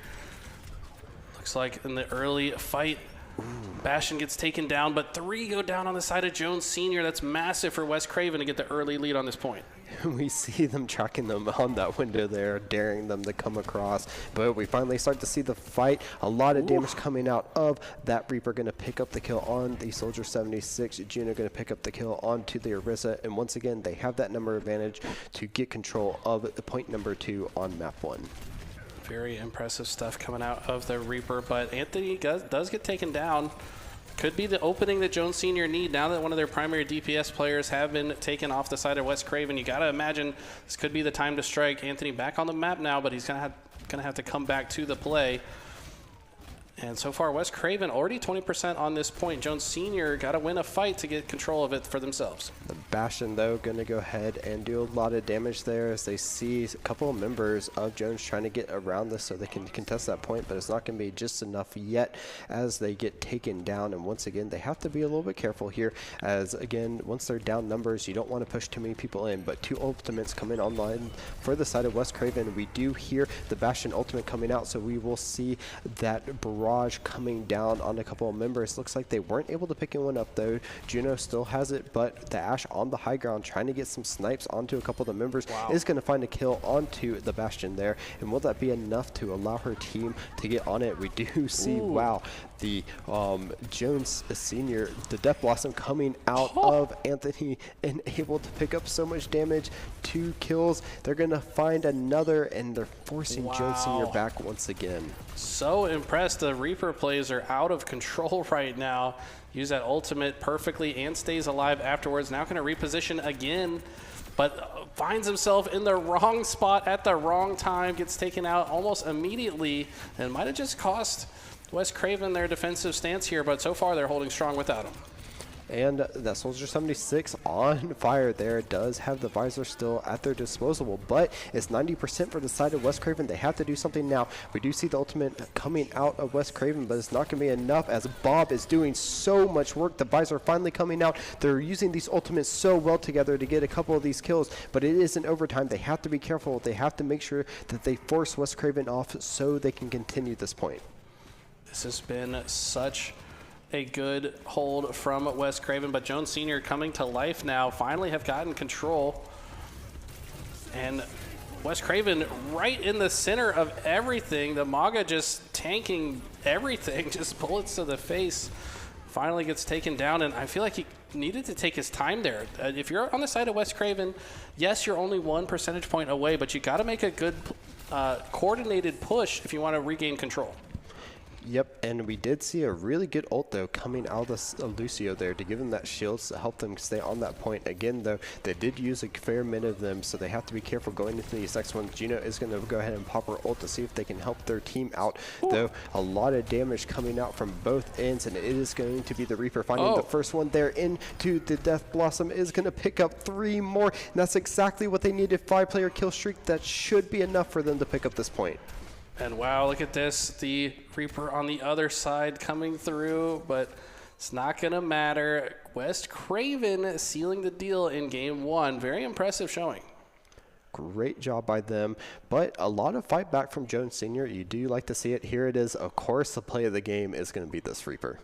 Looks like in the early fight, Bastion gets taken down, but 3 go down on the side of Jones Senior. That's massive for West Craven to get the early lead on this point. We see them tracking them on that window there, daring them to come across. But we finally start to see the fight. A lot of damage coming out of that Reaper. Going to pick up the kill on the Soldier 76. Juno going to pick up the kill onto the Arissa. And once again, they have that number advantage to get control of the point number 2 on map 1. Very impressive stuff coming out of the Reaper, but Anthony does get taken down. Could be the opening that Jones Senior need now that one of their primary DPS players have been taken off the side of West Craven. You got to imagine this could be the time to strike. Anthony back on the map now, but he's gonna have to come back to the play. And so far, West Craven already 20% on this point. Jones Senior got to win a fight to get control of it for themselves. The Bastion, though, going to go ahead and do a lot of damage there as they see a couple of members of Jones trying to get around this so they can contest that point, but it's not going to be just enough yet as they get taken down. And once again, they have to be a little bit careful here as, again, once they're down numbers, you don't want to push too many people in, but 2 ultimates coming online for the side of West Craven. We do hear the Bastion ultimate coming out, so we will see that barrage coming down on a couple of members. Looks like they weren't able to pick one up, though. Juno still has it, but the Ashe on the high ground trying to get some snipes onto a couple of the members is going to find a kill onto the Bastion there. And will that be enough to allow her team to get on it? We do see, the Jones Senior, the Death Blossom coming out of Anthony and able to pick up so much damage. 2 kills. They're going to find another, and they're forcing Jones Senior back once again. So impressed. The Reaper plays are out of control right now. Use that ultimate perfectly and stays alive afterwards. Now going to reposition again, but finds himself in the wrong spot at the wrong time. Gets taken out almost immediately and might have just cost West Craven their defensive stance here, but so far they're holding strong without him. And that Soldier 76 on fire there does have the visor still at their disposal, but it's 90% for the side of West Craven. They have to do something now. We do see the ultimate coming out of West Craven, but it's not going to be enough as Bob is doing so much work. The visor finally coming out. They're using these ultimates so well together to get a couple of these kills, but it is in overtime. They have to be careful. They have to make sure that they force West Craven off so they can continue this point. This has been such a good hold from West Craven, but Jones Senior coming to life now, finally have gotten control. And West Craven right in the center of everything. The Maga just tanking everything, just bullets to the face. Finally gets taken down, and I feel like he needed to take his time there. If you're on the side of West Craven, yes, you're only 1 percentage point away, but you got to make a good coordinated push if you want to regain control. Yep, and we did see a really good ult, though, coming out of Lucio there to give them that shields to help them stay on that point. Again, though, they did use a fair bit of them, so they have to be careful going into these next ones. Gino is going to go ahead and pop her ult to see if they can help their team out. Ooh. Though, a lot of damage coming out from both ends, and it is going to be the Reaper finding the first one there into the Death Blossom. Is going to pick up 3 more, and that's exactly what they needed. 5-player kill streak. That should be enough for them to pick up this point. And wow, look at this. The Reaper on the other side coming through, but it's not going to matter. West Craven sealing the deal in game 1. Very impressive showing. Great job by them, but a lot of fight back from Jones Sr. You do like to see it. Here it is. Of course, the play of the game is going to be this Reaper.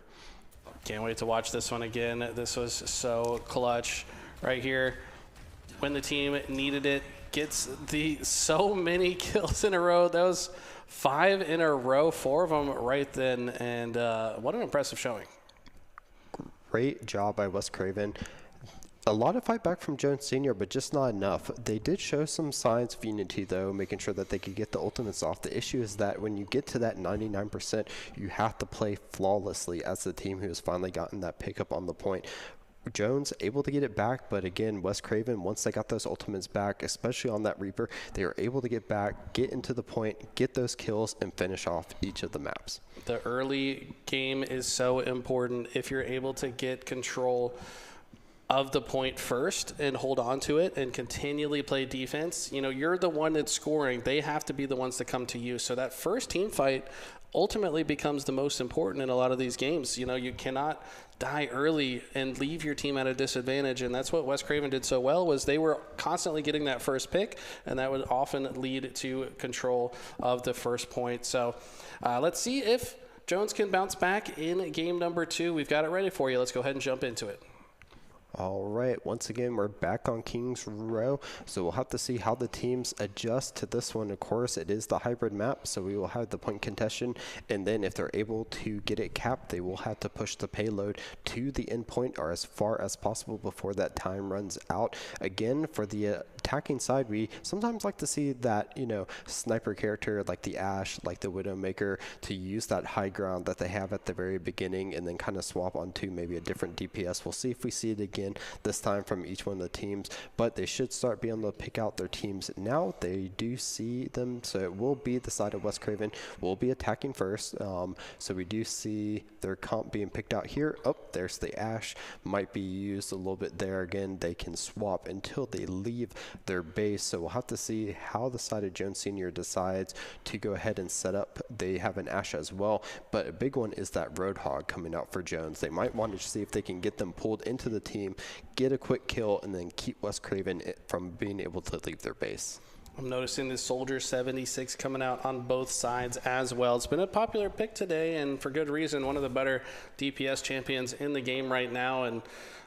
Can't wait to watch this one again. This was so clutch right here when the team needed it. Gets the so many kills in a row. That was 5 in a row, 4 of them right then, and what an impressive showing. Great job by West Craven. A lot of fight back from Jones Sr., but just not enough. They did show some signs of unity, though, making sure that they could get the ultimates off. The issue is that when you get to that 99%, you have to play flawlessly as the team who has finally gotten that pickup on the point. Jones able to get it back, but again, West Craven, once they got those ultimates back, especially on that Reaper, they were able to get back, get into the point, get those kills, and finish off each of the maps. The early game is so important. If you're able to get control of the point first and hold on to it and continually play defense, you know, you're the one that's scoring. They have to be the ones that come to you. So that first team fight ultimately becomes the most important in a lot of these games. You know, you cannot die early and leave your team at a disadvantage, and that's what West Craven did so well, was they were constantly getting that first pick, and that would often lead to control of the first point. So let's see if Jones can bounce back in game number 2. We've got it ready for you. Let's go ahead and jump into it. All right, once again, we're back on Kings Row, so we'll have to see how the teams adjust to this one. Of course, it is the hybrid map, so we will have the point contention, and then if they're able to get it capped, they will have to push the payload to the endpoint or as far as possible before that time runs out. Again, for the attacking side, we sometimes like to see that, you know, sniper character like the Ashe, like the Widowmaker, to use that high ground that they have at the very beginning and then kind of swap onto maybe a different DPS. We'll see if we see it again this time from each one of the teams, but they should start being able to pick out their teams now. They do see them, so it will be the side of West Craven will be attacking first. So we do see their comp being picked out here. Oh, there's the Ashe, might be used a little bit there. Again, they can swap until they leave their base, so we'll have to see how the side of Jones Sr. decides to go ahead and set up. They have an Ashe as well, but a big one is that Roadhog coming out for Jones. They might want to see if they can get them pulled into the team, get a quick kill, and then keep West Craven from being able to leave their base. I'm noticing the Soldier 76 coming out on both sides as well. It's been a popular pick today, and for good reason. One of the better DPS champions in the game right now. And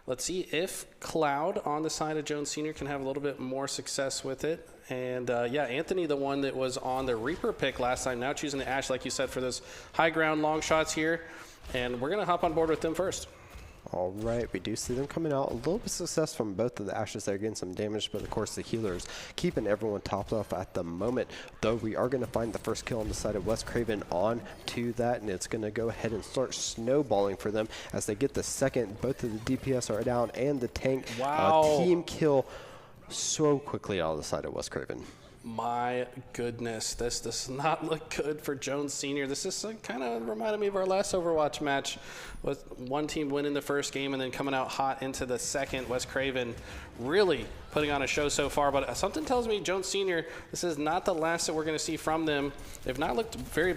let's see if Cloud on the side of Jones Sr. can have a little bit more success with it. And yeah, Anthony, the one that was on the Reaper pick last time, now choosing the Ashe, like you said, for those high ground long shots here. And we're going to hop on board with them first. All right, we do see them coming out. A little bit of success from both of the Ashes there, getting some damage, but of course the healers keeping everyone topped off at the moment. Though we are going to find the first kill on the side of West Craven on to that, and it's going to go ahead and start snowballing for them as they get the second. Both of the DPS are down, and the tank. Wow. Team kill so quickly out of the side of West Craven. My goodness, this does not look good for Jones Sr. This is kind of reminded me of our last Overwatch match, with one team winning the first game and then coming out hot into the second. West Craven really putting on a show so far, but something tells me Jones Sr., this is not the last that we're going to see from them. They've not looked very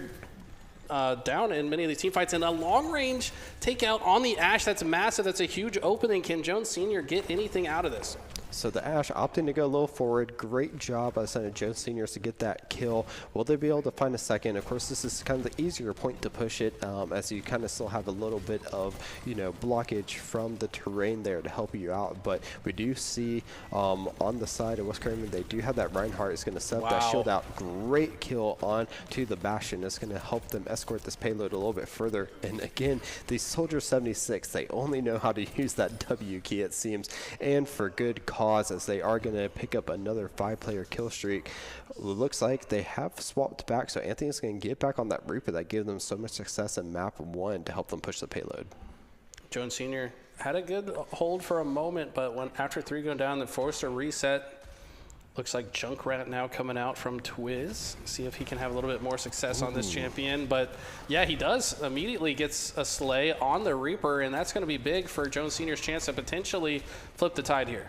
down in many of these team fights, and a long-range takeout on the Ashe. That's massive. That's a huge opening. Can Jones Sr. get anything out of this? So the Ashe opting to go a little forward. Great job by the side of Jones Sr. to get that kill. Will they be able to find a second? Of course, this is kind of the easier point to push it, as you kind of still have a little bit of, you know, blockage from the terrain there to help you out. But we do see on the side of West Craven, they do have that Reinhardt is going to set up that shield out. Great kill on to the Bastion. It's going to help them escort this payload a little bit further. And again, the Soldier 76, they only know how to use that W key, it seems, and for good cause. cause, as they are going to pick up another 5-player kill streak. Looks like they have swapped back, so Anthony's going to get back on that Reaper that gave them so much success in map 1 to help them push the payload. Jones Sr. had a good hold for a moment, but when after 3 going down, the forced a reset. Looks like Junkrat now coming out from Twiz. See if he can have a little bit more success on this champion. But yeah, he does. Immediately gets a slay on the Reaper, and that's going to be big for Jones Sr.'s chance to potentially flip the tide here.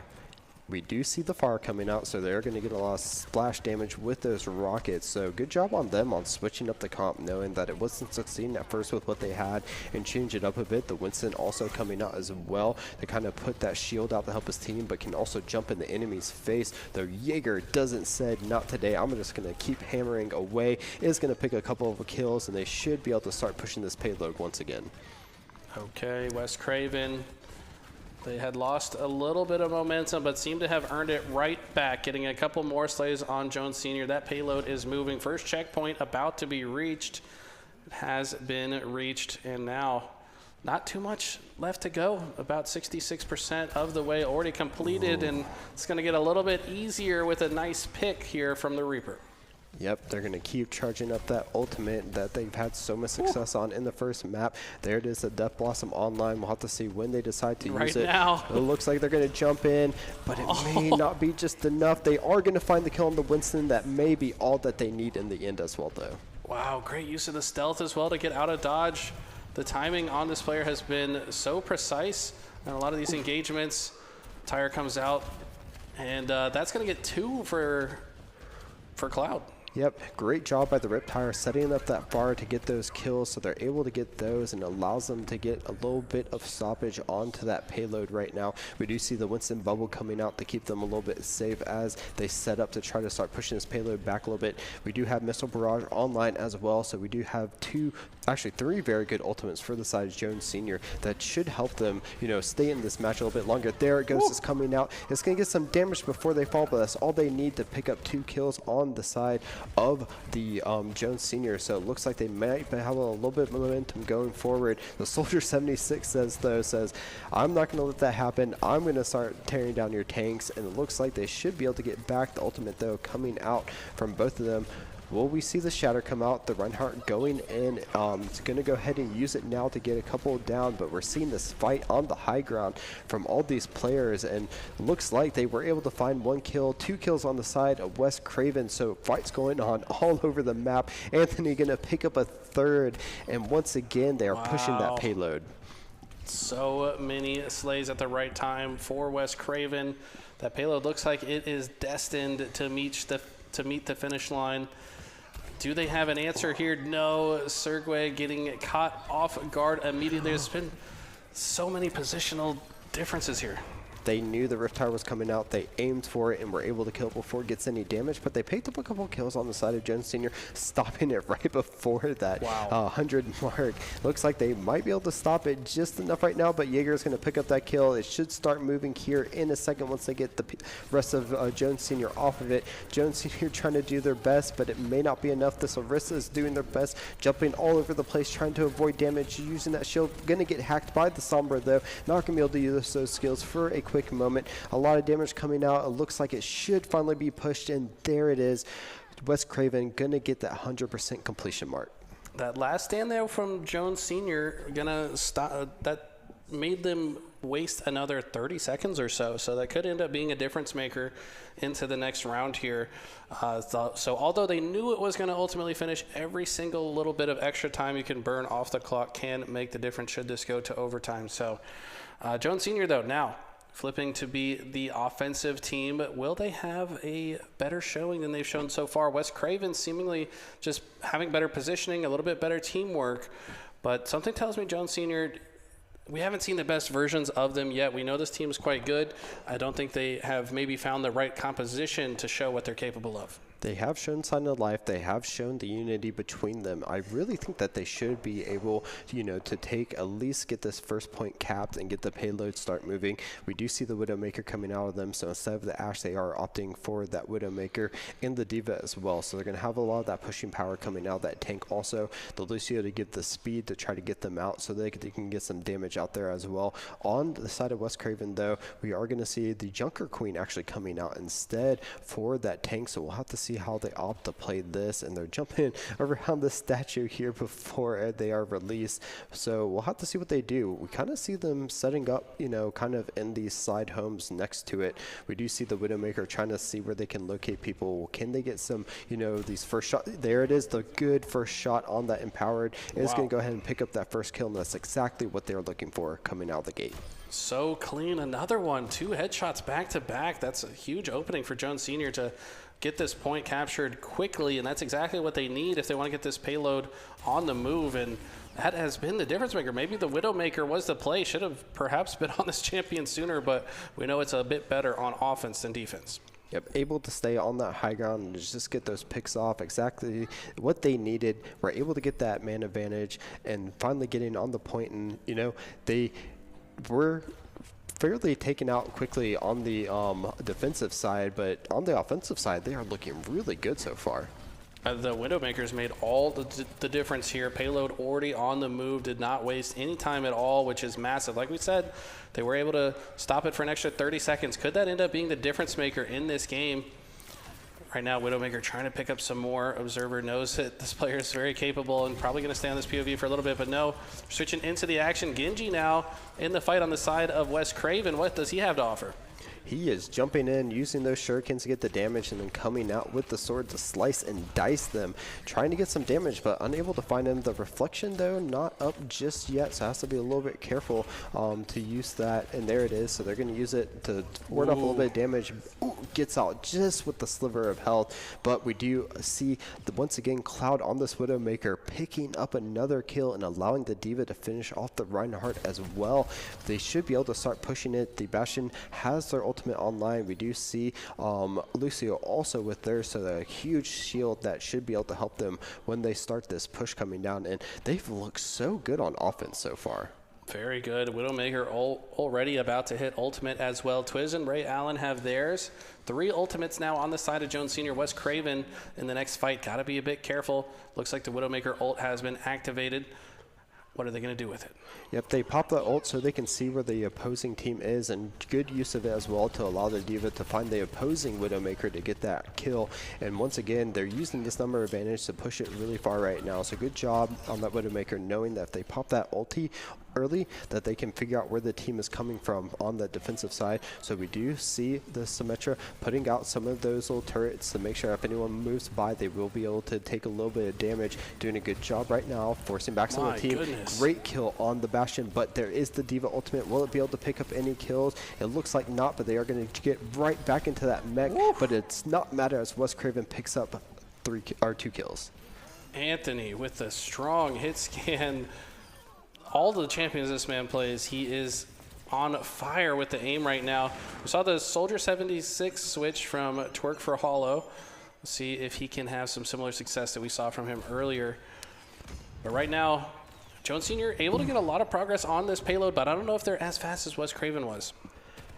We do see the fire coming out, so they're going to get a lot of splash damage with those rockets. So good job on them on switching up the comp, knowing that it wasn't succeeding at first with what they had, and change it up a bit. The Winston also coming out as well to kind of put that shield out to help his team, but can also jump in the enemy's face. Though Jaeger doesn't said, not today, I'm just going to keep hammering away. Is going to pick a couple of kills, and they should be able to start pushing this payload once again. Okay, Wes Craven. They had lost a little bit of momentum, but seem to have earned it right back, getting a couple more slays on Jones Sr. That payload is moving. First checkpoint about to be reached. It has been reached, and now not too much left to go. About 66% of the way already completed, and it's going to get a little bit easier with a nice pick here from the Reaper. Yep, they're going to keep charging up that ultimate that they've had so much success on in the first map. There it is, the Death Blossom online. We'll have to see when they decide to use it. Now. It looks like they're going to jump in, but it may not be just enough. They are going to find the kill on the Winston. That may be all that they need in the end as well, though. Wow, great use of the stealth as well to get out of dodge. The timing on this player has been so precise, and a lot of these engagements, Tire comes out, and that's going to get 2 for Cloud. Yep, great job by the Riptire setting up that bar to get those kills, so they're able to get those and allows them to get a little bit of stoppage onto that payload right now. We do see the Winston bubble coming out to keep them a little bit safe as they set up to try to start pushing this payload back a little bit. We do have Missile Barrage online as well, so we do have 3 very good ultimates for the side of Jones Sr. that should help them, stay in this match a little bit longer. There it goes, it's coming out. It's going to get some damage before they fall, but that's all they need to pick up 2 kills on the side of the Jones Sr. So it looks like they might have a little bit of momentum going forward. The Soldier 76 says, I'm not going to let that happen. I'm going to start tearing down your tanks, and it looks like they should be able to get back. The ultimate, though, coming out from both of them. Will we see the Shatter come out? The Reinhardt going in. It's going to go ahead and use it now to get a couple down, but we're seeing this fight on the high ground from all these players, and it looks like they were able to find 1 kill, 2 kills on the side of Wes Craven, so fights going on all over the map. Anthony going to pick up a 3rd, and once again, they are pushing that payload. So many slays at the right time for Wes Craven. That payload looks like it is destined to meet the finish line. Do they have an answer here? No. Sergwe getting caught off guard immediately. There's been so many positional differences here. They knew the Rift Tower was coming out. They aimed for it and were able to kill it before it gets any damage, but they picked up a couple kills on the side of Jones Sr., stopping it right before that 100 mark. Looks like they might be able to stop it just enough right now, but Jaeger's going to pick up that kill. It should start moving here in a second once they get the rest of Jones Sr. off of it. Jones Sr. trying to do their best, but it may not be enough. This Orisa is doing their best, jumping all over the place, trying to avoid damage, using that shield. Going to get hacked by the Sombra, though. Not going to be able to use those skills for a quick moment. A lot of damage coming out. It looks like it should finally be pushed, and there it is. Wes Craven gonna get that 100% completion mark. That last stand there from Jones Sr. gonna stop. That made them waste another 30 seconds or so. So that could end up being a difference maker into the next round here. So although they knew it was going to ultimately finish, every single little bit of extra time you can burn off the clock can make the difference should this go to overtime. So Jones Sr. though now flipping to be the offensive team. Will they have a better showing than they've shown so far? Wes Craven seemingly just having better positioning, a little bit better teamwork, but something tells me Jones Sr., we haven't seen the best versions of them yet. We know this team is quite good. I don't think they have maybe found the right composition to show what they're capable of. They have shown sign of life. They have shown the unity between them. I really think that they should be able, to take at least get this first point capped and get the payload start moving. We do see the Widowmaker coming out of them, so instead of the Ashe, they are opting for that Widowmaker and the Diva as well. So they're going to have a lot of that pushing power coming out of that tank. Also, the Lucio to give the speed to try to get them out so they can get some damage out there as well. On the side of West Craven, though, we are going to see the Junker Queen actually coming out instead for that tank, so we'll have to see how they opt to play this, and they're jumping around the statue here before they are released, so we'll have to see what they do. We kind of see them setting up, kind of in these side homes next to it. We do see the Widowmaker trying to see where they can locate people. Can they get some, these first shot? There it is, the good first shot on that Empowered. And it's going to go ahead and pick up that first kill, and that's exactly what they're looking for coming out of the gate. So clean. Another one. 2 headshots back to back. That's a huge opening for Jones Senior to get this point captured quickly, and that's exactly what they need if they want to get this payload on the move, and that has been the difference maker. Maybe the Widowmaker was the play. Should have perhaps been on this champion sooner, but we know it's a bit better on offense than defense. Yep, able to stay on that high ground and just get those picks off, exactly what they needed. We're able to get that man advantage and finally getting on the point, and they were fairly taken out quickly on the defensive side, but on the offensive side, they are looking really good so far. The Widowmakers made all the difference here. Payload already on the move, did not waste any time at all, which is massive. Like we said, they were able to stop it for an extra 30 seconds. Could that end up being the difference maker in this game? Right now, Widowmaker trying to pick up some more. Observer knows that this player is very capable and probably going to stay on this POV for a little bit, but no. Switching into the action, Genji now in the fight on the side of West Craven. What does he have to offer? He is jumping in, using those shurikens to get the damage, and then coming out with the sword to slice and dice them. Trying to get some damage, but unable to find him. The reflection, though, not up just yet, so has to be a little bit careful to use that. And there it is, so they're going to use it to ward off a little bit of damage. Ooh, gets out just with the sliver of health, but we do see, once again, Cloud on this Widowmaker, picking up another kill and allowing the Diva to finish off the Reinhardt as well. They should be able to start pushing it. The Bastion has their ultimate online. We do see Lucio also with theirs, so a huge shield that should be able to help them when they start this push coming down, and they've looked so good on offense so far. Very good. Widowmaker already about to hit ultimate as well. Twiz and Ray Allen have theirs. 3 ultimates now on the side of Jones Senior. West Craven in the next fight. Got to be a bit careful. Looks like the Widowmaker ult has been activated. What are they going to do with it? Yep, they pop the ult so they can see where the opposing team is, and good use of it as well to allow the Diva to find the opposing Widowmaker to get that kill. And once again, they're using this number advantage to push it really far right now. So good job on that Widowmaker, knowing that if they pop that ulti early, that they can figure out where the team is coming from on the defensive side. So we do see the Symmetra putting out some of those little turrets to make sure if anyone moves by, they will be able to take a little bit of damage. Doing a good job right now, forcing back some of the team. Goodness. Great kill on the Bastion, but there is the Diva ultimate. Will it be able to pick up any kills? It looks like not, but they are going to get right back into that mech. Woof. But it's not matter as West Craven picks up 2 kills. Anthony with the strong hit scan. All the champions this man plays, he is on fire with the aim right now. We saw the Soldier 76 switch from Twerk for Hollow. Let's see if he can have some similar success that we saw from him earlier. But right now, Jones Senior able to get a lot of progress on this payload, but I don't know if they're as fast as West Craven was.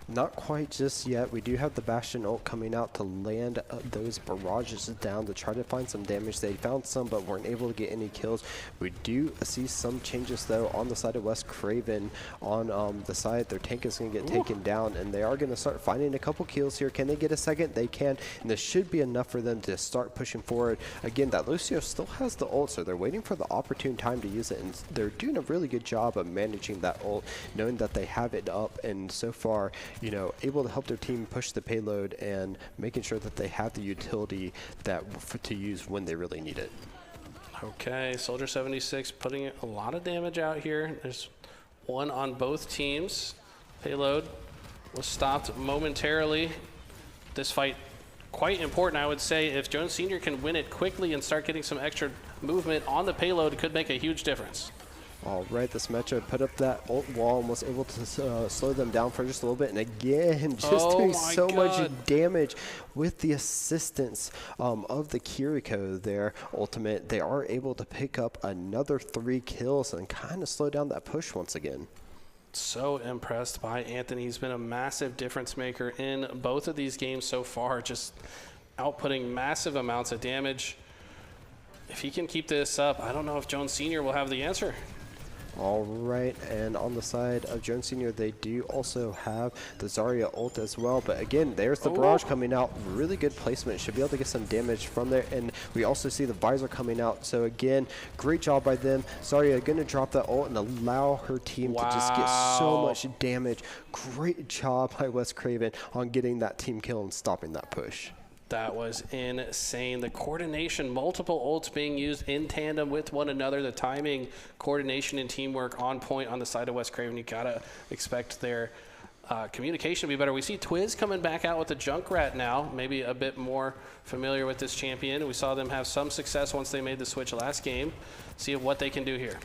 Not quite just yet. We do have the Bastion ult coming out to land those barrages down to try to find some damage. They found some, but weren't able to get any kills. We do see some changes, though, on the side of West Craven. On the side, their tank is going to get taken down, and they are going to start finding a couple kills here. Can they get a second? They can, and this should be enough for them to start pushing forward. Again, that Lucio still has the ult, so they're waiting for the opportune time to use it, and they're doing a really good job of managing that ult, knowing that they have it up, and so far, able to help their team push the payload and making sure that they have the utility to use when they really need it. Okay, Soldier 76 putting a lot of damage out here. There's one on both teams. Payload was stopped momentarily. This fight quite important, I would say. If Jones Senior can win it quickly and start getting some extra movement on the payload, it could make a huge difference. All right, this matchup put up that ult wall and was able to slow them down for just a little bit. And again, just doing so much damage with the assistance of the Currituck there. Ultimate, they are able to pick up another 3 kills and kind of slow down that push once again. So impressed by Anthony. He's been a massive difference maker in both of these games so far, just outputting massive amounts of damage. If he can keep this up, I don't know if Jones Sr. will have the answer. All right, and on the side of Jones Sr., they do also have the Zarya ult as well. But again, there's the barrage coming out. Really good placement. Should be able to get some damage from there. And we also see the visor coming out. So again, great job by them. Zarya going to drop that ult and allow her team to just get so much damage. Great job by Wes Craven on getting that team kill and stopping that push. That was insane. The coordination, multiple ults being used in tandem with one another. The timing, coordination, and teamwork on point on the side of West Craven. You gotta expect their communication to be better. We see Twiz coming back out with the Junkrat now, maybe a bit more familiar with this champion. We saw them have some success once they made the switch last game. See what they can do here.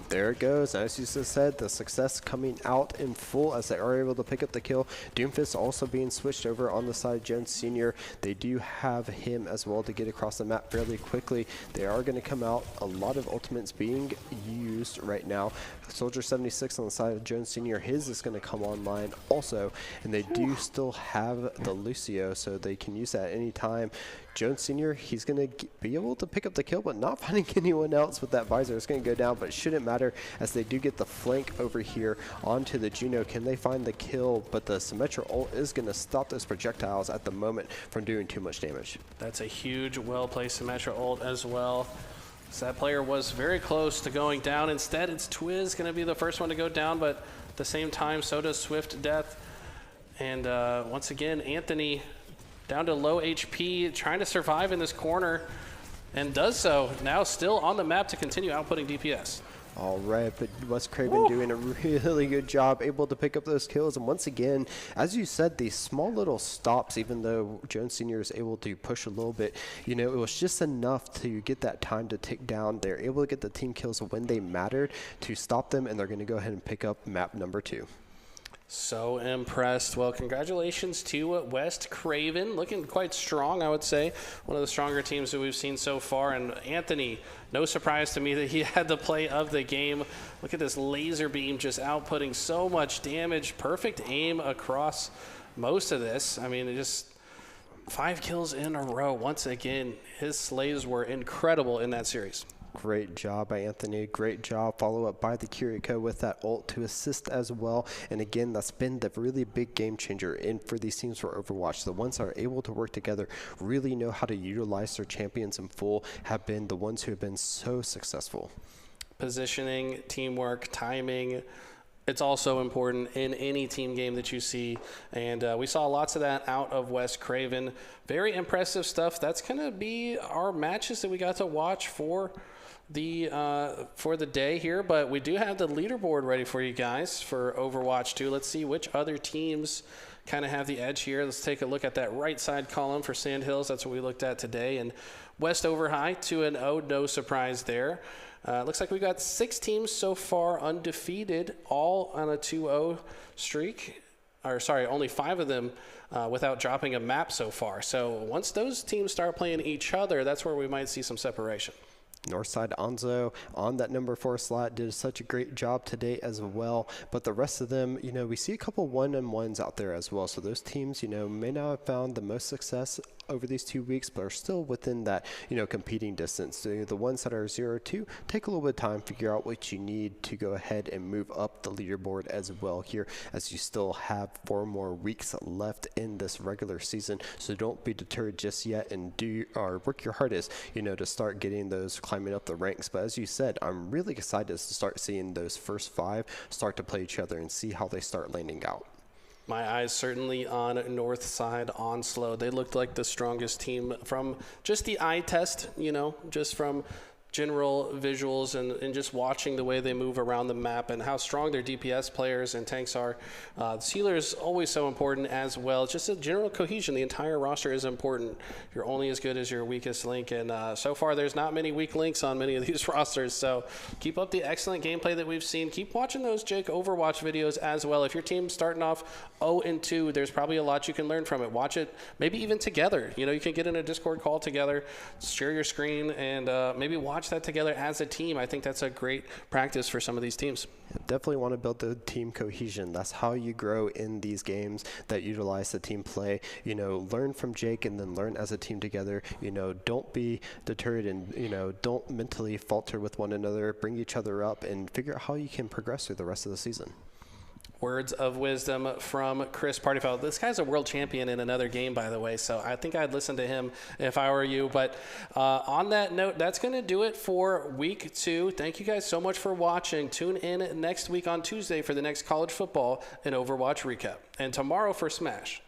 There it goes. As you just said, the success coming out in full as they are able to pick up the kill. Doomfist also being switched over on the side of Jones Sr. They do have him as well to get across the map fairly quickly. They are going to come out. A lot of ultimates being used right now. Soldier 76 on the side of Jones Sr. His is going to come online also. And they do still have the Lucio, so they can use that at any time. Jones Sr., he's going to be able to pick up the kill, but not finding anyone else with that visor. It's going to go down, but it shouldn't matter as they do get the flank over here onto the Juno. Can they find the kill? But the Symmetra ult is going to stop those projectiles at the moment from doing too much damage. That's a huge, well-placed Symmetra ult as well. So that player was very close to going down. Instead, it's Twiz going to be the first one to go down, but at the same time, so does Swift Death. And once again, Anthony down to low HP, trying to survive in this corner, and does so. Now still on the map to continue outputting DPS. All right, but Wes Craven doing a really good job, able to pick up those kills. And once again, as you said, these small little stops, even though Jones Sr. is able to push a little bit, you know, it was just enough to get that time to tick down. They're able to get the team kills when they mattered to stop them, and they're going to go ahead and pick up map number 2. So impressed. Well, congratulations to West Craven. Looking quite strong, I would say. One of the stronger teams that we've seen so far. And Anthony, no surprise to me that he had the play of the game. Look at this laser beam just outputting so much damage. Perfect aim across most of this. I mean, just 5 kills in a row. Once again, his slays were incredible in that series. Great job by Anthony. Great job. Follow up by the Currituck with that ult to assist as well. And again, that's been the really big game changer for these teams for Overwatch. The ones that are able to work together, really know how to utilize their champions in full, have been the ones who have been so successful. Positioning, teamwork, timing. It's also important in any team game that you see, and we saw lots of that out of West Craven. Very impressive stuff. That's going to be our matches that we got to watch for the day here, but we do have the leaderboard ready for you guys for Overwatch 2. Let's see which other teams kind of have the edge here. Let's take a look at that right side column for Sandhills. That's what we looked at today, and West Overhigh 2-0, no surprise there. Looks like we got 6 teams so far undefeated, all on a 2-0 streak. Or sorry, only 5 of them without dropping a map so far. So once those teams start playing each other, that's where we might see some separation. Northside Onzo on that number 4 slot did such a great job today as well. But the rest of them, you know, we see a couple 1-on-1s out there as well. So those teams, you know, may not have found the most success over these 2 weeks, but are still within that, you know, competing distance. So the ones that are 0-2, take a little bit of time, figure out what you need to go ahead and move up the leaderboard as well here, as you still have 4 more weeks left in this regular season. So don't be deterred just yet, and work your hardest, you know, to start getting those climbing up the ranks. But as you said, I'm really excited to start seeing those first 5 start to play each other and see how they start landing out. My eyes certainly on Northside Onslow. They looked like the strongest team from just the eye test, you know, just from general visuals and just watching the way they move around the map and how strong their DPS players and tanks are. The sealer is always so important as well. It's just a general cohesion. The entire roster is important. You're only as good as your weakest link, and so far there's not many weak links on many of these rosters. So keep up the excellent gameplay that we've seen. Keep watching those Jake Overwatch videos as well. If your team's starting off 0-2, there's probably a lot you can learn from it. Watch it, maybe even together. You know, you can get in a Discord call together, share your screen, and maybe watch that together as a team. I think that's a great practice for some of these teams. Definitely want to build the team cohesion. That's how you grow in these games that utilize the team play. You know, learn from Jake and then learn as a team together. You know, don't be deterred and, you know, don't mentally falter with one another. Bring each other up and figure out how you can progress through the rest of the season. Words of wisdom from Chris Partyfoul. This guy's a world champion in another game, by the way, so I think I'd listen to him if I were you. But on that note, that's going to do it for week 2. Thank you guys so much for watching. Tune in next week on Tuesday for the next college football and Overwatch recap, and tomorrow for Smash.